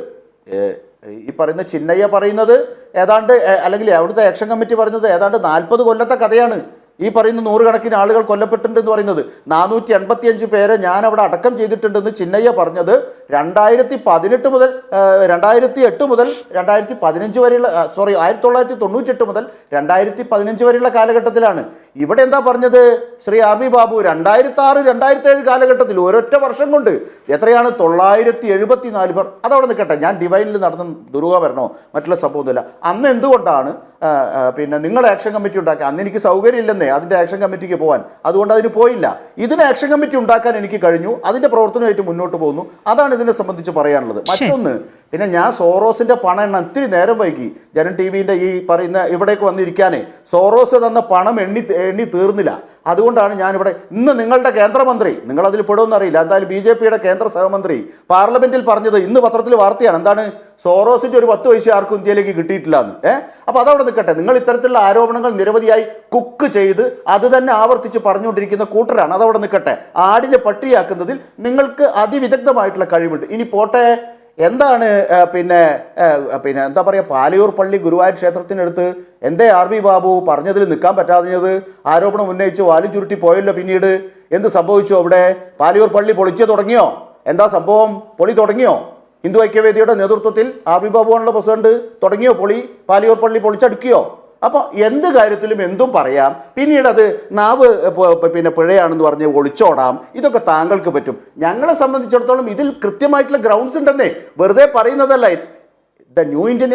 ഈ പറയുന്ന ചിന്നയ്യ പറയുന്നത് ഏതാണ്ട്, അല്ലെങ്കിൽ അവിടുത്തെ ആക്ഷൻ കമ്മിറ്റി പറയുന്നത് ഏതാണ്ട് 40 കൊല്ലത്തെ കഥയാണ്. ഈ പറയുന്ന 100 കണക്കിന് ആളുകൾ കൊല്ലപ്പെട്ടിട്ടുണ്ടെന്ന് പറയുന്നത്. 485 പേരെ ഞാൻ അവിടെ അടക്കം ചെയ്തിട്ടുണ്ടെന്ന് ചിന്നയ്യ പറഞ്ഞത് 2018 മുതൽ 2008 മുതൽ 2015 വരെയുള്ള 1998 മുതൽ 2015 വരെയുള്ള കാലഘട്ടത്തിലാണ്. ഇവിടെ എന്താ പറഞ്ഞത് ശ്രീ RV ബാബു? 2006, 2007 കാലഘട്ടത്തിൽ ഒരൊറ്റ വർഷം കൊണ്ട് എത്രയാണ്? 974 പേർ. അതവിടെ നിൽക്കട്ടെ, ഞാൻ ഡിവൈനിൽ നടന്ന ദുരൂഹമരണോ മറ്റുള്ള സംഭവമൊന്നുമില്ല. അന്ന് എന്തുകൊണ്ടാണ് പിന്നെ നിങ്ങൾ ആക്ഷൻ കമ്മിറ്റി ഉണ്ടാക്കുക? അന്ന് എനിക്ക് സൗകര്യമില്ലെന്നേ അതിൻ്റെ ആക്ഷൻ കമ്മിറ്റിക്ക് പോകാൻ, അതുകൊണ്ട് അതിന് പോയില്ല. ഇതിന് ആക്ഷൻ കമ്മിറ്റി ഉണ്ടാക്കാൻ എനിക്ക് കഴിഞ്ഞു, അതിൻ്റെ പ്രവർത്തനമായിട്ട് മുന്നോട്ട് പോകുന്നു. അതാണ് ഇതിനെ സംബന്ധിച്ച് പറയാനുള്ളത്. മറ്റൊന്ന്, പിന്നെ ഞാൻ സോറോസിൻ്റെ പണം എണ്ണ ഇത്തിരി നേരം വൈകി. ജനം TV-ൻ്റെ ഈ പറയുന്ന ഇവിടേക്ക് വന്നിരിക്കാനേ സോറോസ് തന്ന പണം എണ്ണി തീർന്നില്ല. അതുകൊണ്ടാണ് ഞാനിവിടെ ഇന്ന് നിങ്ങളുടെ കേന്ദ്രമന്ത്രി, നിങ്ങളതിൽ പെടുമെന്നറിയില്ല, എന്തായാലും BJP-യുടെ കേന്ദ്ര സഹമന്ത്രി പാർലമെന്റിൽ പറഞ്ഞത് ഇന്ന് പത്രത്തിൽ വാർത്തയാണ്. എന്താണ്? സോറോസിന്റെ ഒരു 10 പൈസ ആർക്കും ഇന്ത്യയിലേക്ക് കിട്ടിയിട്ടില്ല എന്ന്. അപ്പോൾ അതവിടെ നിൽക്കട്ടെ. നിങ്ങൾ ഇത്തരത്തിലുള്ള ആരോപണങ്ങൾ നിരവധിയായി കുക്ക് ചെയ്ത് അത് തന്നെ ആവർത്തിച്ച് പറഞ്ഞുകൊണ്ടിരിക്കുന്ന കൂട്ടരാണ്. അതവിടെ നിൽക്കട്ടെ. ആടിനെ പട്ടിയാക്കുന്നതിൽ നിങ്ങൾക്ക് അതിവിദഗ്ധമായിട്ടുള്ള കഴിവുണ്ട്. ഇനി പോട്ടെ, എന്താണ് പിന്നെ എന്താ പറയുക, പാലയൂർ പള്ളി ഗുരുവായൂർ ക്ഷേത്രത്തിനടുത്ത് എന്തേ RV ബാബു പറഞ്ഞതിൽ നിൽക്കാൻ പറ്റാതിഞ്ഞത്? ആരോപണം ഉന്നയിച്ച് വാലും ചുരുട്ടി പോയല്ലോ. പിന്നീട് എന്ത് സംഭവിച്ചു? അവിടെ പാലയൂർ പള്ളി പൊളിച്ചു തുടങ്ങിയോ? എന്താ സംഭവം? പൊളി തുടങ്ങിയോ? ഹിന്ദു ഐക്യവേദിയുടെ നേതൃത്വത്തിൽ RV ബാബുവാണല്ലോ പ്രസിഡന്റ്. തുടങ്ങിയോ പൊളി? പാലയൂർ പള്ളി പൊളിച്ചടുക്കിയോ? അപ്പോൾ എന്ത് കാര്യത്തിലും എന്തും പറയാം. പിന്നീട് അത് നാവ് പിന്നെ പിഴയാണെന്ന് പറഞ്ഞ് ഒളിച്ചോടാം. ഇതൊക്കെ താങ്കൾക്ക് പറ്റും. ഞങ്ങളെ സംബന്ധിച്ചിടത്തോളം ഇതിൽ കൃത്യമായിട്ടുള്ള ഗ്രൗണ്ട്സ് ഉണ്ടെന്നേ, വെറുതെ പറയുന്നതല്ല. ദ ന്യൂ ഇന്ത്യൻ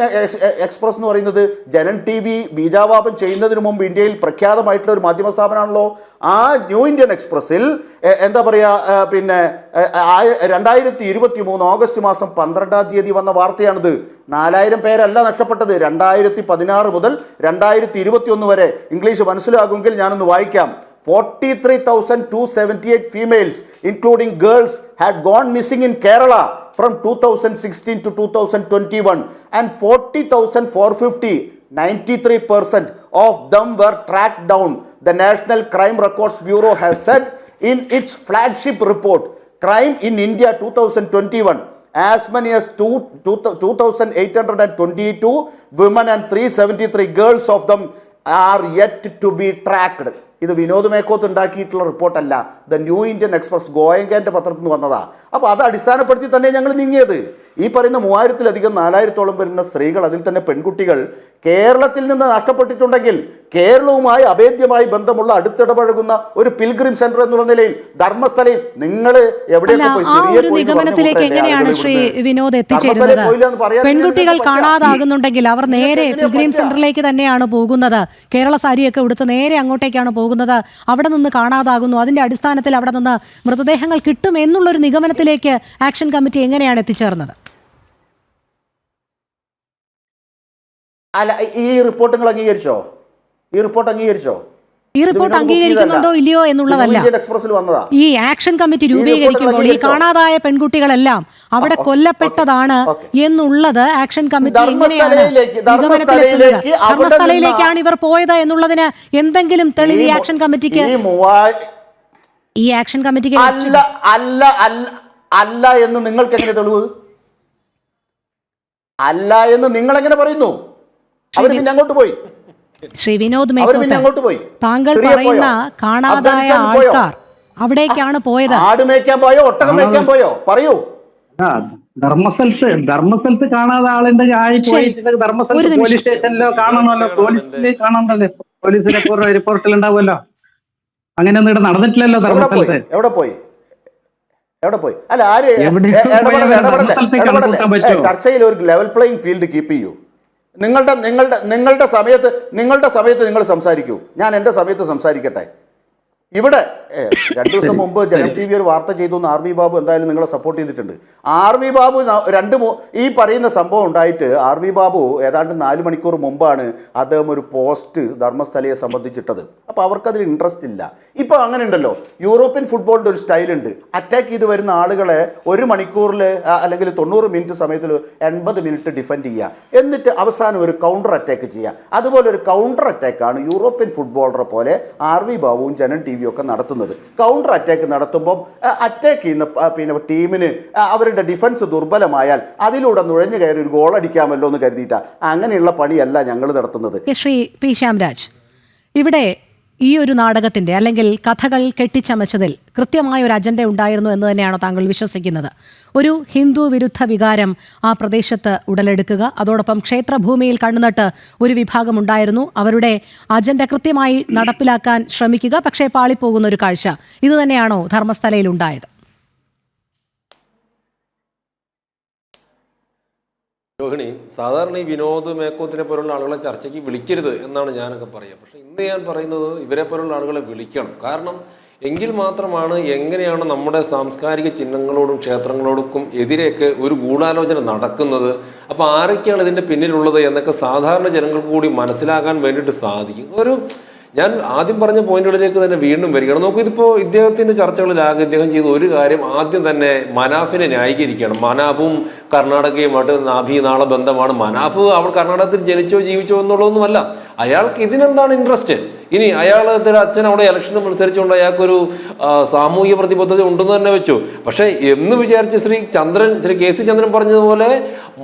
എക്സ്പ്രസ് എന്ന് പറയുന്നത് ജനം TV ബീജാവാപം ചെയ്യുന്നതിന് മുമ്പ് ഇന്ത്യയിൽ പ്രഖ്യാതമായിട്ടുള്ള ഒരു മാധ്യമ സ്ഥാപനമാണല്ലോ. ആ ന്യൂ ഇന്ത്യൻ എക്സ്പ്രസ്സിൽ എന്താ പറയുക, പിന്നെ 2023 ഓഗസ്റ്റ് മാസം 12-ാം തീയതി വന്ന വാർത്തയാണിത്. 4000 പേരല്ല നഷ്ടപ്പെട്ടത്. 2016 മുതൽ 2021 വരെ. ഇംഗ്ലീഷ് മനസ്സിലാകുമെങ്കിൽ ഞാനൊന്ന് വായിക്കാം. 43,278 females, including girls, had gone missing in Kerala from 2016 to 2021, and 40,450, 93% of them were tracked down. The National Crime Records Bureau has said in its flagship report, Crime in India 2021, as many as 2,822 women and 373 girls of them are yet to be tracked. ഇത് വിനോദ് മേക്കോത്ത് ഉണ്ടാക്കിയിട്ടുള്ള റിപ്പോർട്ടല്ല. The new Indian express ഗോയങ്കൻ്റെ പത്രത്തിൽ നിന്ന് വന്നതാ. അപ്പോൾ അത് അടിസ്ഥാനപ്പെടുത്തി തന്നെ ഞങ്ങൾ നീങ്ങിയത്. ഈ പറയുന്ന 3000-ലധികം 4000-ഓളം വരുന്ന സ്ത്രീകൾ, അതിൽ തന്നെ പെൺകുട്ടികൾ കേരളത്തിൽ നിന്ന് നഷ്ടപ്പെട്ടിട്ടുണ്ടെങ്കിൽ കേരളവുമായി അഭേദ്യമായി ബന്ധമുള്ള അടുത്തിടപഴകുന്ന ഒരു പിൽഗ്രിം സെന്റർ എന്നുള്ള നിലയിൽ ധർമ്മസ്ഥലയിൽ നിങ്ങൾ എവിടെയൊക്കെ പോയി നിഗമനത്തിലേക്ക് എങ്ങനെയാണ് ശ്രീ വിനോദ് എത്തിച്ചേരുന്നത്? പെൺകുട്ടികൾ കാണാതാകുന്നുണ്ടെങ്കിൽ അവർ നേരെ പിൽഗ്രിം സെന്ററിലേക്ക് തന്നെയാണ് പോകുന്നത്. കേരള സാരിയൊക്കെ ഉടുത്ത് നേരെ അങ്ങോട്ടേക്കാണ് പോകുന്നത്. അവിടെ നിന്ന് കാണാതാകുന്നു. അതിന്റെ അടിസ്ഥാനത്തിൽ അവിടെ നിന്ന് മൃതദേഹങ്ങൾ കിട്ടും എന്നുള്ളൊരു നിഗമനത്തിലേക്ക് ആക്ഷൻ കമ്മിറ്റി എങ്ങനെയാണ് എത്തിച്ചേർന്നത്? അല്ല, ഈ റിപ്പോർട്ട് നിങ്ങൾ അംഗീകരിച്ചോ? ഈ റിപ്പോർട്ട് അംഗീകരിക്കുന്നുണ്ടോ ഇല്ലയോ എന്നുള്ളതല്ല. ഈ ആക്ഷൻ കമ്മിറ്റി രൂപീകരിക്കുമ്പോൾ ഈ കാണാതായ പെൺകുട്ടികളെല്ലാം അവിടെ കൊല്ലപ്പെട്ടതാണ് എന്നുള്ളത് ആക്ഷൻ കമ്മിറ്റി എങ്ങനെയാണ് നിഗമനത്തിലെത്തുന്നത്? ധർമ്മസ്ഥലയിലേക്കാണ് ഇവർ പോയത് എന്നുള്ളതിന് എന്തെങ്കിലും തെളിവ് ഈ ആക്ഷൻ കമ്മിറ്റിക്ക് അല്ല എന്ന് നിങ്ങൾക്ക് എങ്ങനെ തെളിവ്? അല്ല എന്ന് നിങ്ങൾ എങ്ങനെ പറയുന്നു? അവർ പിന്നെ അങ്ങോട്ട് പോയി. ശ്രീ വിനോദ് മേക്കോത്ത്, താങ്കൾ പറയുന്ന കാണാതായ ആൾക്കാർ അവിടേക്കാണ് പോയത്. ആട് മേയ്ക്കാൻ പോയോ? ഒട്ടകം മേയ്ക്കാൻ പോയോ? പറയൂ. ധർമ്മസ്ഥലത്ത് കാണാതെ ആളിന്റെ ധർമ്മസ്ഥലത്ത് പോലീസ് സ്റ്റേഷനിലോ കാണണമല്ലോ. പോലീസിൽ കാണണ്ടല്ലോ. പോലീസ് റിപ്പോർട്ടിൽ ഉണ്ടാവുമല്ലോ. അങ്ങനെയൊന്നും ഇവിടെ നടന്നിട്ടില്ലല്ലോ. ധർമ്മസ്ഥലത്ത് എവിടെ പോയി? അല്ല, ആര് ചർച്ചയിൽ ഒരു ലെവൽ പ്ലേയിങ് ഫീൽഡ് കീപ്പ് ചെയ്യൂ. നിങ്ങളുടെ സമയത്ത് നിങ്ങൾ സംസാരിക്കൂ. ഞാൻ എൻ്റെ സമയത്ത് സംസാരിക്കട്ടെ. ഇവിടെ 2 ദിവസം മുമ്പ് ജനം TV ഒരു വാർത്ത ചെയ്തു എന്ന് RV ബാബു എന്തായാലും നിങ്ങളെ സപ്പോർട്ട് ചെയ്തിട്ടുണ്ട്. RV ബാബു ഈ പറയുന്ന സംഭവം ഉണ്ടായിട്ട് RV ബാബു ഏതാണ്ട് 4 മണിക്കൂർ മുമ്പാണ് അദ്ദേഹം ഒരു പോസ്റ്റ് ധർമ്മസ്ഥലയെ സംബന്ധിച്ചിട്ടത്. അപ്പോൾ അവർക്കതിൽ ഇൻട്രസ്റ്റ് ഇല്ല. ഇപ്പോൾ അങ്ങനെ ഉണ്ടല്ലോ, യൂറോപ്യൻ ഫുട്ബോളിൻ്റെ ഒരു സ്റ്റൈലുണ്ട്. അറ്റാക്ക് ചെയ്ത് വരുന്ന ആളുകളെ 1 മണിക്കൂറിൽ അല്ലെങ്കിൽ 90 മിനിറ്റ് സമയത്തിൽ 80 മിനിറ്റ് ഡിഫെൻഡ് ചെയ്യുക, എന്നിട്ട് അവസാനം ഒരു കൗണ്ടർ അറ്റാക്ക് ചെയ്യുക. അതുപോലെ ഒരു കൗണ്ടർ അറ്റാക്കാണ് യൂറോപ്യൻ ഫുട്ബോളറെ പോലെ RV ബാബുവും ജനം TV ഒക്കെ നടത്തുന്നത്. കൗണ്ടർ അറ്റാക്ക് നടത്തുമ്പോൾ അറ്റാക്ക് ചെയ്യുന്ന ടീമിന് അവരുടെ ഡിഫൻസ് ദുർബലമായാൽ അതിലൂടെ നുഴഞ്ഞു കയറി ഒരു ഗോൾ അടിക്കാമല്ലോ എന്ന് കരുതിയിട്ടാണ്. അങ്ങനെയുള്ള പണിയല്ല ഞങ്ങൾ നടത്തുന്നത്. ശ്രീ പി ശ്യാംരാജ്, ഇവിടെ ഈ ഒരു നാടകത്തിന്റെ അല്ലെങ്കിൽ കഥകൾ കെട്ടിച്ചമച്ചതിൽ കൃത്യമായ ഒരു അജണ്ട ഉണ്ടായിരുന്നു എന്ന് തന്നെയാണോ താങ്കൾ വിശ്വസിക്കുന്നത്? ഒരു ഹിന്ദു വിരുദ്ധ വികാരം ആ പ്രദേശത്ത് ഉടലെടുക്കുക, അതോടൊപ്പം ക്ഷേത്രഭൂമിയിൽ കണ്ണുനട്ട് ഒരു വിഭാഗം ഉണ്ടായിരുന്നു, അവരുടെ അജണ്ട കൃത്യമായി നടപ്പിലാക്കാൻ ശ്രമിക്കുക, പക്ഷേ പാളിപ്പോകുന്ന ഒരു കാഴ്ച, ഇത് തന്നെയാണോ ധർമ്മസ്ഥലയിൽ ഉണ്ടായത്? രോഹിണി, സാധാരണ ഈ വിനോദ് മേക്കോത്തിനെ പോലുള്ള ആളുകളെ ചർച്ചയ്ക്ക് വിളിക്കരുത് എന്നാണ് ഞാനൊക്കെ പറയുക. പക്ഷെ ഇന്ന് ഞാൻ പറയുന്നത് ഇവരെ പോലുള്ള ആളുകളെ വിളിക്കണം. കാരണം എങ്കിൽ മാത്രമാണ് എങ്ങനെയാണ് നമ്മുടെ സാംസ്കാരിക ചിഹ്നങ്ങളോടും ക്ഷേത്രങ്ങളോടും എതിരെയൊക്കെ ഒരു ഗൂഢാലോചന നടക്കുന്നത്, അപ്പോൾ ആരൊക്കെയാണ് ഇതിൻ്റെ പിന്നിലുള്ളത് എന്നൊക്കെ സാധാരണ ജനങ്ങൾക്ക് കൂടി മനസ്സിലാക്കാൻ വേണ്ടിയിട്ട് സാധിക്കും. ഞാൻ ആദ്യം പറഞ്ഞ പോയിന്റുകളിലേക്ക് തന്നെ വീണ്ടും വരികയാണ്. നോക്കൂ, ഇതിപ്പോൾ ഇദ്ദേഹത്തിൻ്റെ ചർച്ചകളിലാകെ ഇദ്ദേഹം ചെയ്ത ഒരു കാര്യം ആദ്യം തന്നെ മനാഫിനെ ന്യായീകരിക്കുകയാണ്. മനാഫും കർണാടകയുമായിട്ട് നാഭീനാള ബന്ധമാണ്. മനാഫ് അവൾ കർണാടകത്തിൽ ജനിച്ചോ ജീവിച്ചോ എന്നുള്ളതൊന്നുമല്ല. അയാൾക്ക് ഇതിനെന്താണ് ഇൻട്രസ്റ്റ്? ഇനി അയാളുടെ അച്ഛൻ അവിടെ ഇലക്ഷന് മത്സരിച്ചുകൊണ്ട് അയാൾക്കൊരു സാമൂഹിക പ്രതിബദ്ധത ഉണ്ടെന്ന് തന്നെ വെച്ചു. പക്ഷേ എന്ന് വിചാരിച്ച് ശ്രീ KC ചന്ദ്രൻ പറഞ്ഞതുപോലെ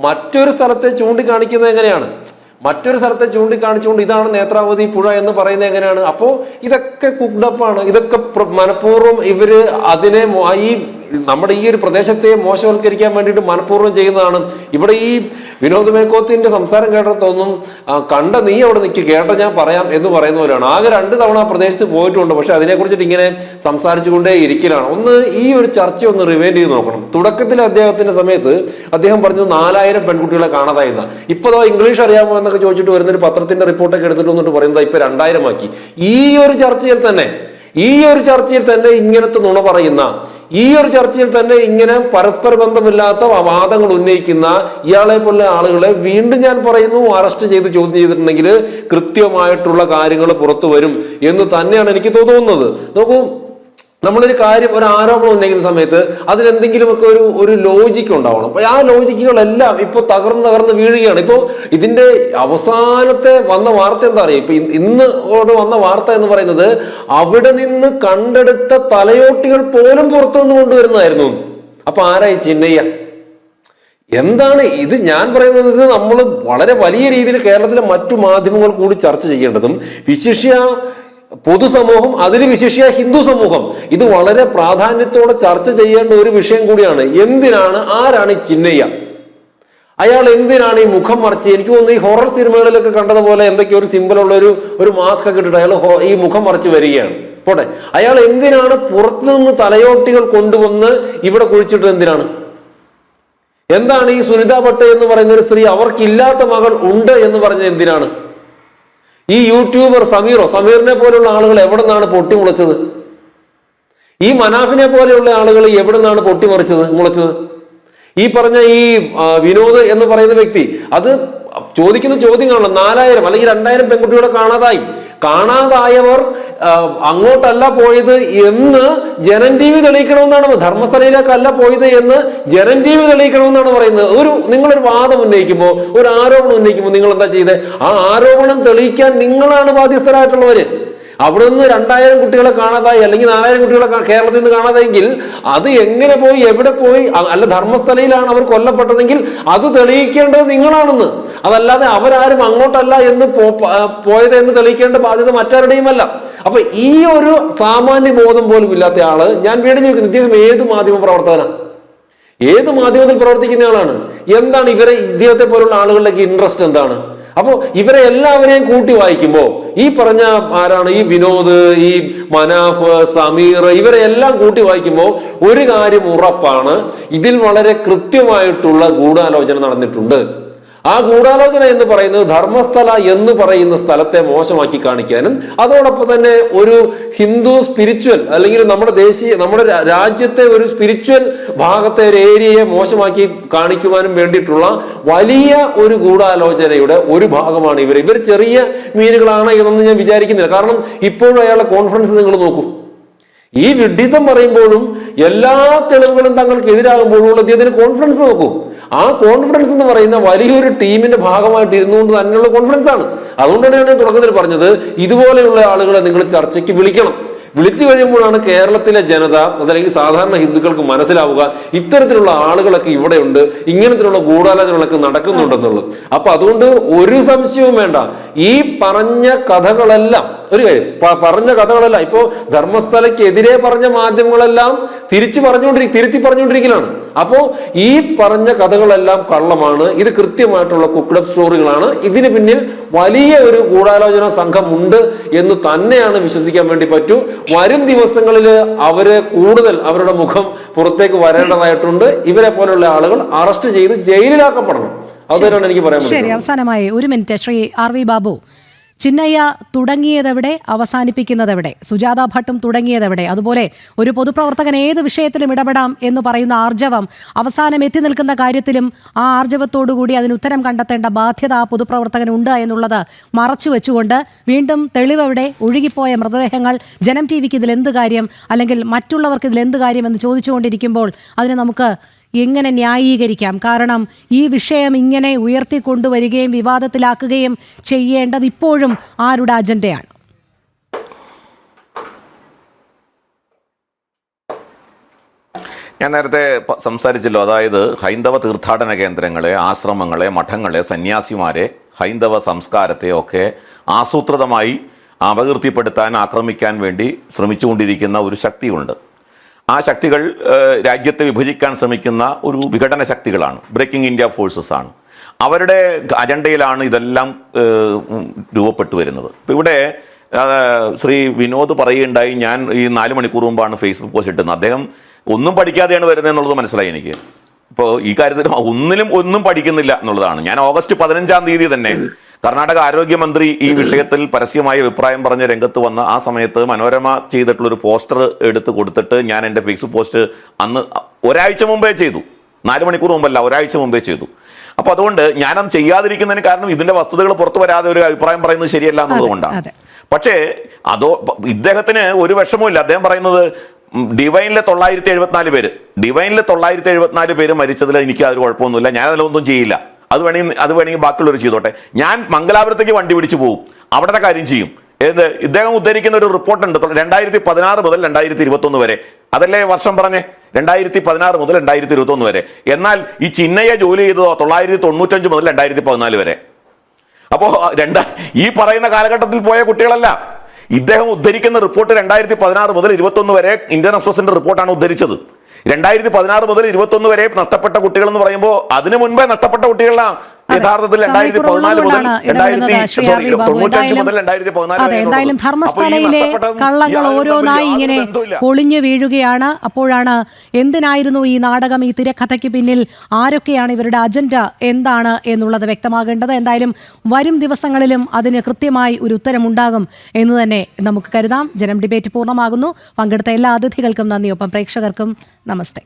മറ്റൊരു സ്ഥലത്തെ ചൂണ്ടിക്കാണിക്കുന്നത് എങ്ങനെയാണ്? മറ്റൊരു സ്ഥലത്തെ ചൂണ്ടിക്കാണിച്ചുകൊണ്ട് ഇതാണ് നേത്രാവതി പുഴ എന്ന് പറയുന്നത് എങ്ങനെയാണ്? അപ്പോൾ ഇതൊക്കെ കുക്ഡപ്പാണ്. ഇതൊക്കെ മനഃപൂർവ്വം ഇവര് അതിനെ നമ്മുടെ ഈ ഒരു പ്രദേശത്തെ മോശവൽക്കരിക്കാൻ വേണ്ടിയിട്ട് മനഃപൂർവ്വം ചെയ്യുന്നതാണ്. ഇവിടെ ഈ വിനോദ് മേക്കോത്തിന്റെ സംസാരം കേട്ടതൊന്നും കണ്ട നീ അവിടെ നിൽക്കുക, കേട്ട ഞാൻ പറയാം എന്ന് പറയുന്ന പോലെയാണ്. ആകെ 2 തവണ ആ പ്രദേശത്ത് പോയിട്ടുണ്ട്. പക്ഷെ അതിനെക്കുറിച്ചിട്ട് ഇങ്ങനെ സംസാരിച്ചുകൊണ്ടേ ഇരിക്കലാണ്. ഒന്ന് ഈ ഒരു ചർച്ച ഒന്ന് റിവൈൻഡ് ചെയ്ത് നോക്കണം. തുടക്കത്തിൽ അദ്ദേഹത്തിന്റെ സമയത്ത് അദ്ദേഹം പറഞ്ഞത് 4000 പെൺകുട്ടികളെ കാണാതായിരുന്ന. ഇപ്പൊ ഇംഗ്ലീഷ് അറിയാമോ എന്നൊക്കെ ചോദിച്ചിട്ട് വരുന്നൊരു പത്രത്തിന്റെ റിപ്പോർട്ടൊക്കെ എടുത്തിട്ട് വന്നിട്ട് പറയുന്നത് ഇപ്പൊ 2000 ആക്കി. ഈ ഒരു ചർച്ചയിൽ തന്നെ ഇങ്ങനത്തെ നുണ പറയുന്ന, ഈ ഒരു ചർച്ചയിൽ തന്നെ ഇങ്ങനെ പരസ്പര ബന്ധമില്ലാത്ത വാദങ്ങൾ ഉന്നയിക്കുന്ന ഇയാളെ പോലെ ആളുകളെ വീണ്ടും ഞാൻ പറയുന്നു അറസ്റ്റ് ചെയ്ത് ചോദ്യം ചെയ്തിട്ടുണ്ടെങ്കിൽ കൃത്യമായിട്ടുള്ള കാര്യങ്ങൾ പുറത്തു വരും എന്ന് തന്നെയാണ് എനിക്ക് തോന്നുന്നത്. നോക്കൂ, നമ്മളൊരു കാര്യം, ഒരു ആരോപണം ഉന്നയിക്കുന്ന സമയത്ത് അതിനെന്തെങ്കിലുമൊക്കെ ഒരു ലോജിക്ക് ഉണ്ടാവണം. അപ്പൊ ആ ലോജിക്കുകളെല്ലാം ഇപ്പൊ തകർന്ന് വീഴുകയാണ്. ഇപ്പൊ ഇതിന്റെ അവസാനത്തെ വന്ന വാർത്ത എന്താ അറിയാം? ഇപ്പൊ ഇന്ന് വന്ന വാർത്ത എന്ന് പറയുന്നത് അവിടെ നിന്ന് കണ്ടെടുത്ത തലയോട്ടികൾ പോലും പുറത്തുനിന്ന് കൊണ്ടുവരുന്നതായിരുന്നു. അപ്പൊ ആരായി ചിന്നയ്യ? എന്താണ് ഇത്? ഞാൻ പറയുന്നത് നമ്മൾ വളരെ വലിയ രീതിയിൽ കേരളത്തിലെ മറ്റു മാധ്യമങ്ങൾ കൂടി ചർച്ച ചെയ്യേണ്ടതും, വിശിഷ്യ പൊതുസമൂഹം, അതിൽ വിശിഷ്യ ഹിന്ദു സമൂഹം, ഇത് വളരെ പ്രാധാന്യത്തോടെ ചർച്ച ചെയ്യേണ്ട ഒരു വിഷയം കൂടിയാണ്. ആരാണ് ഈ ചിന്നയ്യ? അയാൾ എന്തിനാണ് ഈ മുഖം മറച്ച്? എനിക്ക് തോന്നുന്നു ഈ ഹൊറർ സിനിമകളിലൊക്കെ കണ്ടതുപോലെ എന്തൊക്കെയോ ഒരു സിമ്പിളുള്ള ഒരു മാസ്ക് ഒക്കെ ഇട്ടിട്ട് അയാൾ ഈ മുഖം മറച്ച് വരികയാണ്. പോട്ടെ, അയാൾ എന്തിനാണ് പുറത്തുനിന്ന് തലയോട്ടികൾ കൊണ്ടുവന്ന് ഇവിടെ കുഴിച്ചിട്ട്? എന്താണ് ഈ സുനിത ഭട്ട് എന്ന് പറയുന്ന ഒരു സ്ത്രീ അവർക്കില്ലാത്ത മകൾ ഉണ്ട് എന്ന് പറഞ്ഞത് എന്തിനാണ്? ഈ യൂട്യൂബർ സമീറിനെ പോലെയുള്ള ആളുകൾ എവിടെ നിന്നാണ് പൊട്ടിമുളച്ചത്? ഈ മനാഫിനെ പോലെയുള്ള ആളുകൾ എവിടെ നിന്നാണ് മുളച്ചത്? ഈ പറഞ്ഞ ഈ വിനോദ് എന്ന് പറയുന്ന വ്യക്തി അത് ചോദിക്കുന്ന ചോദ്യം കാണണം. 4000 അല്ലെങ്കിൽ 2000 പെൺകുട്ടികളെ കാണാതായവർ അങ്ങോട്ടല്ല പോയത് എന്ന് ജനം TV തെളിയിക്കണമെന്നാണ്. ധർമ്മസ്ഥലയിലേക്കല്ല പോയത് എന്ന് ജനം TV തെളിയിക്കണമെന്നാണ് പറയുന്നത്. നിങ്ങളൊരു വാദം ഉന്നയിക്കുമ്പോൾ, ഒരു ആരോപണം ഉന്നയിക്കുമ്പോൾ നിങ്ങൾ എന്താ ചെയ്തത്? ആ ആരോപണം തെളിയിക്കാൻ നിങ്ങളാണ് ബാധ്യസ്ഥരായിട്ടുള്ളവര്. അവിടെ നിന്ന് 2000 കുട്ടികളെ കാണാതായി അല്ലെങ്കിൽ 4000 കുട്ടികളെ കേരളത്തിൽ നിന്ന് കാണാതായെങ്കിൽ അത് എങ്ങനെ പോയി, എവിടെ പോയി? അല്ല, ധർമ്മസ്ഥലയിലാണ് അവർ കൊല്ലപ്പെട്ടതെങ്കിൽ അത് തെളിയിക്കേണ്ടത് നിങ്ങളാണെന്ന്. അതല്ലാതെ അവരാരും അങ്ങോട്ടല്ല എന്ന് പോയത് എന്ന് തെളിയിക്കേണ്ട ബാധ്യത മറ്റാരുടെയുമല്ല. അപ്പൊ ഈ ഒരു സാമാന്യ ബോധം പോലും ഇല്ലാത്ത ആള്, ഞാൻ വീണ്ടും ചോദിക്കുന്നു, ഇദ്ദേഹം ഏത് മാധ്യമ പ്രവർത്തകനാണ്? ഏത് മാധ്യമത്തിൽ പ്രവർത്തിക്കുന്ന ആളാണ്? എന്താണ് ഇദ്ദേഹത്തെ പോലുള്ള ആളുകളുടെ ഇൻട്രസ്റ്റ് എന്താണ്? അപ്പോൾ ഇവരെ എല്ലാവരെയും കൂട്ടി വായിക്കുമ്പോൾ ഈ പറഞ്ഞ ആരാണ്, ഈ വിനോദ്, ഈ മനാഫ്, സമീർ, ഇവരെ എല്ലാം കൂട്ടി വായിക്കുമ്പോൾ ഒരു കാര്യം ഉറപ്പാണ്, ഇതിൽ വളരെ കൃത്യമായിട്ടുള്ള ഗൂഢാലോചന നടന്നിട്ടുണ്ട്. ആ ഗൂഢാലോചന എന്ന് പറയുന്നത് ധർമ്മസ്ഥല എന്ന് പറയുന്ന സ്ഥലത്തെ മോശമാക്കി കാണിക്കാനും അതോടൊപ്പം തന്നെ ഒരു ഹിന്ദു സ്പിരിച്വൽ അല്ലെങ്കിൽ നമ്മുടെ രാജ്യത്തെ ഒരു സ്പിരിച്വൽ ഭാഗത്തെ ഒരു ഏരിയയെ മോശമാക്കി കാണിക്കുവാനും വേണ്ടിയിട്ടുള്ള വലിയ ഒരു ഗൂഢാലോചനയുടെ ഒരു ഭാഗമാണ് ഇവർ ചെറിയ മീനുകളാണ് എന്നൊന്നും ഞാൻ വിചാരിക്കുന്നില്ല. കാരണം ഇപ്പോഴും അയാളുടെ കോൺഫിഡൻസ് നിങ്ങൾ നോക്കൂ. ഈ വിഡിതം പറയുമ്പോഴും എല്ലാ തെളിവുകളും തങ്ങൾക്ക് എതിരാകുമ്പോഴും അദ്ദേഹത്തിന് കോൺഫിഡൻസ് നോക്കൂ. ആ കോൺഫിഡൻസ് എന്ന് പറയുന്ന വലിയൊരു ടീമിന്റെ ഭാഗമായിട്ട് ഇരുന്നുകൊണ്ട് തന്നെയുള്ള കോൺഫിഡൻസ് ആണ്. അതുകൊണ്ടാണ് ഞാൻ തുടക്കത്തിൽ പറഞ്ഞത്, ഇതുപോലെയുള്ള ആളുകളെ നിങ്ങൾ ചർച്ചയ്ക്ക് വിളിക്കണം. വിളിച്ചു കഴിയുമ്പോഴാണ് കേരളത്തിലെ ജനത അതല്ലെങ്കിൽ സാധാരണ ഹിന്ദുക്കൾക്ക് മനസ്സിലാവുക ഇത്തരത്തിലുള്ള ആളുകളൊക്കെ ഇവിടെയുണ്ട്, ഇങ്ങനത്തിലുള്ള ഗൂഢാലോചനകളൊക്കെ നടക്കുന്നുണ്ടെന്നുള്ളത്. അപ്പൊ അതുകൊണ്ട് ഒരു സംശയവും വേണ്ട, ഈ പറഞ്ഞ കഥകളെല്ലാം പറഞ്ഞ കഥകളല്ല ഇപ്പോ ധർമ്മസ്ഥലയ്ക്കെതിരെ പറഞ്ഞ മാധ്യമങ്ങളെല്ലാം തിരുത്തി പറഞ്ഞുകൊണ്ടിരിക്കലാണ്. അപ്പോ ഈ പറഞ്ഞ കഥകളെല്ലാം കള്ളമാണ്. ഇത് കൃത്യമായിട്ടുള്ള കുക്ക്ഡപ്പ് സ്റ്റോറികളാണ്. ഇതിന് പിന്നിൽ വലിയ ഒരു ഗൂഢാലോചന സംഘം ഉണ്ട് എന്ന് തന്നെയാണ് വിശ്വസിക്കാൻ വേണ്ടി പറ്റൂ. വരും ദിവസങ്ങളിൽ അവരുടെ മുഖം പുറത്തേക്ക് വരേണ്ടതായിട്ടുണ്ട്. ഇവരെ പോലുള്ള ആളുകൾ അറസ്റ്റ് ചെയ്ത് ജയിലിലാക്കപ്പെടണം. അതുതന്നെയാണ് എനിക്ക് പറയാൻ പറ്റുന്നത്. ശരി, അവസാനമായി ഒരു minute Shri R V Babu, Chinnayya തുടങ്ങിയതെവിടെ, അവസാനിപ്പിക്കുന്നതെവിടെ? സുജാത ഭട്ടും തുടങ്ങിയതെവിടെ? അതുപോലെ ഒരു പൊതുപ്രവർത്തകൻ ഏത് വിഷയത്തിലും ഇടപെടാം എന്ന് പറയുന്ന ആർജവം അവസാനം എത്തി നിൽക്കുന്ന കാര്യത്തിലും ആ ആർജവത്തോടുകൂടി അതിന് ഉത്തരം കണ്ടെത്തേണ്ട ബാധ്യത ആ പൊതുപ്രവർത്തകനുണ്ട് എന്നുള്ളത് മറച്ചു വെച്ചുകൊണ്ട് വീണ്ടും തെളിവെവിടെ, ഒഴുകിപ്പോയ മൃതദേഹങ്ങൾ, ജനം ടി വിക്ക് ഇതിലെന്ത് കാര്യം, അല്ലെങ്കിൽ മറ്റുള്ളവർക്ക് ഇതിലെന്ത് കാര്യം എന്ന് ചോദിച്ചുകൊണ്ടിരിക്കുമ്പോൾ അതിനെ നമുക്ക് എങ്ങനെ ന്യായീകരിക്കാം? കാരണം ഈ വിഷയം ഇങ്ങനെ ഉയർത്തിക്കൊണ്ടുവരികയും വിവാദത്തിലാക്കുകയും ചെയ്യേണ്ടത് ഇപ്പോഴും ആരുടെ അജണ്ടയാണ്? ഞാൻ നേരത്തെ സംസാരിച്ചല്ലോ, അതായത് ഹൈന്ദവ തീർത്ഥാടന കേന്ദ്രങ്ങളെ, ആശ്രമങ്ങളെ, മഠങ്ങളെ, സന്യാസിമാരെ, ഹൈന്ദവ സംസ്കാരത്തെ ഒക്കെ ആസൂത്രിതമായി അപകീർത്തിപ്പെടുത്താൻ, ആക്രമിക്കാൻ വേണ്ടി ശ്രമിച്ചുകൊണ്ടിരിക്കുന്ന ഒരു ശക്തിയുണ്ട്. ആ ശക്തികൾ രാജ്യത്തെ വിഭജിക്കാൻ ശ്രമിക്കുന്ന ഒരു വിഘടന ശക്തികളാണ്, ബ്രേക്കിംഗ് ഇന്ത്യ ഫോഴ്സസ് ആണ്. അവരുടെ അജണ്ടയിലാണ് ഇതെല്ലാം രൂപപ്പെട്ടു വരുന്നത്. ഇപ്പം ഇവിടെ ശ്രീ വിനോദ് പറയുകയുണ്ടായി, ഞാൻ ഈ 4 മണിക്കൂർ മുമ്പാണ് ഫേസ്ബുക്ക് പോസ്റ്റ് ഇട്ടുന്നത്, അദ്ദേഹം ഒന്നും പഠിക്കാതെയാണ് വരുന്നത് എന്നുള്ളത് മനസ്സിലായി എനിക്ക്. ഇപ്പോൾ ഈ കാര്യത്തിൽ ഒന്നും പഠിക്കുന്നില്ല എന്നുള്ളതാണ്. ഞാൻ ഓഗസ്റ്റ് 15-ാം തീയതി തന്നെ കർണാടക ആരോഗ്യമന്ത്രി ഈ വിഷയത്തിൽ പരസ്യമായി അഭിപ്രായം പറഞ്ഞ് രംഗത്ത് വന്ന ആ സമയത്ത് മനോരമ ചെയ്തിട്ടുള്ളൊരു പോസ്റ്റർ എടുത്ത് കൊടുത്തിട്ട് ഞാൻ എൻ്റെ ഫേസ്ബുക്ക് പോസ്റ്റ് അന്ന് ഒരാഴ്ച മുമ്പേ ചെയ്തു. 4 മണിക്കൂർ മുമ്പല്ല, ഒരാഴ്ച മുമ്പേ ചെയ്തു. അപ്പോൾ അതുകൊണ്ട് ഞാനത് ചെയ്യാതിരിക്കുന്നതിന് കാരണം ഇതിന്റെ വസ്തുതകൾ പുറത്തു വരാതെ ഒരു അഭിപ്രായം പറയുന്നത് ശരിയല്ല എന്നുള്ളതുകൊണ്ടാണ്. പക്ഷേ ഇദ്ദേഹത്തിന് ഒരു വിഷമവും ഇല്ല. അദ്ദേഹം പറയുന്നത് ഡിവൈനിലെ 974 പേര്, ഡിവൈനിലെ 974 പേര് മരിച്ചതിൽ എനിക്ക് അതൊരു കുഴപ്പമൊന്നുമില്ല, ഞാൻ അതിലൊന്നും ചെയ്യില്ല, അത് വേണമെങ്കിൽ ബാക്കിയുള്ളവർ ചെയ്തോട്ടെ, ഞാൻ മംഗലാപുരത്തേക്ക് വണ്ടി പിടിച്ചു പോകും, അവിടുത്തെ കാര്യം ചെയ്യും. ഇദ്ദേഹം ഉദ്ധരിക്കുന്ന ഒരു റിപ്പോർട്ടുണ്ട് 2016 മുതൽ 2021 വരെ, അതല്ലേ വർഷം പറഞ്ഞേ, 2016 മുതൽ 2021 വരെ. എന്നാൽ ഈ ചിന്നയ്യ ജോലി ചെയ്തതോ 995 മുതൽ 2014 വരെ. അപ്പോ ഈ പറയുന്ന കാലഘട്ടത്തിൽ പോയ കുട്ടികളല്ല. ഇദ്ദേഹം ഉദ്ധരിക്കുന്ന റിപ്പോർട്ട് 2016 മുതൽ 2021 വരെ ഇന്ത്യൻ എക്സ്പ്രസിന്റെ റിപ്പോർട്ടാണ് ഉദ്ധരിച്ചത്. 2016 മുതൽ 2021 വരെ നഷ്ടപ്പെട്ട കുട്ടികൾ എന്ന് പറയുമ്പോൾ അതിനു മുൻപേ നഷ്ടപ്പെട്ട കുട്ടികളാണ് യഥാർത്ഥത്തിൽ 2014 മുതൽ 2014 എന്തായാലും ധർമ്മസ്ഥലയിലെ കള്ളങ്ങൾ ഓരോന്നായി ഇങ്ങനെ പൊളിഞ്ഞു വീഴുകയാണ്. അപ്പോഴാണ് എന്തിനായിരുന്നു ഈ നാടകം, ഈ തിരക്കഥയ്ക്ക് പിന്നിൽ ആരൊക്കെയാണ്, ഇവരുടെ അജണ്ട എന്താണ് എന്നുള്ളത് വ്യക്തമാകേണ്ടത്. എന്തായാലും വരും ദിവസങ്ങളിലും അതിന് കൃത്യമായി ഒരു ഉത്തരമുണ്ടാകും എന്ന് തന്നെ നമുക്ക് കരുതാം. ജനം ഡിബേറ്റ് പൂർണ്ണമാകുന്നു. പങ്കെടുത്ത എല്ലാ അതിഥികൾക്കും നന്ദി. ഒപ്പം പ്രേക്ഷകർക്കും നമസ്തേ.